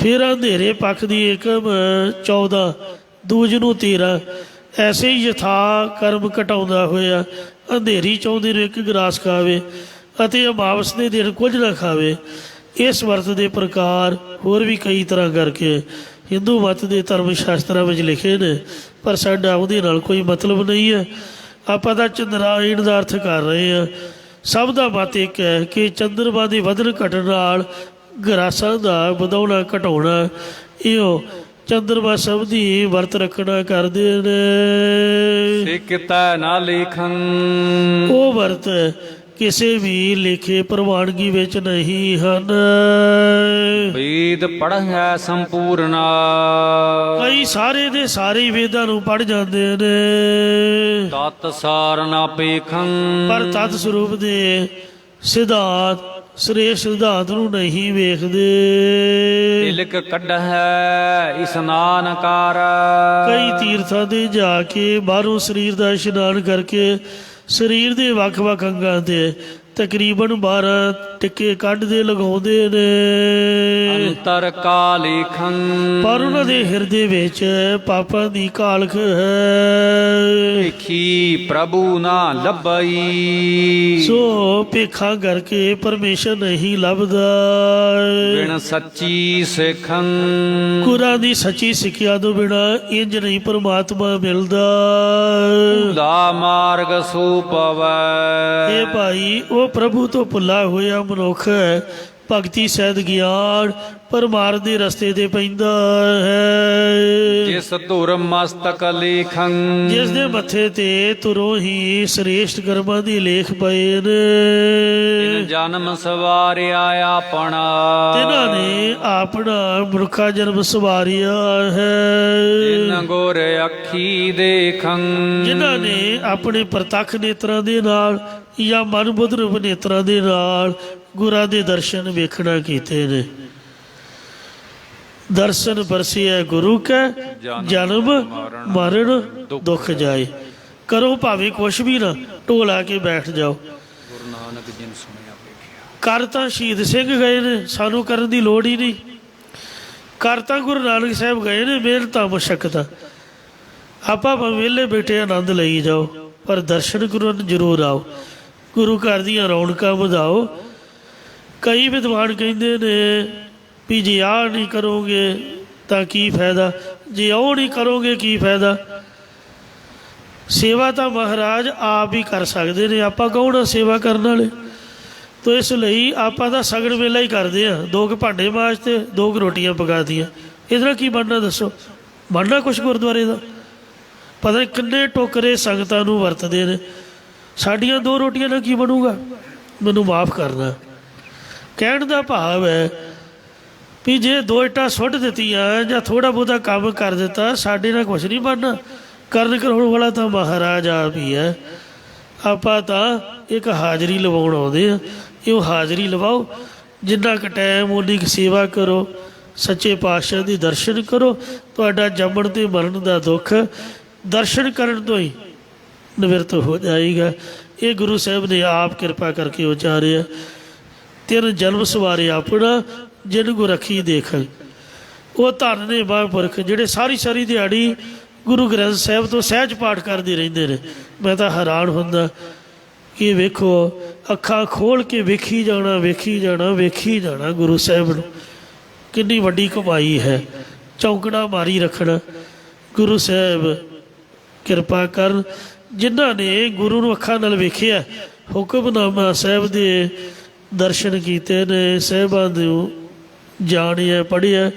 ਫਿਰ ਅੰਧੇਰੇ ਪੱਖ ਦੀ ਏਕਮ 14, ਦੂਜ ਨੂੰ 13, ਐਸੇ ਹੀ ਯਥਾ ਕਰਮ ਘਟਾਉਂਦਾ ਹੋਇਆ ਅੰਧੇਰੀ 14 ਨੂੰ 1 ਗਰਾਸ ਖਾਵੇ ਅਤੇ ਅਮਾਵਸ ਦੇ ਦਿਨ ਕੁਝ ਨਾ ਖਾਵੇ। ਇਸ ਵਰਤ ਦੇ ਪ੍ਰਕਾਰ ਹੋਰ ਵੀ ਕਈ ਤਰ੍ਹਾਂ ਕਰਕੇ ਹਿੰਦੂ ਮਤ ਦੇ ਧਰਮ ਸ਼ਾਸਤਰਾਂ ਵਿੱਚ ਲਿਖੇ ਨੇ, ਪਰ ਸਾਡਾ ਉਹਦੇ ਨਾਲ ਕੋਈ ਮਤਲਬ ਨਹੀਂ ਹੈ। ਆਪਾਂ ਤਾਂ ਚੰਦਰਾਇਣ ਦਾ ਅਰਥ ਕਰ ਰਹੇ ਹਾਂ। ਸਭ ਦਾ ਮਤ ਇੱਕ ਹੈ ਕਿ ਚੰਦਰਮਾ ਦੇ ਵਧਣ ਘਟਣ ਨਾਲ ਗਰਾਸਾਂ ਦਾ ਵਧਾਉਣਾ ਘਟਾਉਣਾ, ਇਹੋ ਚੰਦਰਮਾ ਸੰਬੰਧੀ ਵਰਤ ਰੱਖਣਾ ਕਰਦੇ ਨੇ। ਸਿਕਤੈ ਨਾ ਲੇਖੰ। ਉਹ ਵਰਤ ਕਿਸੇ ਵੀ ਲੇਖੇ ਪ੍ਰਵਾਨਗੀ ਵਿੱਚ ਨਹੀਂ ਹਨ। ਵੇਦ ਪੜ੍ਹਿਆ ਸੰਪੂਰਨਾ, ਕਈ ਸਾਰੇ ਦੇ ਸਾਰੇ ਹੀ ਵੇਦਾਂ ਨੂੰ ਪੜ੍ਹ ਜਾਂਦੇ ਨੇ, ਤਤ ਸਾਰ ਨਾ ਪੇਖੰ, ਪਰ ਤਤ ਸਰੂਪ ਦੇ ਸਿਧਾਂਤ ਸ੍ਰੇਸ਼ਟ ਸਿਧਾਂਤ ਨੂੰ ਨਹੀਂ ਵੇਖਦੇ। ਤਿਲਕ ਕੱਢੈ ਇਸਨਾਨ ਕਰ, ਕਈ ਤੀਰਥਾਂ ਦੇ ਜਾ ਕੇ ਬਾਹਰੋਂ ਸਰੀਰ ਦਾ ਇਸ਼ਨਾਨ ਕਰਕੇ ਸਰੀਰ ਦੇ ਵੱਖ-ਵੱਖ ਅੰਗਾਂ ਤੇ ਤਕਰੀਬਨ 12 ਟਿੱਕੇ ਕੱਢਦੇ ਲਗਾਉਂਦੇ ਨੇ, ਅੰਤਰ ਕਾਲੇਖੰ, ਪਰ ਉਹਨਾਂ ਦੇ ਹਿਰਦੇ ਵਿੱਚ ਪਾਪਾਂ ਦੀ ਕਾਲਖ ਹੈ। ਵੇਖੀ ਪ੍ਰਭੂ ਨਾ ਲੱਭਈ, ਸੋ ਭੇਖਾਂ ਕਰਕੇ ਪਰਮੇਸ਼ਰ ਨਹੀਂ ਲੱਭਦਾ। ਬਿਨ ਸੱਚੀ ਸਿੱਖੰ, ਗੁਰਾਂ ਦੀ ਸੱਚੀ ਸਿੱਖਿਆ ਤੋਂ ਬਿਨਾਂ ਇੰਜ ਨਹੀਂ ਪਰਮਾਤਮਾ ਮਿਲਦਾ। ਦਾ ਮਾਰਗ ਸੋ ਪਵੈ, ਇਹ ਭਾਈ ਉਹ ਪ੍ਰਭੂ ਤੋਂ ਭੁੱਲਾ ਹੋਇਆ ਮਨੁੱਖ ਹੈ, ਭਗਤੀ ਸਹਿਤ ਗਿਆਨ ਪਰਮਾਰਥ ਦੇ ਰਸਤੇ ਤੇ ਪੈਂਦਾ ਹੈ। ਜਿਸ ਧੁਰ ਮਸਤਕ ਲੇਖੰ, ਜਿਸ ਦੇ ਮੱਥੇ ਤੇ ਤੁਰੋਂ ਹੀ ਸ੍ਰੇਸ਼ਟ ਕਰਮਾਂ ਦੀ ਲੇਖ ਪਏ ਨੇ, ਜਨਮ ਸਵਾਰਿਆ ਆਪਣਾ, ਤਿਨਾਂ ਨੇ ਆਪਣਾ ਮਨੁੱਖਾ ਜਨਮ ਸਵਾਰਿਆ ਹੈ। ਜਿਨ ਗੁਰ ਅੱਖੀ ਦੇਖੰ, ਜਿਨ੍ਹਾਂ ਨੇ ਆਪਣੇ ਪ੍ਰਤੱਖ ਨੇਤਰਾਂ ਦੇ ਨਾਲ ਜਾਂ ਮਨ ਬੁੱਧ ਰੂਪ ਨੇਤਰਾਂ ਦੇ ਨਾਲ ਗੁਰਾਂ ਦੇ ਦਰਸ਼ਨ ਵੇਖਣਾ ਕੀਤੇ ਨੇ। ਦਰਸ਼ਨ ਪਰਸਿਐ ਗੁਰੂ ਕੈ, ਜਨਮ ਮਰਨ ਦੁੱਖ ਜਾਏ। ਕਰੋ ਭਾਵੇਂ ਕੁਛ ਵੀ ਨਾ, ਢੋਲਾ ਕੇ ਬੈਠ ਜਾਓ। ਗੁਰੂ ਨਾਨਕ ਜਿਨ ਸੁਣਿਆ ਵੇਖਿਆ, ਕਰ ਤਾਂ ਸ਼ਹੀਦ ਸਿੰਘ ਗਏ ਨੇ, ਸਾਨੂੰ ਕਰਨ ਦੀ ਲੋੜ ਹੀ ਨਹੀਂ। ਕਰ ਤਾਂ ਗੁਰੂ ਨਾਨਕ ਸਾਹਿਬ ਗਏ ਨੇ, ਮਿਹਨਤਾਂ ਮੁਸ਼ੱਕਤਾਂ। ਆਪਾਂ ਵਿਹਲੇ ਬੈਠੇ ਆਨੰਦ ਲਈ ਜਾਓ, ਪਰ ਦਰਸ਼ਨ ਕਰਨ ਜ਼ਰੂਰ ਆਓ। ਗੁਰੂ ਘਰ ਦੀਆਂ ਰੌਣਕਾਂ ਵਧਾਓ। ਕਈ ਵਿਦਵਾਨ ਕਹਿੰਦੇ ਨੇ ਵੀ ਜੇ ਆਹ ਨਹੀਂ ਕਰੋਗੇ ਤਾਂ ਕੀ ਫਾਇਦਾ, ਜੇ ਉਹ ਨਹੀਂ ਕਰੋਗੇ ਕੀ ਫਾਇਦਾ। ਸੇਵਾ ਤਾਂ ਮਹਾਰਾਜ ਆਪ ਹੀ ਕਰ ਸਕਦੇ ਨੇ, ਆਪਾਂ ਕੌਣ ਆ ਸੇਵਾ ਕਰਨ ਵਾਲੇ। ਤੋ ਇਸ ਲਈ ਆਪਾਂ ਤਾਂ ਸਗਨ ਵੇਲਾ ਹੀ ਕਰਦੇ ਹਾਂ। 2 ਕੁ ਭਾਂਡੇ ਮਾਂਜ ਤੇ 2 ਕੁ ਰੋਟੀਆਂ ਪਕਾਤੀਆਂ, ਇਹਦੇ ਨਾਲ ਕੀ ਬਣਨਾ ਦੱਸੋ? ਬਣਨਾ ਕੁਛ ਗੁਰਦੁਆਰੇ ਦਾ? ਪਤਾ ਨਹੀਂ ਕਿੰਨੇ ਟੋਕਰੇ ਸੰਗਤਾਂ ਨੂੰ ਵਰਤਦੇ ਨੇ, ਸਾਡੀਆਂ 2 ਰੋਟੀਆਂ ਨਾਲ ਕੀ ਬਣੂਗਾ? ਮੈਨੂੰ ਮਾਫ ਕਰਨਾ। ਕਹਿਣ ਦਾ ਭਾਵ ਹੈ ਵੀ ਜੇ 2 ਇੱਟਾਂ ਸੁੱਟ ਦਿੱਤੀਆਂ ਜਾਂ ਥੋੜ੍ਹਾ ਬਹੁਤਾ ਕੰਮ ਕਰ ਦਿੱਤਾ, ਸਾਡੇ ਨਾਲ ਕੁਛ ਨਹੀਂ ਬਣਨਾ। ਕਰਨ ਕਰਾਉਣ ਵਾਲਾ ਤਾਂ ਮਹਾਰਾਜ ਆਪ ਹੀ ਹੈ। ਆਪਾਂ ਤਾਂ ਇੱਕ ਹਾਜ਼ਰੀ ਲਵਾਉਣ ਆਉਂਦੇ ਆ। ਇਹ ਹਾਜ਼ਰੀ ਲਵਾਓ, ਜਿੰਨਾ ਕੁ ਟਾਈਮ ਉਨੀ ਕੁ ਸੇਵਾ ਕਰੋ, ਸੱਚੇ ਪਾਤਸ਼ਾਹ ਦੀ ਦਰਸ਼ਨ ਕਰੋ। ਤੁਹਾਡਾ ਜੰਮਣ ਤੇ ਮਰਨ ਦਾ ਦੁੱਖ ਦਰਸ਼ਨ ਕਰਨ ਤੋਂ ਹੀ ਨਿਵਰਤ ਹੋ ਜਾਏਗਾ। ਇਹ ਗੁਰੂ ਸਾਹਿਬ ਨੇ ਆਪ ਕਿਰਪਾ ਕਰਕੇ ਉਚਾਰਿਆ। 3 ਜਨਮ ਸਵਾਰੇ ਆਪਣਾ, ਜਿਨ ਗੁਰ ਅੱਖੀ ਦੇਖਣ। ਉਹ ਧੰਨ ਨੇ ਮਹਾਂਪੁਰਖ ਜਿਹੜੇ ਸਾਰੀ ਸਾਰੀ ਦਿਹਾੜੀ ਗੁਰੂ ਗ੍ਰੰਥ ਸਾਹਿਬ ਤੋਂ ਸਹਿਜ ਪਾਠ ਕਰਦੇ ਰਹਿੰਦੇ ਨੇ। ਮੈਂ ਤਾਂ ਹੈਰਾਨ ਹੁੰਦਾ ਕਿ ਵੇਖੋ, ਅੱਖਾਂ ਖੋਲ੍ਹ ਕੇ ਵੇਖੀ ਜਾਣਾ, ਵੇਖੀ ਜਾਣਾ, ਵੇਖੀ ਜਾਣਾ ਗੁਰੂ ਸਾਹਿਬ ਨੂੰ। ਕਿੰਨੀ ਵੱਡੀ ਕਮਾਈ ਹੈ, ਚੌਂਕੜਾ ਮਾਰੀ ਰੱਖਣਾ। ਗੁਰੂ ਸਾਹਿਬ ਕਿਰਪਾ ਕਰਨ, ਜਿਨ੍ਹਾਂ ਨੇ ਗੁਰੂ ਨੂੰ ਅੱਖਾਂ ਨਾਲ ਵੇਖਿਆ, ਹੁਕਮਨਾਮਾ ਸਾਹਿਬ ਦੇ ਦਰਸ਼ਨ ਕੀਤੇ ਨੇ, ਸਾਹਿਬਾਂ ਨੂੰ ਜਾਣਿਆ ਪੜ੍ਹਿਆ,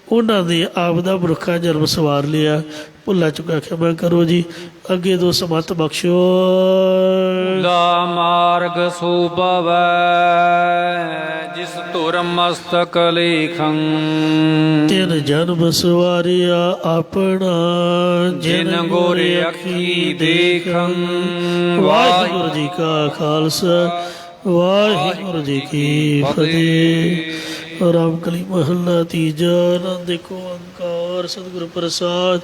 ਉਹਨਾਂ ਨੇ ਆਪ ਦਾ ਮਨੁੱਖਾ ਜਨਮ ਸਵਾਰ ਲਿਆ। ਭੁੱਲਾ ਚੁੱਕਾ ਖਿਮਾ ਕਰੋ ਜੀ। ਅੱਗੇ 2 ਸਮਤ ਬਖਸ਼ੋ। ਦਾ ਮਾਰਗ ਸੋ ਪਵੈ, ਜਿਸ ਧੁਰ ਮਸਤਕ ਲੇਖੰ, 3 ਜਨਮ ਸਵਾਰਿਆ ਆਪਣਾ, ਜਿਨ ਗੁਰ ਅੱਖੀ ਦੇਖੰ। ਵਾਹਿਗੁਰੂ ਜੀ ਕਾ ਖਾਲਸਾ, ਵਾਹਿਗੁਰੂ ਜੀ ਕੀ ਫਤਿਹ। ਰਾਮ ਕਲੀ ਮਹੱਲਾ ਤੀਜਾ। ਆਨੰਦ ਏਕ ਓੰਕਾਰ ਸਤਿਗੁਰ ਪ੍ਰਸਾਦ।